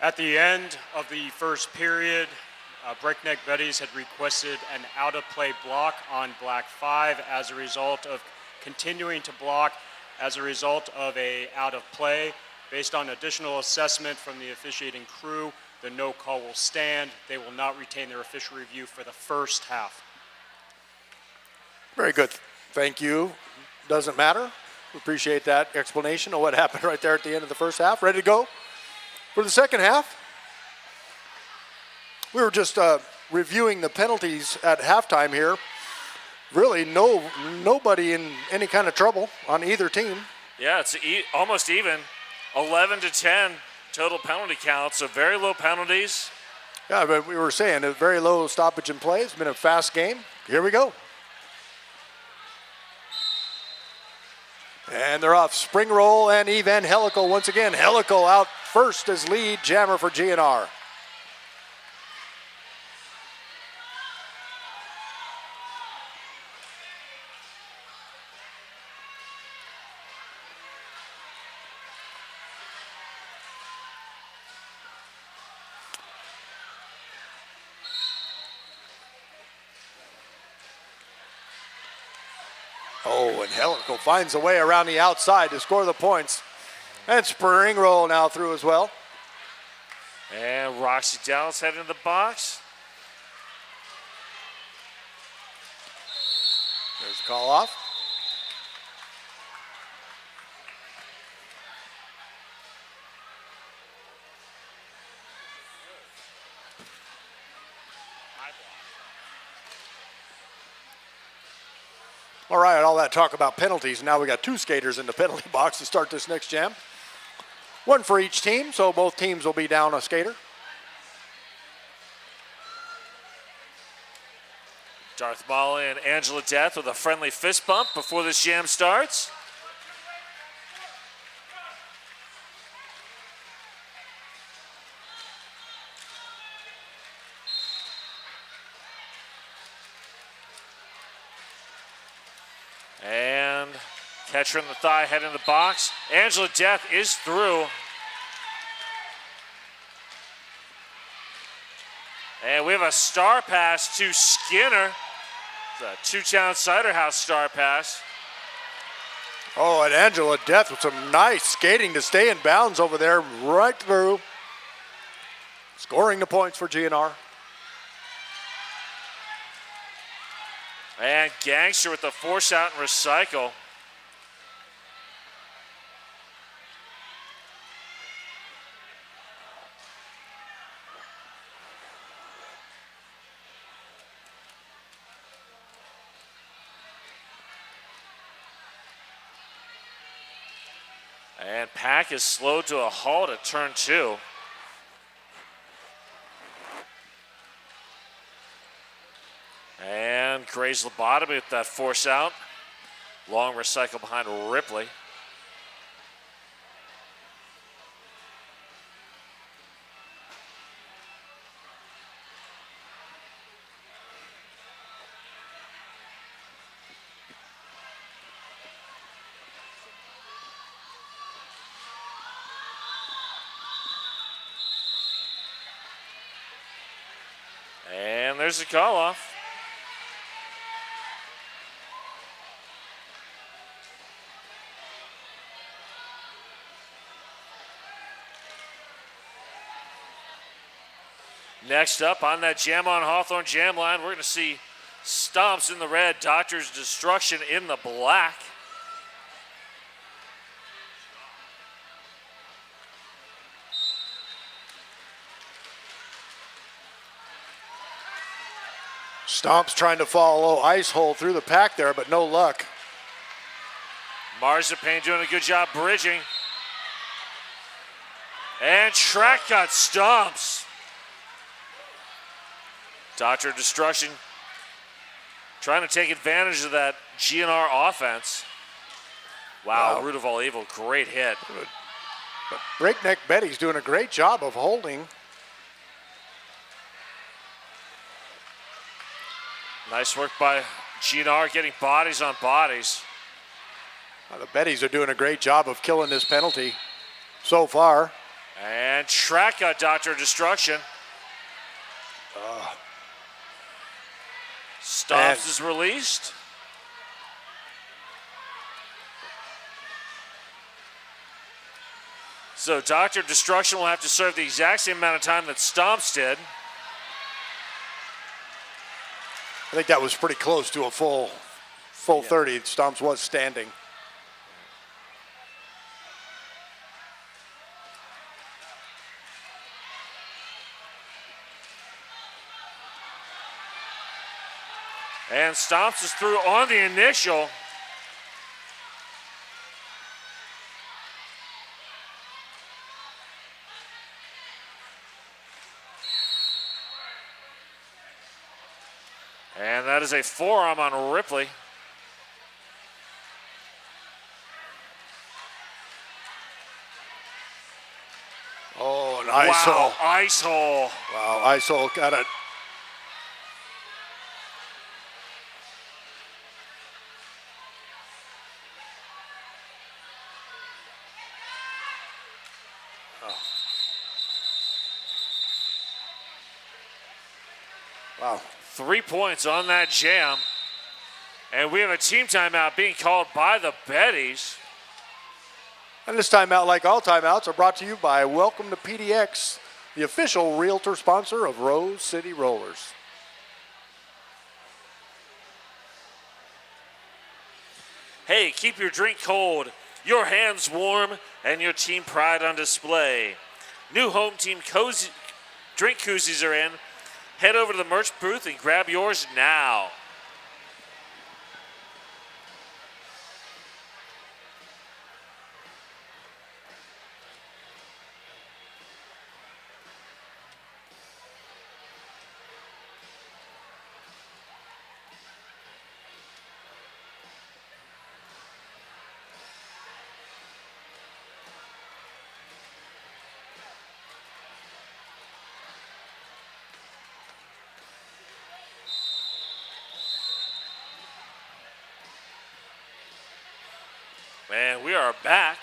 [SPEAKER 4] At the end of the first period, Breakneck Betties had requested an out-of-play block on Black 5 as a result of continuing to block as a result of a out-of-play. Based on additional assessment from the officiating crew, the no call will stand. They will not retain their official review for the first half.
[SPEAKER 3] Very good. Thank you. Doesn't matter. We appreciate that explanation of what happened right there at the end of the first half. Ready to go for the second half? We were just reviewing the penalties at halftime here. Really, nobody in any kind of trouble on either team.
[SPEAKER 2] Yeah, it's almost even. 11-10 total penalty count, so very low penalties.
[SPEAKER 3] Yeah, but we were saying a very low stoppage in play. It's been a fast game. Here we go. And they're off spring roll and evangelical once again. Helical out first as lead jammer for GNR. Oh, and Helical finds a way around the outside to score the points. And spring roll now through as well.
[SPEAKER 2] And Roxy Dallas heading to the box.
[SPEAKER 3] There's the call off. All right, all that talk about penalties. Now we got two skaters in the penalty box to start this next jam. One for each team, so both teams will be down a skater.
[SPEAKER 2] Darth Molly and Angela Death with a friendly fist bump before this jam starts. And catcher in the thigh, head in the box. Angela Death is through. And we have a star pass to Skinner. It's a two-town cider house star pass.
[SPEAKER 3] Oh, and Angela Death with some nice skating to stay in bounds over there, right through. Scoring the points for GNR.
[SPEAKER 2] And Gangster with the force out and recycle. And Pack is slowed to a halt at turn 2. And Gray's lobotomy with that force out. Long recycle behind Ripley. And there's the call off. Next up on that Jam on Hawthorne jam line, we're going to see Stomps in the red, Doctor's Destruction in the black.
[SPEAKER 3] Stomps trying to follow ice hole through the pack there, but no luck.
[SPEAKER 2] Marzipan doing a good job bridging. And track cut Stomps. Doctor Destruction trying to take advantage of that GNR offense. Wow. Root of all evil, great hit.
[SPEAKER 3] But Breakneck Betty's doing a great job of holding.
[SPEAKER 2] Nice work by GNR getting bodies on bodies.
[SPEAKER 3] The Betties are doing a great job of killing this penalty so far.
[SPEAKER 2] And track out Dr. Destruction. Stomps is released. So Dr. Destruction will have to serve the exact same amount of time that Stomps did.
[SPEAKER 3] I think that was pretty close to a full 30. Stomps was standing.
[SPEAKER 2] And Stomps is through on the initial. And that is a forearm on Ripley.
[SPEAKER 3] Oh, an ice hole.
[SPEAKER 2] Ice hole.
[SPEAKER 3] Wow, ice hole got it. Wow.
[SPEAKER 2] 3 points on that jam. And we have a team timeout being called by the Betties.
[SPEAKER 3] And this timeout, like all timeouts, are brought to you by Welcome to PDX, the official realtor sponsor of Rose City Rollers.
[SPEAKER 2] Hey, keep your drink cold, your hands warm, and your team pride on display. New home team drink koozies are in. Head over to the merch booth and grab yours now. And we are back.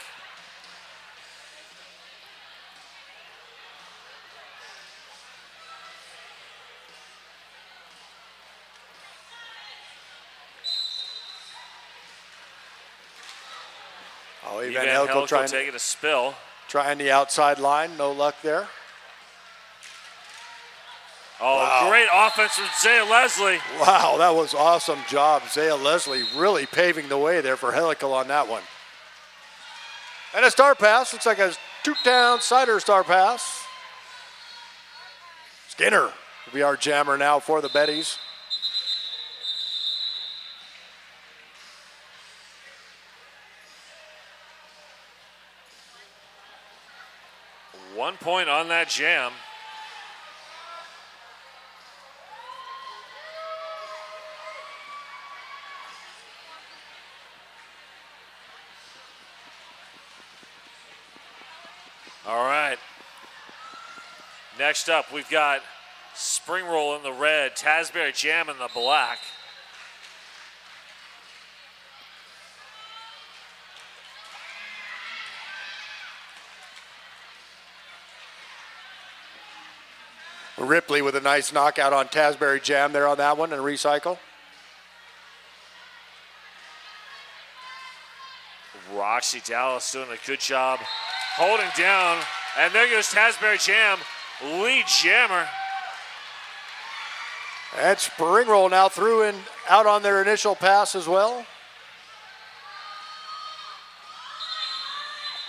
[SPEAKER 3] Oh, Van
[SPEAKER 2] Helco
[SPEAKER 3] Helco
[SPEAKER 2] taking a spill.
[SPEAKER 3] trying the outside line. No luck there.
[SPEAKER 2] Oh,
[SPEAKER 3] wow.
[SPEAKER 2] Great offense from Zaya Leslie.
[SPEAKER 3] Wow, that was awesome job. Zaya Leslie really paving the way there for Helical on that one. And a star pass. Looks like a two-down cider star pass. Skinner will be our jammer now for the Betties.
[SPEAKER 2] One point on that jam. All right. Next up, we've got Spring Roll in the red, Tasberry Jam in the black.
[SPEAKER 3] Ripley with a nice knockout on Tasberry Jam there on that one and recycle.
[SPEAKER 2] Roxy Dallas doing a good job holding down. And there goes Tasberry Jam, lead jammer.
[SPEAKER 3] And Spring Roll now through and out on their initial pass as well.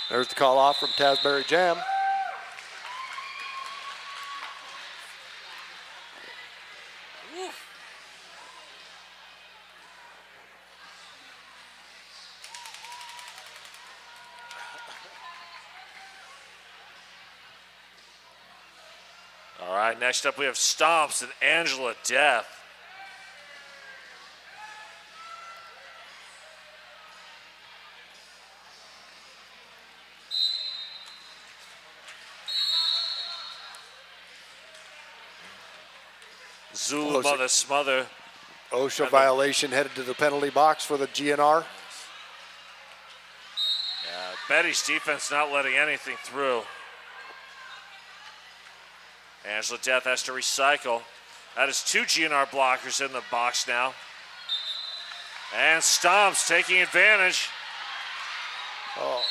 [SPEAKER 3] There's the call off from Tasberry Jam.
[SPEAKER 2] All right, next up we have Stomps and Angela Death. Zulu Mother Smother.
[SPEAKER 3] OSHA violation headed to the penalty box for the GNR.
[SPEAKER 2] Yeah, Betty's defense not letting anything through. Angela Death has to recycle. That is 2 GNR blockers in the box now. And Stomps taking advantage.
[SPEAKER 3] Oh,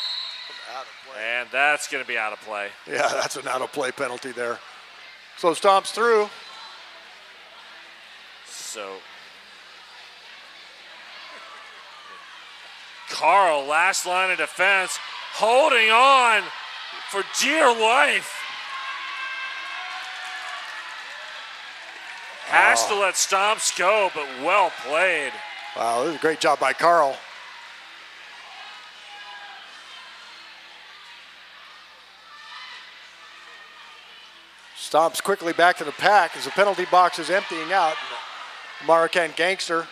[SPEAKER 3] out of play.
[SPEAKER 2] And that's going to be out of play.
[SPEAKER 3] Yeah, that's an out of play penalty there. So Stomps through.
[SPEAKER 2] So Carl, last line of defense, holding on for dear life. Has to let Stomps go, but well played.
[SPEAKER 3] Wow, this is a great job by Carl. Stomps quickly back to the pack as the penalty box is emptying out. American Gangster.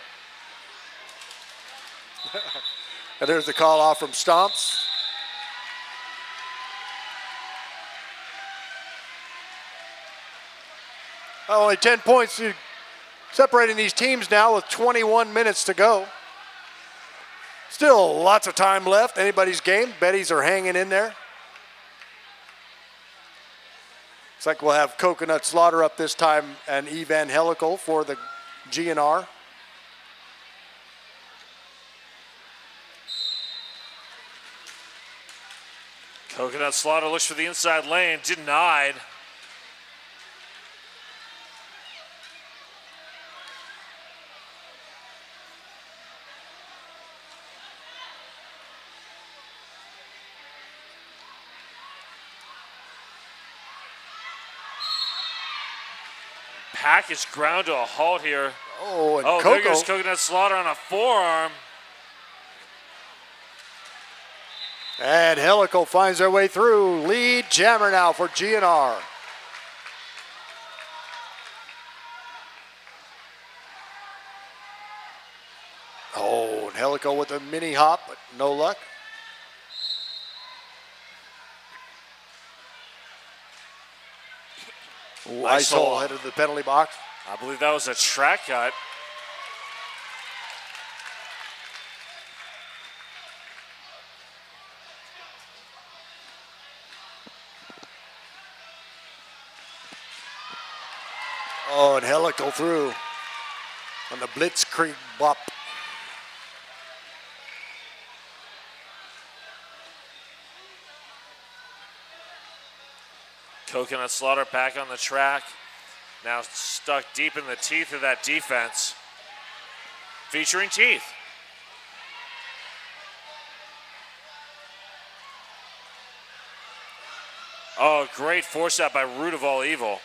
[SPEAKER 3] And there's the call off from Stomps. Only 10 points separating these teams now with 21 minutes to go. Still lots of time left. Anybody's game. Betties are hanging in there. Looks like we'll have Coconut Slaughter up this time and Evangelical for the GNR.
[SPEAKER 2] Coconut Slaughter looks for the inside lane, denied. Pack is ground to a halt here.
[SPEAKER 3] Oh, and
[SPEAKER 2] there goes Coconut Slaughter on a forearm.
[SPEAKER 3] And Helical finds their way through. Lead jammer now for GNR. Oh, and Helical with a mini hop, but no luck. Nice hole headed to the penalty box.
[SPEAKER 2] I believe that was a track cut.
[SPEAKER 3] Oh, and Helical through on the Blitzkrieg bop.
[SPEAKER 2] Coconut Slaughter back on the track. Now stuck deep in the teeth of that defense. Featuring teeth. Oh, great force out by Root of All Evil.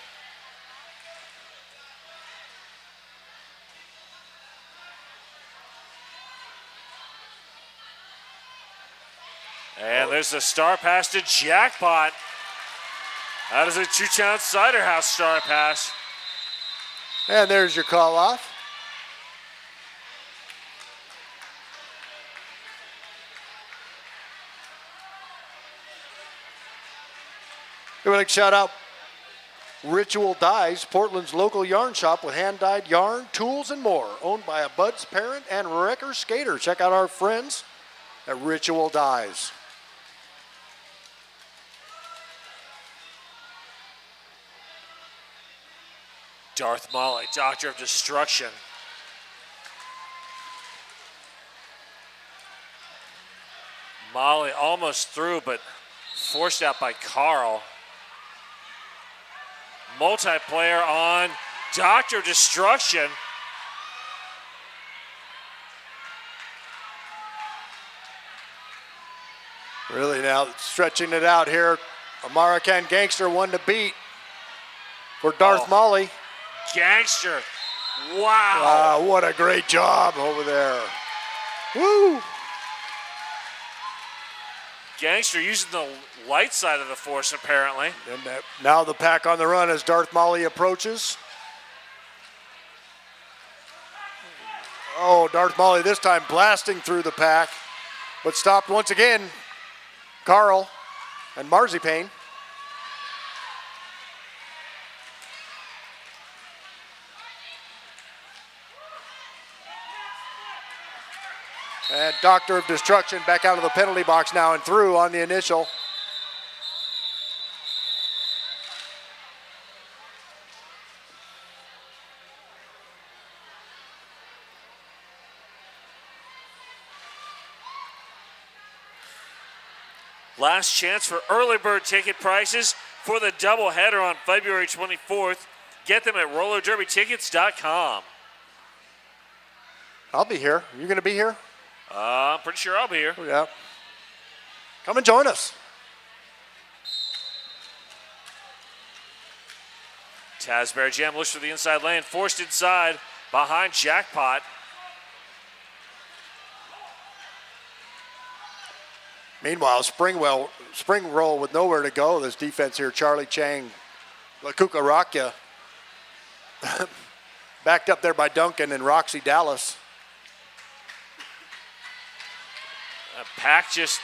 [SPEAKER 2] And there's a star pass to Jackpot. That is a Two-Town Cider House star pass.
[SPEAKER 3] And there's your call off. We want to shout out Ritual Dyes, Portland's local yarn shop with hand-dyed yarn, tools, and more. Owned by a Bud's parent and wrecker skater. Check out our friends at Ritual Dyes.
[SPEAKER 2] Darth Molly, Doctor of Destruction. Molly almost through, but forced out by Carl. Multiplayer on Doctor of Destruction.
[SPEAKER 3] Really now stretching it out here. American Gangster one to beat for Darth Molly.
[SPEAKER 2] Gangster. Wow.
[SPEAKER 3] Wow, what a great job over there. Woo!
[SPEAKER 2] Gangster using the light side of the force, apparently.
[SPEAKER 3] And now the pack on the run as Darth Molly approaches. Oh, Darth Molly this time blasting through the pack, but stopped once again. Carl and Marzipan. And Doctor of Destruction back out of the penalty box now and through on the initial.
[SPEAKER 2] Last chance for early bird ticket prices for the doubleheader on February 24th. Get them at rollerderbytickets.com.
[SPEAKER 3] I'll be here. You going to be here?
[SPEAKER 2] I'm pretty sure I'll be here.
[SPEAKER 3] Yeah. Come and join us.
[SPEAKER 2] Tasberry Jam looks for the inside lane, forced inside behind Jackpot.
[SPEAKER 3] Meanwhile, Spring Roll with nowhere to go. This defense here, Charlie Chang, Lakuka Rakya, backed up there by Duncan and Roxy Dallas.
[SPEAKER 2] Pack just,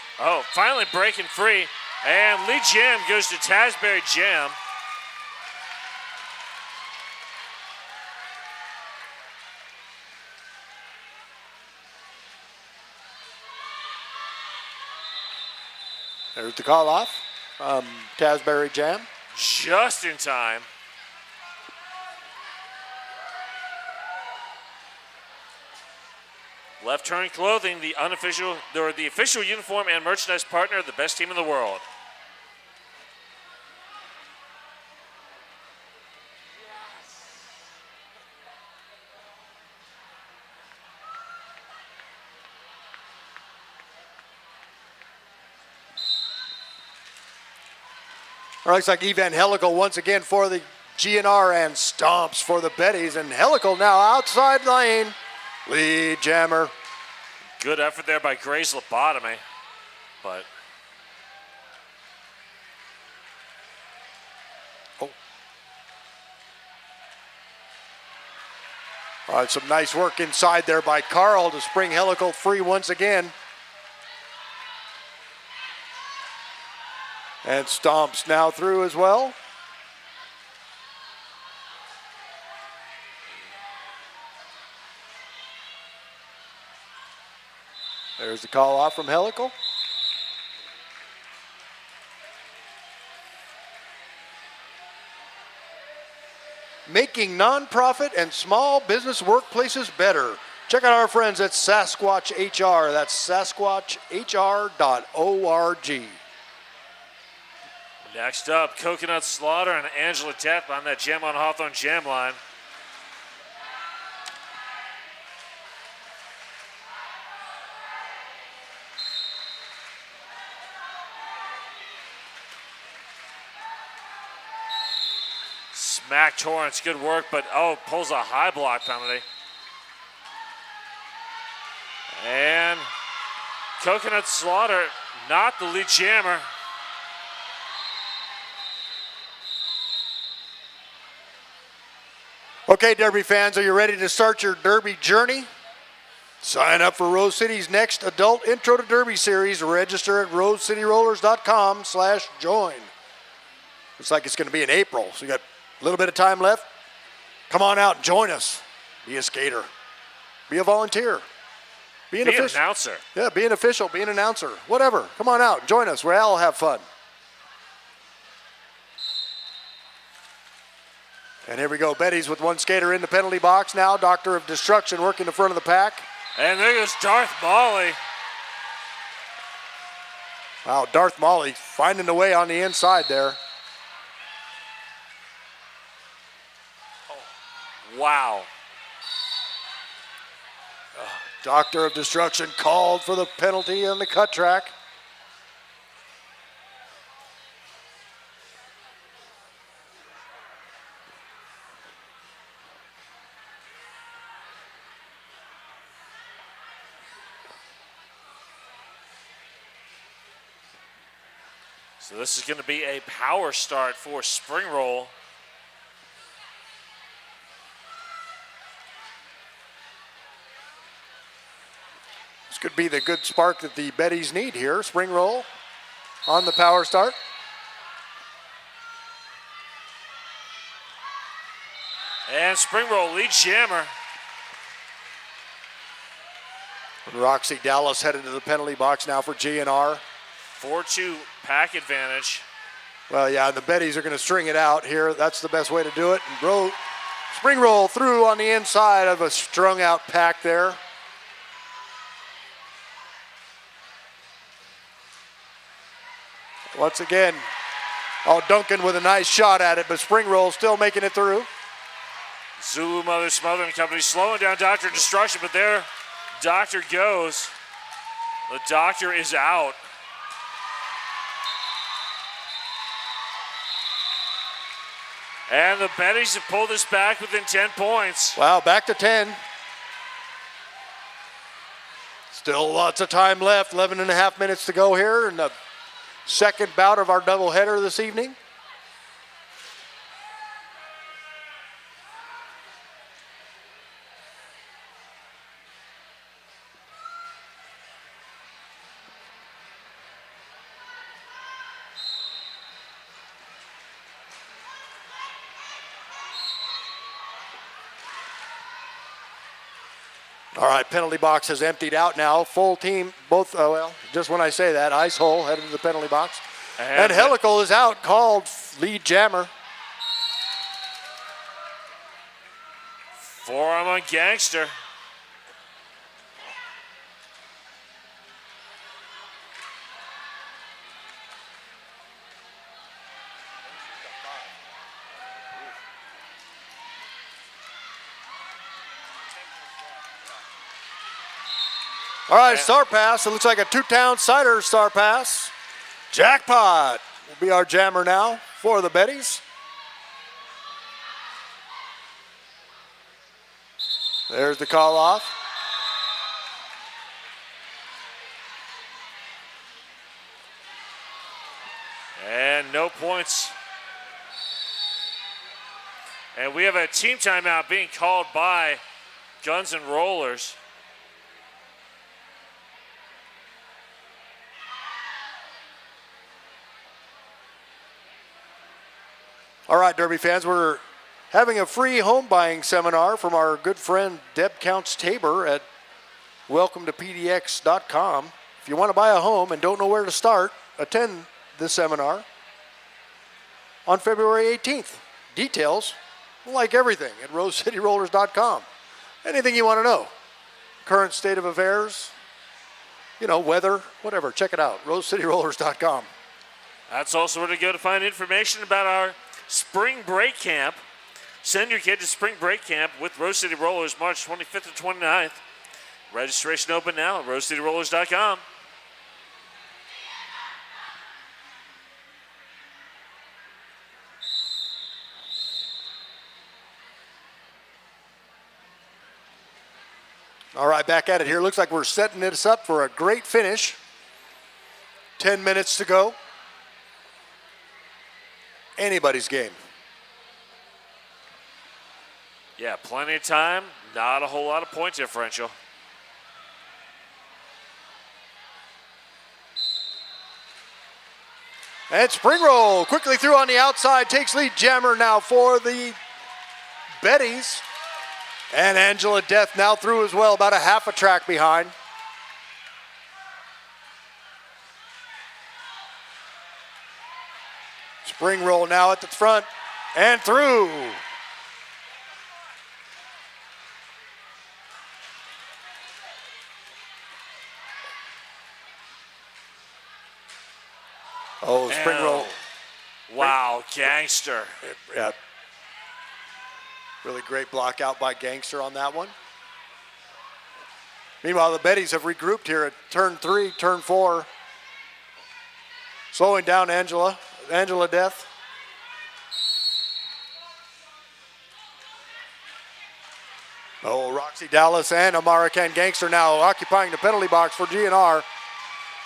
[SPEAKER 2] finally breaking free. And Lee Jam goes to Tasberry Jam.
[SPEAKER 3] There's the call off. Tasberry Jam.
[SPEAKER 2] Just in time. Left Turn Clothing, the official uniform and merchandise partner of the best team in the world.
[SPEAKER 3] Looks like Evan Helical once again for the GNR and stomps for the Betties. And Helical now outside lane. Lead jammer.
[SPEAKER 2] Good effort there by Gray's lobotomy, but.
[SPEAKER 3] All right, some nice work inside there by Carl to spring Helical free once again. And stomps now through as well. There's the call off from Helical. Making nonprofit and small business workplaces better. Check out our friends at Sasquatch HR. That's sasquatchr.org.
[SPEAKER 2] Next up, Coconut Slaughter and Angela Depp on that Jam on Hawthorne jam line. Smack Torrance, good work, but pulls a high block penalty. And Coconut Slaughter, not the lead jammer.
[SPEAKER 3] Okay, Derby fans, are you ready to start your Derby journey? Sign up for Rose City's next adult Intro to Derby series. Register at rosecityrollers.com/join. Looks like it's going to be in April, so you got a little bit of time left. Come on out and join us. Be a skater. Be a volunteer. Be an
[SPEAKER 2] announcer.
[SPEAKER 3] Yeah, be an official, be an announcer, whatever. Come on out, join us. We'll all have fun. And here we go, Betties with one skater in the penalty box now. Doctor of Destruction working the front of the pack.
[SPEAKER 2] And there goes Darth Molly.
[SPEAKER 3] Wow, Darth Molly finding the way on the inside there.
[SPEAKER 2] Wow.
[SPEAKER 3] Doctor of Destruction called for the penalty on the cut track.
[SPEAKER 2] So this is going to be a power start for Spring Roll.
[SPEAKER 3] This could be the good spark that the Betties need here. Spring Roll on the power start.
[SPEAKER 2] And Spring Roll lead jammer.
[SPEAKER 3] Roxy Dallas headed to the penalty box now for GNR.
[SPEAKER 2] 4-2 pack advantage.
[SPEAKER 3] Well, yeah, the Betties are going to string it out here. That's the best way to do it. And Spring Roll through on the inside of a strung out pack there. Once again, Duncan with a nice shot at it, but Spring Roll still making it through.
[SPEAKER 2] Zulu Mother Smothering Company slowing down Dr. Destruction, but there Doctor goes. The Doctor is out. And the Betties have pulled this back within 10 points.
[SPEAKER 3] Wow, back to 10. Still lots of time left, 11 and a half minutes to go here in the second bout of our doubleheader this evening. All right, penalty box has emptied out now. Full team, both, just when I say that, Ice Hole headed to the penalty box. And Helical is out, called lead jammer.
[SPEAKER 2] Forearm on Gangster.
[SPEAKER 3] All right, star pass. It looks like a two-town cider star pass. Jackpot will be our jammer now for the Betties. There's the call off.
[SPEAKER 2] And no points. And we have a team timeout being called by Guns and Rollers.
[SPEAKER 3] All right, Derby fans, we're having a free home buying seminar from our good friend Deb Counts Tabor at welcometopdx.com. If you want to buy a home and don't know where to start, attend this seminar on February 18th. Details, like everything, at rosecityrollers.com. Anything you want to know. Current state of affairs, weather, whatever, check it out, rosecityrollers.com.
[SPEAKER 2] That's also where to go to find information about our Spring Break Camp. Send your kid to Spring Break Camp with Rose City Rollers March 25th to 29th. Registration open now at rosecityrollers.com.
[SPEAKER 3] All right, back at it here. Looks like we're setting this up for a great finish. 10 minutes to go. Anybody's game.
[SPEAKER 2] Yeah, plenty of time. Not a whole lot of point differential.
[SPEAKER 3] And Spring Roll quickly through on the outside. Takes lead jammer now for the Betties. And Angela Death now through as well, about a half a track behind. Spring Roll now at the front and through. Oh, Spring Roll.
[SPEAKER 2] Wow, Gangster.
[SPEAKER 3] Yeah. Really great block out by Gangster on that one. Meanwhile, the Betties have regrouped here at turn 3, turn 4. Slowing down Angela Death. Oh, Roxy Dallas and Amara Can Gangster now occupying the penalty box for GNR.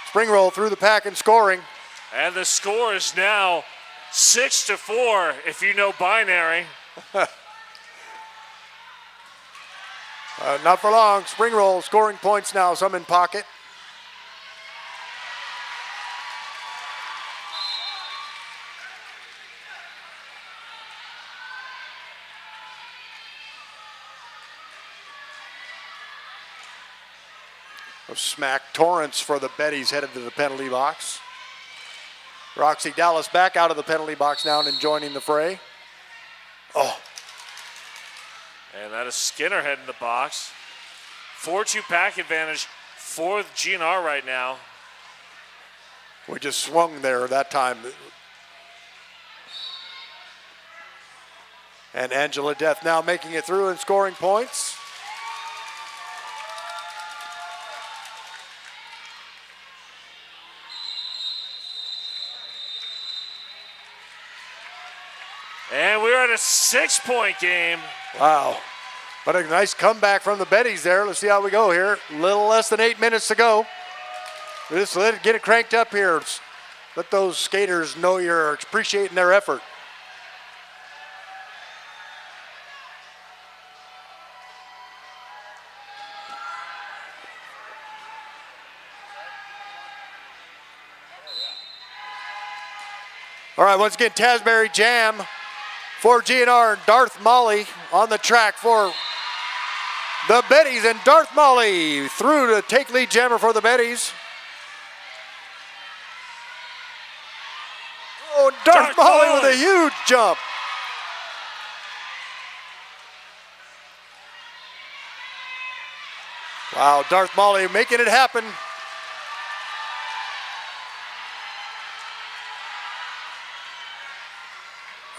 [SPEAKER 3] Spring Roll through the pack and scoring.
[SPEAKER 2] And the score is now 6-4 if you know binary.
[SPEAKER 3] Not for long. Spring Roll scoring points now, some in pocket. Smack Torrance for the Betties headed to the penalty box. Roxy Dallas back out of the penalty box now and joining the fray. Oh.
[SPEAKER 2] And that is Skinner heading the box. 4-2 pack advantage for GNR right now.
[SPEAKER 3] We just swung there that time. And Angela Death now making it through and scoring points.
[SPEAKER 2] And we're at a 6-point game.
[SPEAKER 3] Wow. What a nice comeback from the Betties there. Let's see how we go here. A little less than 8 minutes to go. Just get it cranked up here. Let those skaters know you're appreciating their effort. All right, once again, Tasbury Jam for GNR and Darth Molly on the track for the Betties, and Darth Molly through to take lead jammer for the Betties. Oh, Darth Molly with a huge jump. Wow, Darth Molly making it happen.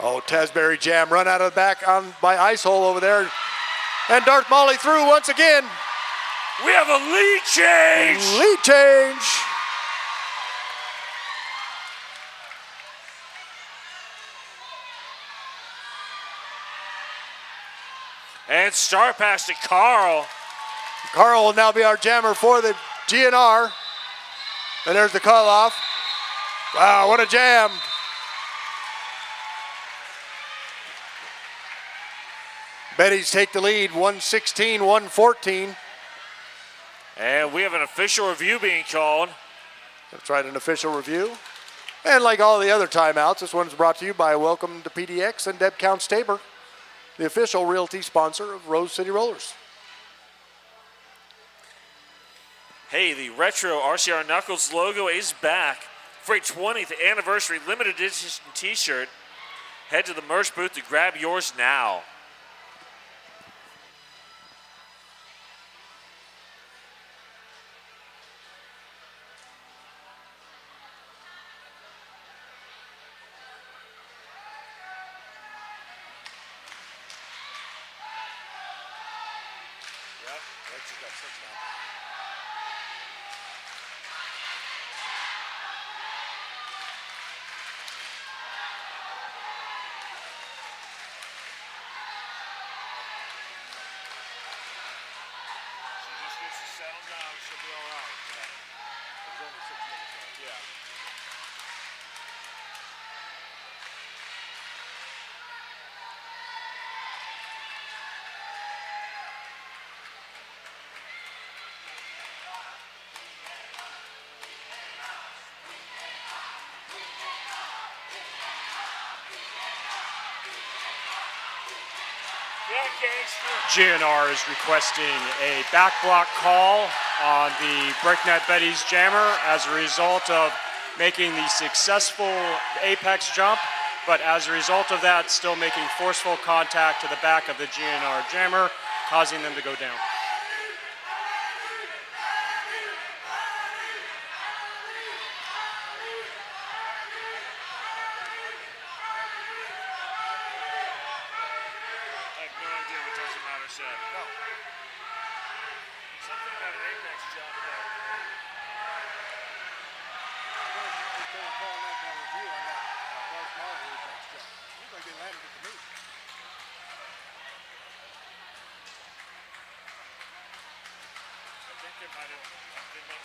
[SPEAKER 3] Oh, Tasbury Jam run out of the back by Ice Hole over there. And Darth Molly through once again.
[SPEAKER 2] We have a lead change.
[SPEAKER 3] Lead change.
[SPEAKER 2] And start pass to Carl.
[SPEAKER 3] Carl will now be our jammer for the GNR. And there's the call off. Wow, what a jam. Betties take the lead, 116-114.
[SPEAKER 2] And we have an official review being called.
[SPEAKER 3] That's right, an official review. And like all the other timeouts, this one's brought to you by Welcome to PDX and Deb Counts Tabor, the official realty sponsor of Rose City Rollers.
[SPEAKER 2] Hey, the retro RCR Knuckles logo is back for a 20th anniversary limited edition t-shirt. Head to the merch booth to grab yours now.
[SPEAKER 4] GNR is requesting a back block call on the Breakneck Betties jammer as a result of making the successful apex jump, but as a result of that, still making forceful contact to the back of the GNR jammer, causing them to go down.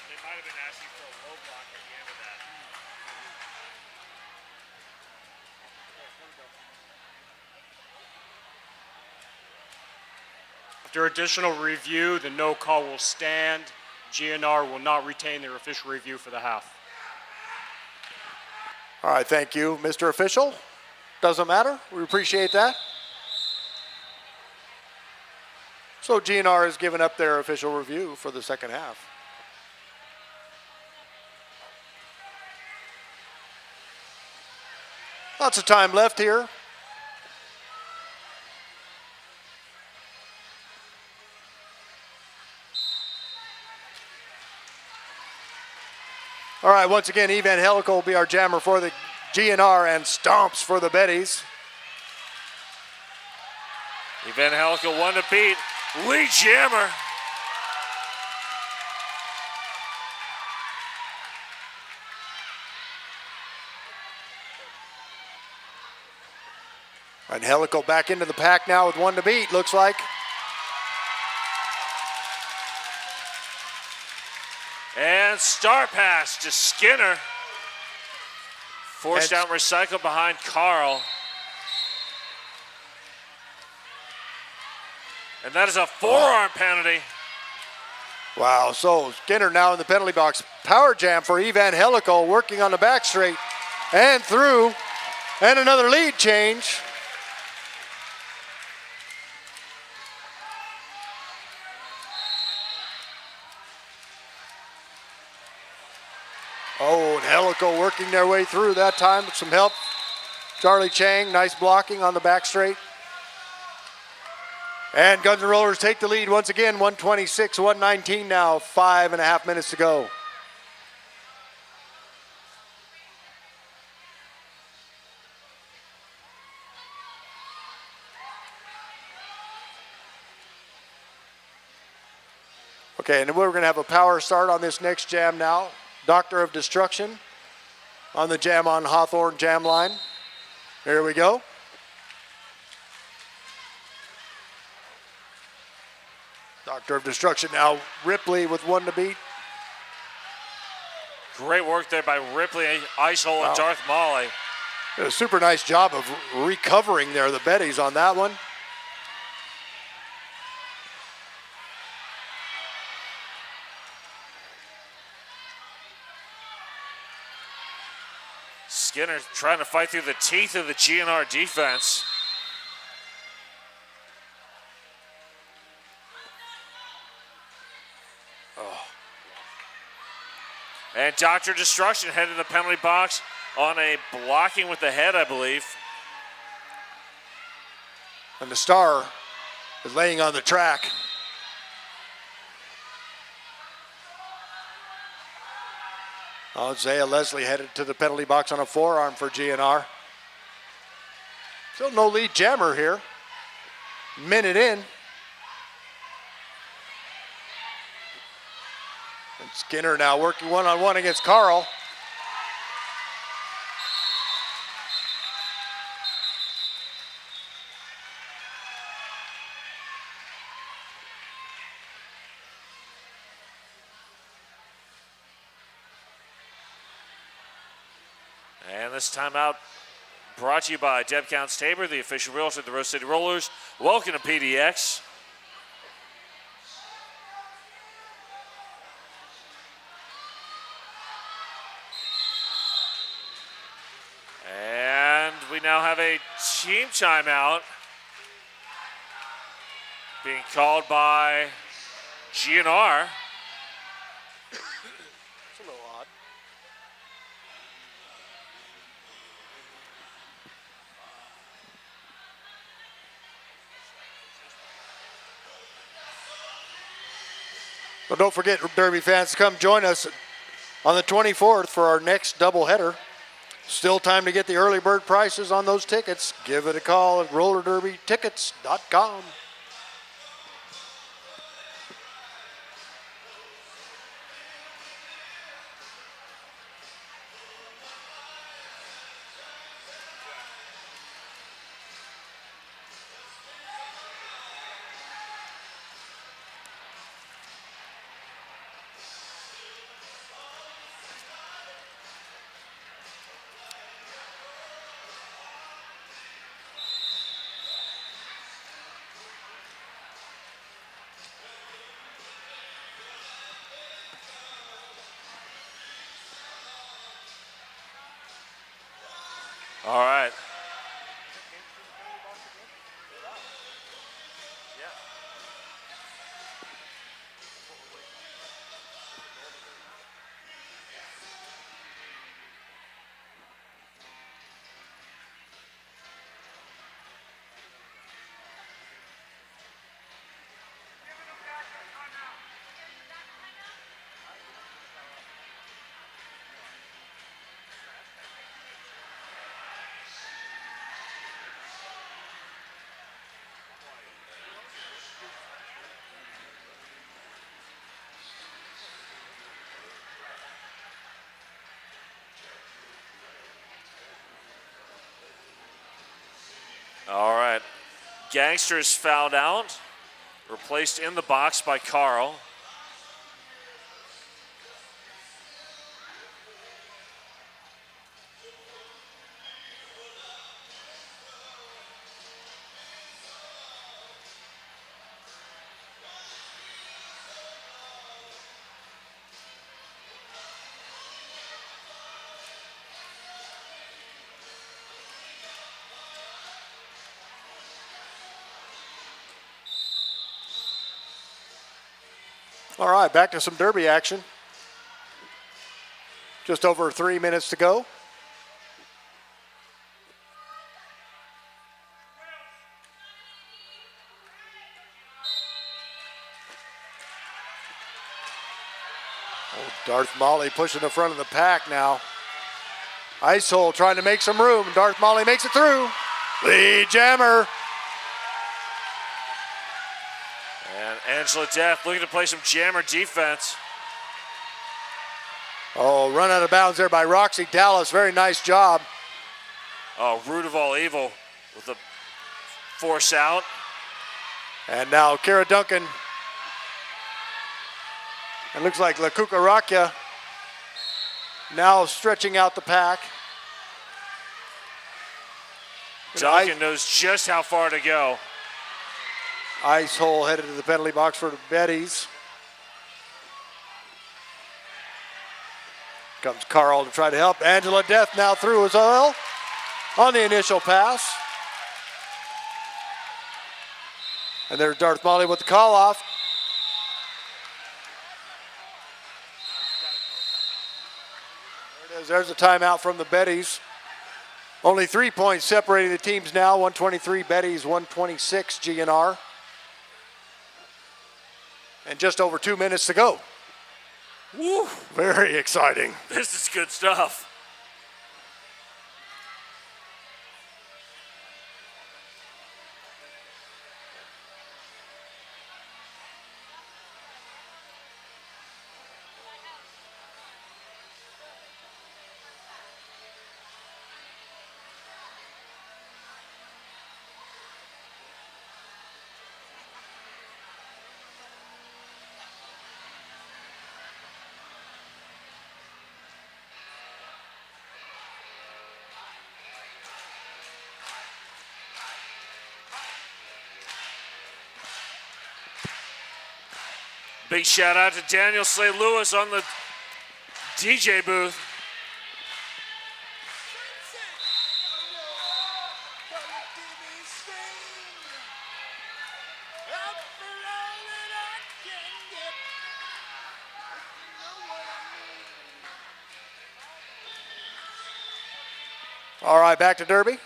[SPEAKER 2] They might have been asking for a low block at the end of that.
[SPEAKER 4] After additional review, the no call will stand. GNR will not retain their official review for the half.
[SPEAKER 3] All right, thank you, Mr. Official. Doesn't matter, we appreciate that. So GNR has given up their official review for the second half. Lots of time left here. All right, once again, Evangelical will be our jammer for the GNR and Stomps for the Betties.
[SPEAKER 2] Evangelical one to beat. Lead jammer.
[SPEAKER 3] And Helico back into the pack now with one to beat, looks like.
[SPEAKER 2] And star pass to Skinner. Forced out recycle behind Carl. And that is a forearm penalty.
[SPEAKER 3] Wow, so Skinner now in the penalty box. Power jam for Evangelical, working on the back straight and through. And another lead change. Oh, and Helico working their way through that time with some help. Charlie Chang, nice blocking on the back straight. And Guns N' Rollers take the lead once again, 126-119 now, 5.5 minutes to go. Okay, and we're gonna have a power start on this next jam now. Doctor of Destruction on the jam on Hawthorne jam line. Here we go. Doctor of Destruction now, Ripley with one to beat.
[SPEAKER 2] Great work there by Ripley, ice hole, and Darth Molly.
[SPEAKER 3] Did a super nice job of recovering there, the Betties on that one.
[SPEAKER 2] Skinner trying to fight through the teeth of the GNR defense. And Dr. Destruction headed to the penalty box on a blocking with the head, I believe.
[SPEAKER 3] And the Star is laying on the track. Isaiah Leslie headed to the penalty box on a forearm for GNR. Still no lead jammer here. Minute in. And Skinner now working one-on-one against Carl.
[SPEAKER 2] And this timeout brought to you by Deb Counts Tabor, the official realtor of the Rose City Rollers. Welcome to PDX. And we now have a team timeout being called by GNR.
[SPEAKER 3] It's a little odd. Well, don't forget, Derby fans, to come join us on the 24th for our next doubleheader. Still time to get the early bird prices on those tickets. Give it a call at rollerderbytickets.com.
[SPEAKER 2] All right. All right. Gangster is fouled out. Replaced in the box by Carl.
[SPEAKER 3] All right, back to some derby action. Just over 3 minutes to go. Oh, Darth Molly pushing the front of the pack now. Ice Hole trying to make some room. Darth Molly makes it through. Lead jammer.
[SPEAKER 2] And Angela Death looking to play some jammer defense.
[SPEAKER 3] Oh, run out of bounds there by Roxy Dallas. Very nice job.
[SPEAKER 2] Oh, root of all evil with a force out.
[SPEAKER 3] And now Kara Duncan. It looks like La Cucaracha now stretching out the pack.
[SPEAKER 2] Duncan knows just how far to go.
[SPEAKER 3] Ice Hole headed to the penalty box for the Betties. Comes Carl to try to help. Angela Death now through as well on the initial pass. And there's Darth Molly with the call off. There it is. There's a timeout from the Betties. Only 3 points separating the teams now. 123 Betties, 126 GNR. And just over 2 minutes to go.
[SPEAKER 2] Woo!
[SPEAKER 3] Very exciting.
[SPEAKER 2] This is good stuff. Big shout out to Daniel Slay Lewis on the DJ booth.
[SPEAKER 3] All right, back to Derby.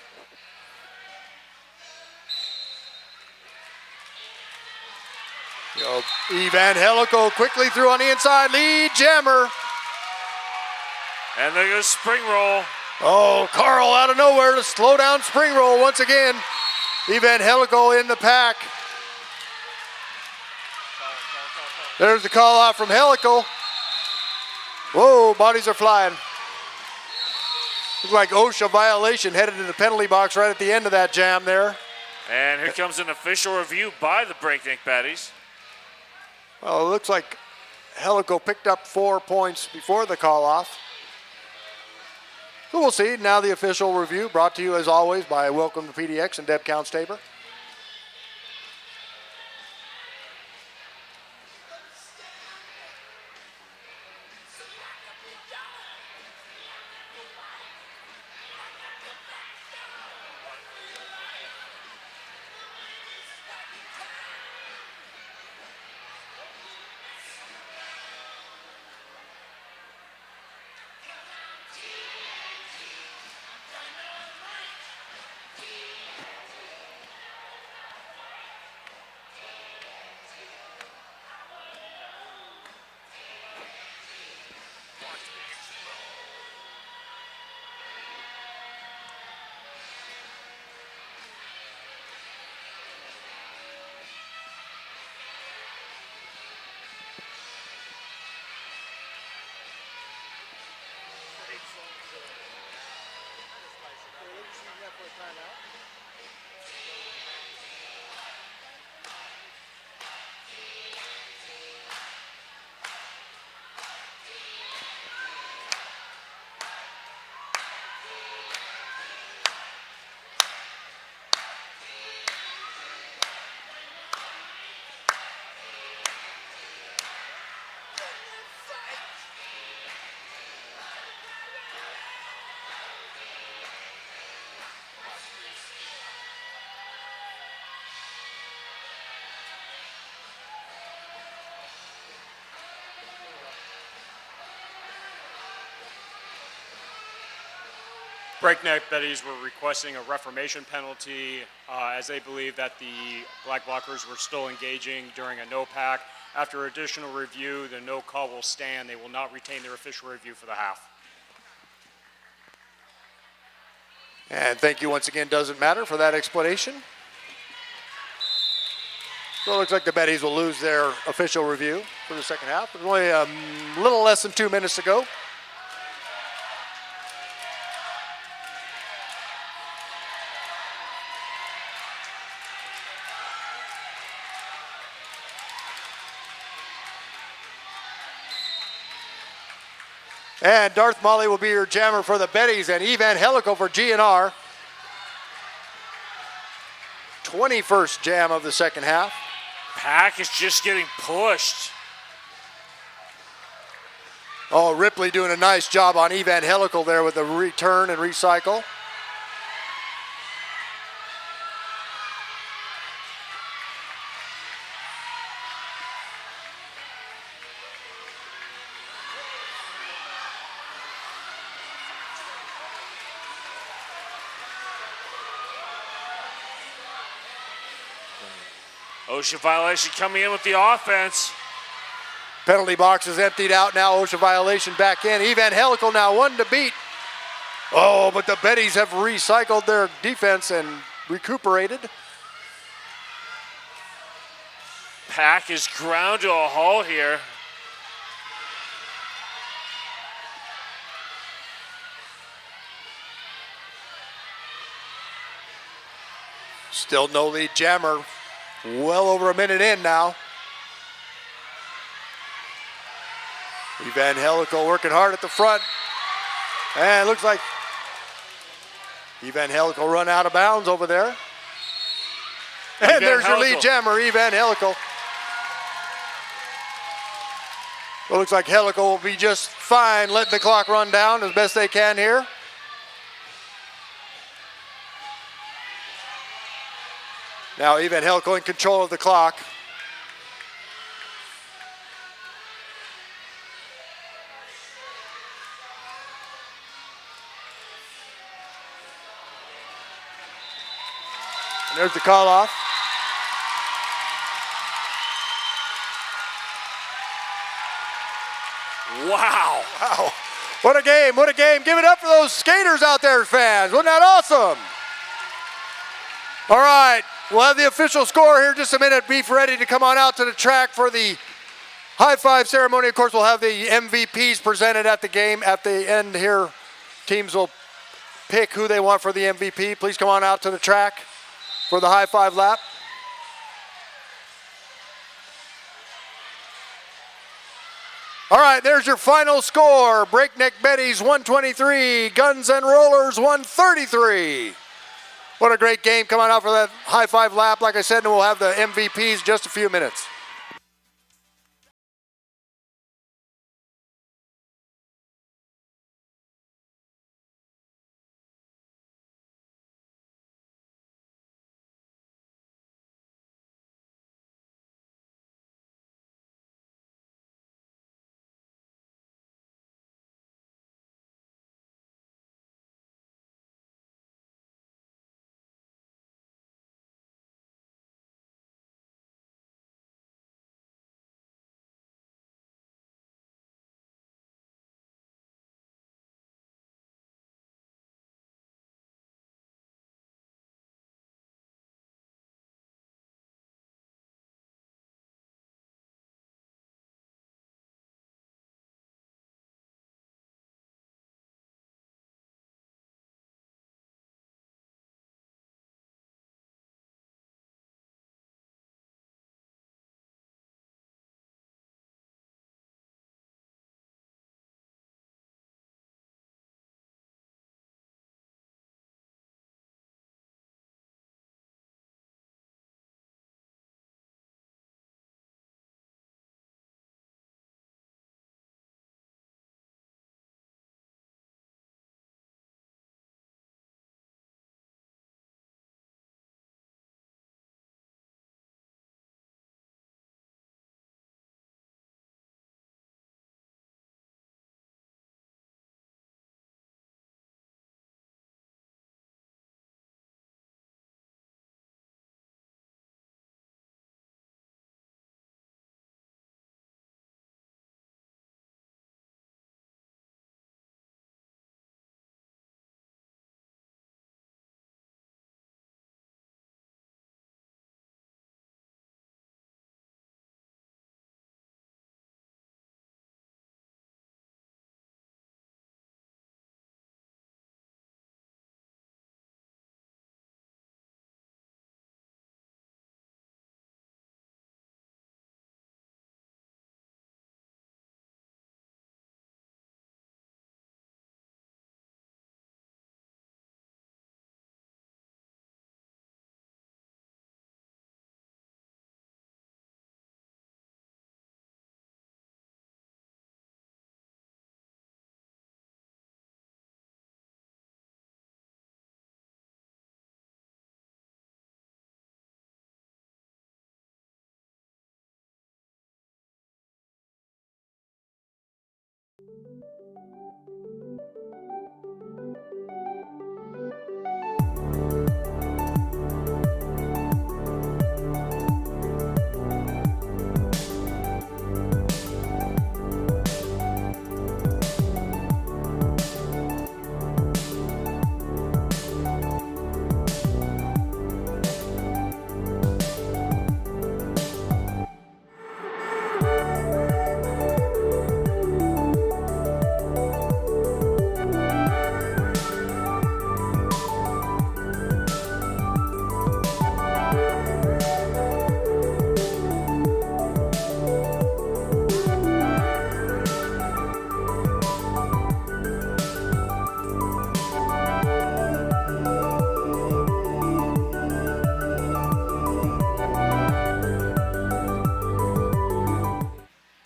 [SPEAKER 3] Evangelico quickly through on the inside, lead jammer.
[SPEAKER 2] And there goes spring roll.
[SPEAKER 3] Oh, Carl out of nowhere to slow down spring roll once again. Evangelico in the pack. There's the call out from Helico. Whoa, bodies are flying. Looks like OSHA violation headed to the penalty box right at the end of that jam there.
[SPEAKER 2] And here comes an official review by the Breakneck Betties.
[SPEAKER 3] Well, it looks like Helico picked up 4 points before the call off. So we'll see. Now the official review brought to you as always by Welcome to PDX and Deb Counts-Tabor.
[SPEAKER 4] Breakneck Betties were requesting a reformation penalty as they believe that the black blockers were still engaging during a no pack. After additional review, the no call will stand. They will not retain their official review for the half.
[SPEAKER 3] And thank you once again, doesn't matter, for that explanation. So it looks like the Betties will lose their official review for the second half. There's only a little less than 2 minutes to go. And Darth Molly will be your jammer for the Betties, and Evangelical for GNR. 21st jam of the second half.
[SPEAKER 2] Pack is just getting pushed.
[SPEAKER 3] Oh, Ripley doing a nice job on Evangelical there with the return and recycle.
[SPEAKER 2] OSHA violation coming in with the offense.
[SPEAKER 3] Penalty box is emptied out now. OSHA violation back in. Evangelical now 1 to beat. Oh, but the Betties have recycled their defense and recuperated.
[SPEAKER 2] Pack is ground to a halt here.
[SPEAKER 3] Still no lead jammer. Well over a minute in now. Evangelical working hard at the front. And it looks like Evangelical run out of bounds over there. And there's your lead jammer, Evangelical. Well, looks like Helical will be just fine letting the clock run down as best they can here. Now Evangelical in control of the clock. And there's the call off.
[SPEAKER 2] Wow.
[SPEAKER 3] Wow. What a game, what a game. Give it up for those skaters out there, fans. Wasn't that awesome? All right, we'll have the official score here in just a minute. Be ready to come on out to the track for the high five ceremony. Of course, we'll have the MVPs presented at the game. At the end here, teams will pick who they want for the MVP. Please come on out to the track for the high five lap. All right, there's your final score. Breakneck Betties 123, Guns and Rollers 133. What a great game. Come on out for that high five lap. Like I said, and we'll have the MVPs in just a few minutes.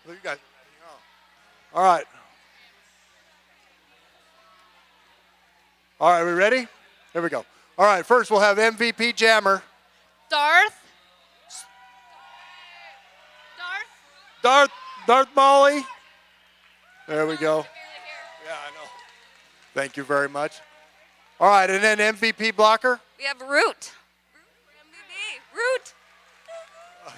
[SPEAKER 3] You got, all right. All right, we ready? Here we go. All right, first we'll have MVP Jammer.
[SPEAKER 5] Darth.
[SPEAKER 3] Darth Molly. There we go. Yeah, I know. Thank you very much. All right, and then MVP Blocker.
[SPEAKER 5] We have Root. Root.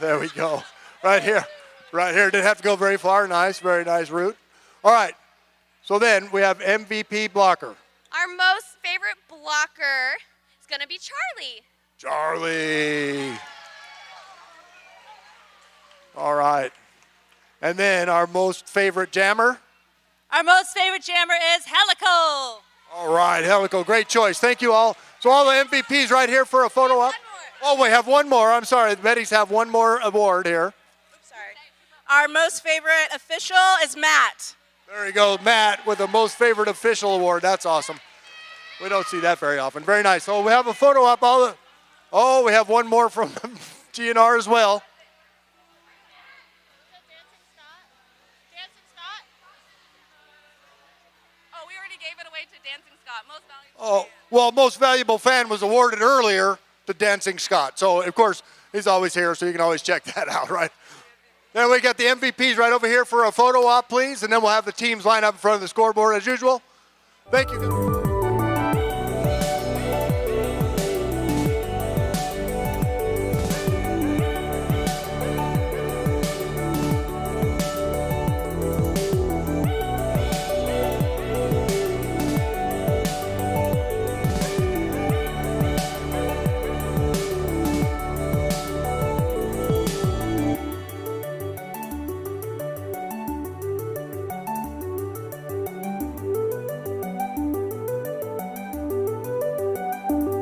[SPEAKER 3] There we go. Right here. Right here. Didn't have to go very far. Nice. Very nice route. All right. So then we have MVP Blocker.
[SPEAKER 5] Our most favorite blocker is going to be Charlie.
[SPEAKER 3] Charlie. All right. And then our most favorite jammer.
[SPEAKER 5] Our most favorite jammer is Helico.
[SPEAKER 3] All right, Helico. Great choice. Thank you all. So all the MVPs right here for a photo op. Oh, we have one more. I'm sorry. The Betties have one more award here.
[SPEAKER 5] Sorry. Our most favorite official is Matt.
[SPEAKER 3] There you go, Matt, with the most favorite official award. That's awesome. We don't see that very often. Very nice. So we have a photo op. Oh, we have one more from GNR as well.
[SPEAKER 5] Oh, we already gave it away to Dancing Scott. Most valuable.
[SPEAKER 3] Oh, well, most valuable fan was awarded earlier to Dancing Scott. So, of course, he's always here, so you can always check that out, right? Then we got the MVPs right over here for a photo op, please, and then we'll have the teams line up in front of the scoreboard as usual. Thank you.